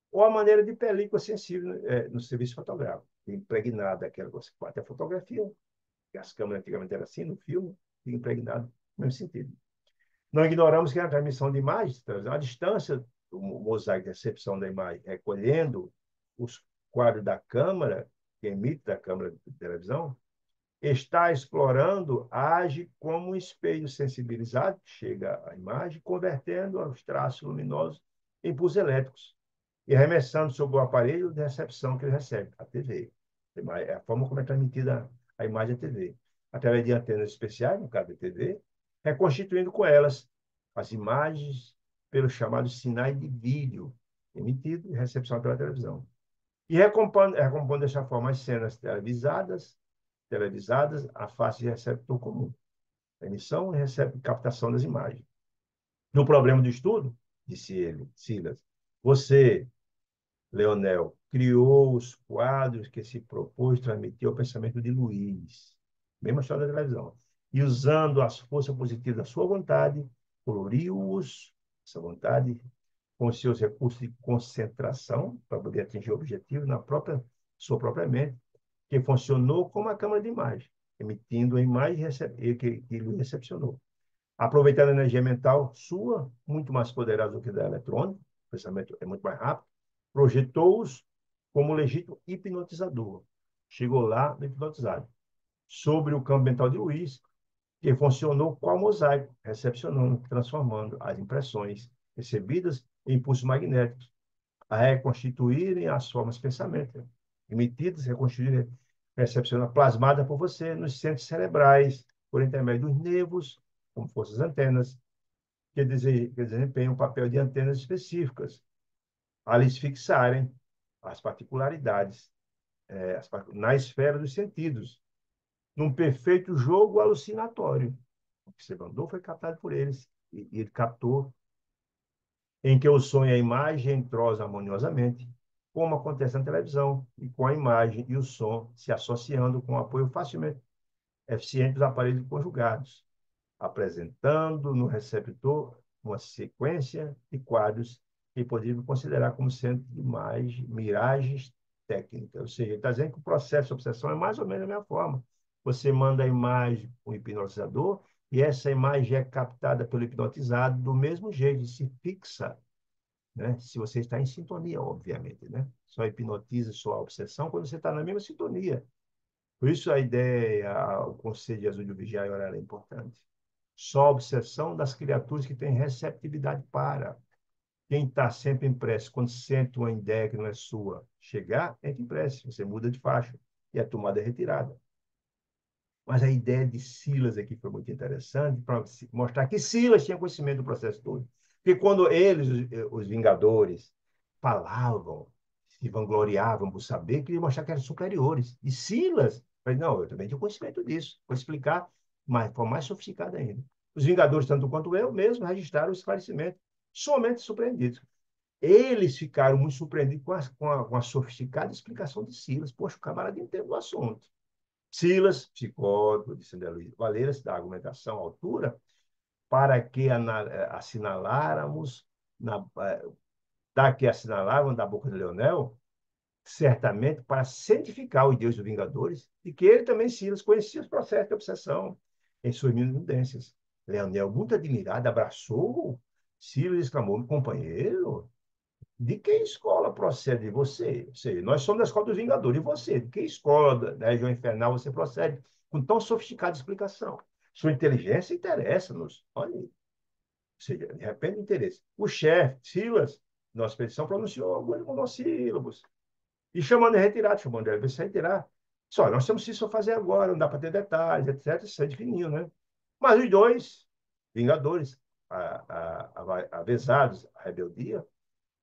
ou a maneira de película sensível no serviço fotográfico, impregnada, aquela que você bate a fotografia, que as câmeras antigamente eram assim, no filme, fica impregnado no mesmo sentido. Não ignoramos que a transmissão de imagens, a distância do mosaico de recepção da imagem, recolhendo os quadros da câmera, que emite da câmera de televisão, está explorando, age como um espelho sensibilizado, chega à imagem, convertendo os traços luminosos em impulsos elétricos e arremessando sobre o aparelho de recepção que ele recebe, a TV. É a forma como é transmitida a imagem da TV. Através de antenas especiais, no caso da TV, reconstituindo com elas as imagens pelos chamados sinais de vídeo, emitido e recepção pela televisão. E recompondo dessa forma as cenas televisadas à face de receptor comum. Emissão e captação das imagens. No problema do estudo, disse ele, Silas, você, Leonel, criou os quadros que se propôs transmitir ao pensamento de Luiz. Mesma história da televisão. E usando as forças positivas da sua vontade, coloriu-os, essa vontade, com seus recursos de concentração, para poder atingir o objetivo na sua própria mente, que funcionou como a câmara de imagem, emitindo a imagem que ele recepcionou. Aproveitando a energia mental sua, muito mais poderosa do que da eletrônica, o pensamento é muito mais rápido, projetou-os como legítimo hipnotizador. Chegou lá no hipnotizado. Sobre o campo mental de Luiz, que funcionou qual mosaico, recepcionando, transformando as impressões recebidas em impulsos magnéticos, a reconstituírem as formas de pensamento, emitidas, reconstituírem, recepcionadas, plasmadas por você nos centros cerebrais, por intermédio dos nervos, como forças antenas, que desempenham um papel de antenas específicas, a lhes fixarem as particularidades na esfera dos sentidos, num perfeito jogo alucinatório. O que você mandou foi captado por eles, e ele captou, em que o som e a imagem entrosam harmoniosamente, como acontece na televisão, e com a imagem e o som se associando com o apoio facilmente eficiente dos aparelhos conjugados, apresentando no receptor uma sequência de quadros que podemos considerar como sendo miragens técnicas. Ou seja, ele está dizendo que o processo de obsessão é mais ou menos da mesma forma. Você manda a imagem para o hipnotizador e essa imagem é captada pelo hipnotizado do mesmo jeito, se fixa, né? Se você está em sintonia, obviamente, né? Só hipnotiza sua obsessão quando você está na mesma sintonia. Por isso a ideia, o conselho de azul de vigiar e orar é importante. Só a obsessão das criaturas que têm receptividade para. Quem está sempre impresso, quando sente uma ideia que não é sua, chegar, entra impresso, você muda de faixa e a tomada é retirada. Mas a ideia de Silas aqui foi muito interessante para mostrar que Silas tinha conhecimento do processo todo. Porque quando eles, os Vingadores, falavam, se vangloriavam por saber, queriam mostrar que eram superiores. E Silas, mas não, eu também tenho conhecimento disso. Vou explicar, mas foi mais sofisticado ainda. Os Vingadores, tanto quanto eu mesmo, registraram o esclarecimento, somente surpreendidos. Eles ficaram muito surpreendidos com a sofisticada explicação de Silas. Poxa, o camarada entende o assunto. Silas, psicólogo de Sandra Luiz Valeiras, da argumentação à altura, para que assinaláramos, assinalavam da boca de Leonel, certamente para cientificar os deuses dos Vingadores, e que ele também, Silas, conhecia os processos de obsessão em suas minudências. Leonel, muito admirado, abraçou Silas e exclamou: companheiro, de que escola procede de você? Ou seja, nós somos da escola dos Vingadores. E você? De que escola da região infernal você procede? Com tão sofisticada explicação. Sua inteligência interessa-nos. Olha aí. Ou seja, de repente, interesse. O chefe, Silas, nossa expedição, pronunciou alguns monossílabos. E chamando de retirado, chamando de você retirar. Só, nós temos isso a fazer agora, não dá para ter detalhes, etc. Isso é definido, né? Mas os dois, Vingadores, avezados à rebeldia,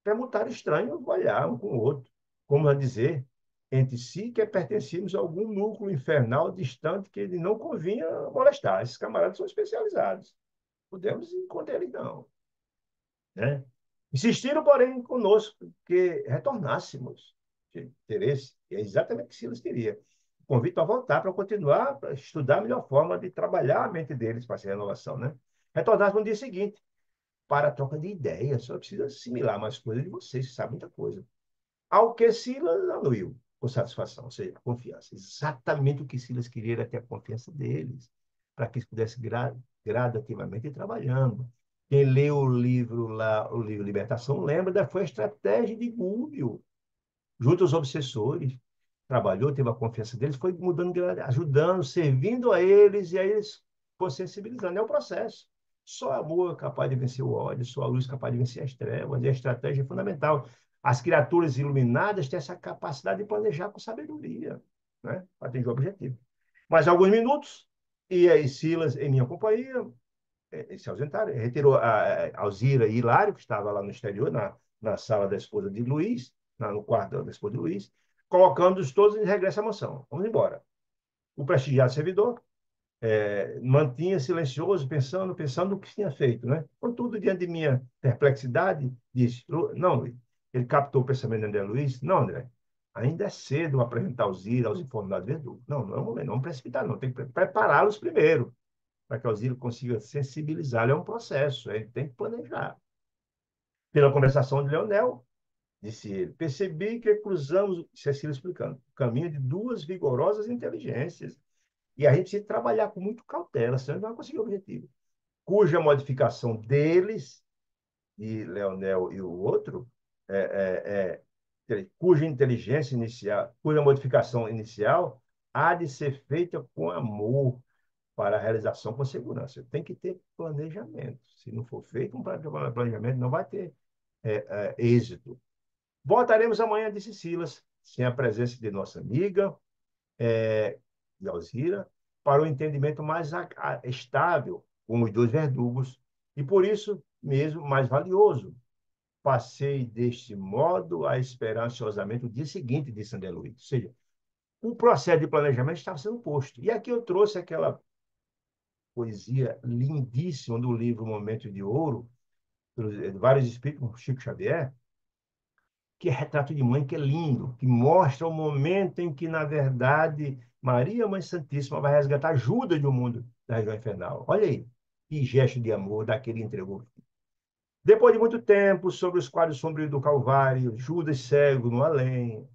perguntaram estranho olhar um com o outro, como a dizer entre si que pertencíamos a algum núcleo infernal distante que ele não convinha molestar. Esses camaradas são especializados. Podemos encontrar eles, não. Né? Insistiram, porém, conosco que retornássemos de interesse. E é exatamente o que Silas queria. Convite a voltar para continuar a estudar a melhor forma de trabalhar a mente deles para essa renovação. Né? Retornassem no dia seguinte para a troca de ideias. Só precisa assimilar mais coisas de vocês, que sabem muita coisa. Ao que Silas anuiu, com satisfação, ou seja, confiança. Exatamente o que Silas queria era ter a confiança deles, para que eles pudessem gradativamente ir trabalhando. Quem leu o livro lá, o livro Libertação, lembra da foi a estratégia de Gúlio, junto aos obsessores. Trabalhou, teve a confiança deles, foi mudando, ajudando, servindo a eles, e aí eles foram sensibilizando. É o processo. Só amor é capaz de vencer o ódio, só a luz é capaz de vencer as trevas, e a estratégia é fundamental. As criaturas iluminadas têm essa capacidade de planejar com sabedoria, né? Para atingir o objetivo. Mais alguns minutos, e aí Silas, em minha companhia, se ausentaram, retirou a Alzira e Hilário, que estava lá no exterior, na sala da esposa de Luiz, no quarto da esposa de Luiz, colocando-os todos em regresso à mansão. Vamos embora. O prestigiado servidor mantinha silencioso, pensando no que tinha feito, né? Contudo, diante de minha perplexidade, disse: Não, Luiz. Ele captou o pensamento de André Luiz: Não, André, ainda é cedo apresentar os IRA aos informados verdugos. Não, não é um momento, não precipitar, não. Tem que prepará-los primeiro, para que o auxílio consiga sensibilizá-lo. É um processo, ele tem que planejar. Pela conversação de Leonel, disse ele, percebi que cruzamos, Cecília explicando, o caminho de duas vigorosas inteligências. E a gente precisa trabalhar com muito cautela, senão não vai conseguir o objetivo. Cuja modificação deles, de Leonel e o outro, cuja inteligência inicial, cuja modificação inicial há de ser feita com amor, para a realização com segurança. Tem que ter planejamento. Se não for feito um planejamento, não vai ter êxito. Voltaremos amanhã, disse Silas, sem a presença de nossa amiga, de Alzira, para o entendimento mais estável com os dois verdugos, e por isso mesmo mais valioso. Passei deste modo a esperar ansiosamente o dia seguinte, disse André Luiz. Ou seja, o processo de planejamento estava sendo posto. E aqui eu trouxe aquela poesia lindíssima do livro Momento de Ouro, de vários espíritos, como Chico Xavier, que é retrato de mãe, que é lindo, que mostra o momento em que, na verdade, Maria, Mãe Santíssima, vai resgatar Judas do mundo da região infernal. Olha aí, que gesto de amor daquele entregou. Depois de muito tempo, sobre os quadros sombrios do Calvário, Judas cego no além,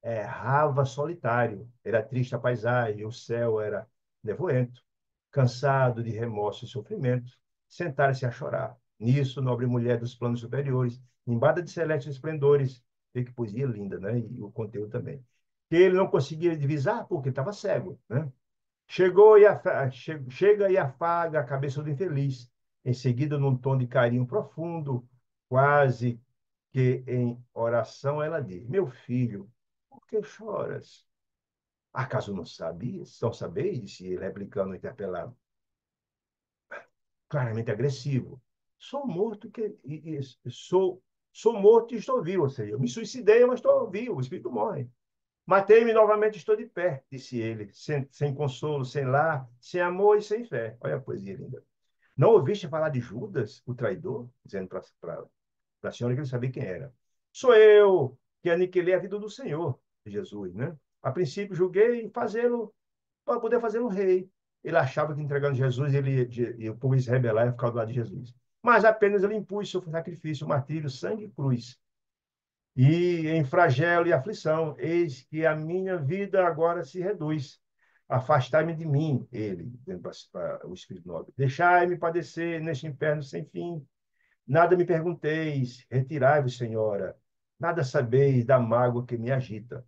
errava solitário. Era triste a paisagem, o céu era nevoento. Cansado de remorso e sofrimento, sentaram-se a chorar. Nisso, nobre mulher dos planos superiores, embada de celestes esplendores, vê que poesia linda, né? E o conteúdo também. Que ele não conseguia divisar porque estava cego, né? Chega e afaga a cabeça do infeliz. Em seguida, num tom de carinho profundo, quase que em oração, ela diz: Meu filho, por que choras? Acaso não sabias? Não sabeis? Disse ele, replicando o interpelado, claramente agressivo. Sou morto sou morto e estou vivo, ou seja, eu me suicidei, mas estou vivo, o espírito morre. Matei-me novamente, estou de pé, disse ele, sem consolo, sem lar, sem amor e sem fé. Olha a poesia linda. Não ouviste falar de Judas, o traidor? Dizendo para a senhora que ele sabia quem era. Sou eu que aniquilei a vida do Senhor, Jesus, né? A princípio julguei fazê-lo para poder fazê-lo rei. Ele achava que entregando Jesus, e o povo ia se rebelar e ficar do lado de Jesus. Mas apenas ele impôs seu sacrifício, o martírio, sangue e cruz. E em flagelo e aflição, eis que a minha vida agora se reduz. Afastai-me de mim, ele, dizendo para o Espírito Nobre. Deixai-me padecer neste inferno sem fim. Nada me pergunteis, retirai-vos, Senhora. Nada sabeis da mágoa que me agita.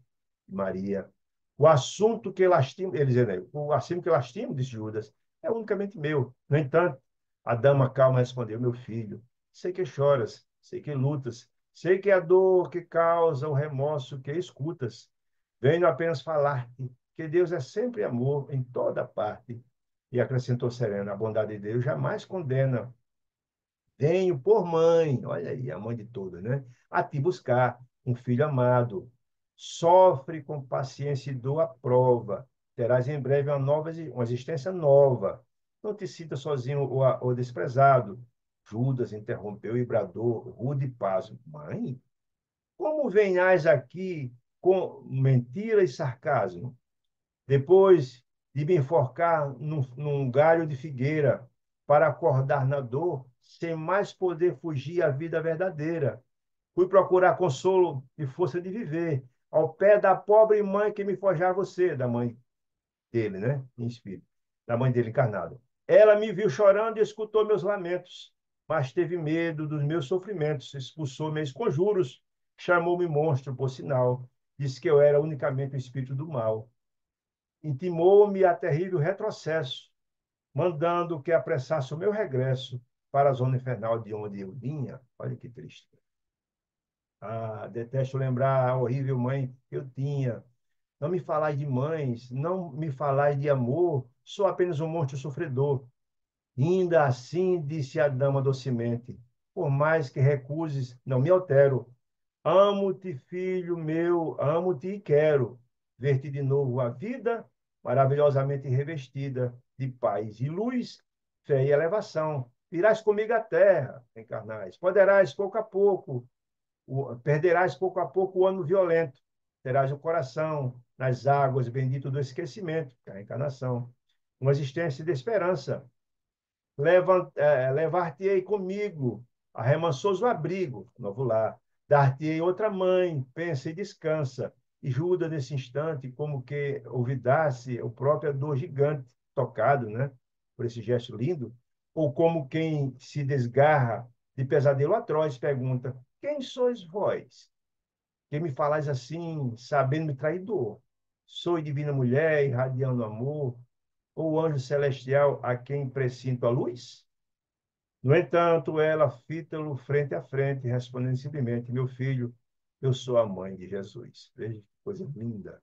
Maria. O assunto que lastimo, ele dizendo aí, o assunto que lastimo, disse Judas, é unicamente meu. No entanto, a dama calma respondeu, meu filho, sei que choras, sei que lutas, sei que a dor que causa o remorso que escutas. Venho apenas falar-te que Deus é sempre amor em toda parte. E acrescentou serena, a bondade de Deus jamais condena. Venho por mãe, olha aí, a mãe de todas, né? A te buscar um filho amado. Sofre com paciência e dor a prova. Terás em breve uma existência nova. Não te sinta sozinho ou desprezado. Judas interrompeu e bradou, rude e pasmo. Mãe, como venhais aqui com mentira e sarcasmo? Depois de me enforcar num galho de figueira para acordar na dor, sem mais poder fugir à vida verdadeira. Fui procurar consolo e força de viver, ao pé da pobre mãe que me forjava você, da mãe dele, né? Em espírito, da mãe dele encarnada. Ela me viu chorando e escutou meus lamentos, mas teve medo dos meus sofrimentos, expulsou meus conjuros, chamou-me monstro, por sinal, disse que eu era unicamente o espírito do mal, intimou-me a terrível retrocesso, mandando que apressasse o meu regresso para a zona infernal de onde eu vinha. Olha que triste. Ah, detesto lembrar a horrível mãe que eu tinha. Não me falai de mães, não me falai de amor, sou apenas um monstro sofredor. Ainda assim, disse a dama docemente, por mais que recuses, não me altero. Amo-te, filho meu, amo-te e quero ver-te de novo a vida maravilhosamente revestida de paz e luz, fé e elevação. Virás comigo à terra, encarnais. Poderás pouco a pouco, perderás pouco a pouco o ano violento. Terás o coração nas águas bendito do esquecimento, que é a encarnação. Uma existência de esperança, levar-te-ei comigo a remansoso abrigo, novo lar. Dar-te-ei outra mãe, pensa e descansa. E Judas, nesse instante, como que olvidasse o próprio dor gigante, tocado, né? Por esse gesto lindo, ou como quem se desgarra de pesadelo atroz, pergunta: quem sois vós? Que me falais assim, sabendo-me traidor? Sou divina mulher, irradiando amor, ou anjo celestial a quem presinto a luz? No entanto, ela fita-lo frente a frente, respondendo simplesmente: meu filho, eu sou a mãe de Jesus. Veja que coisa linda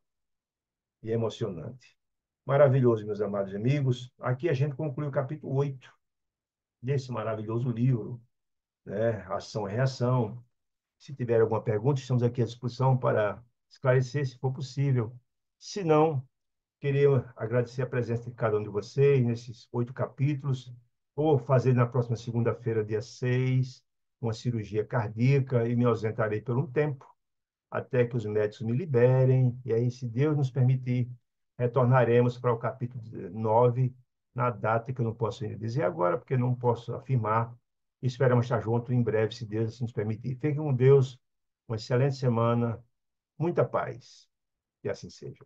e emocionante. Maravilhoso, meus amados amigos. Aqui a gente conclui o capítulo 8 desse maravilhoso livro, né? Ação e Reação. Se tiver alguma pergunta, estamos aqui à disposição para esclarecer, se for possível. Se não, queria agradecer a presença de cada um de vocês nesses 8 capítulos. Vou fazer na próxima segunda-feira, dia 6, uma cirurgia cardíaca e me ausentarei por um tempo, até que os médicos me liberem. E aí, se Deus nos permitir, retornaremos para o capítulo 9, na data que eu não posso ainda dizer agora, porque não posso afirmar. Esperamos estar juntos em breve, se Deus assim nos permitir. Fiquem com Deus, uma excelente semana, muita paz. Que assim seja.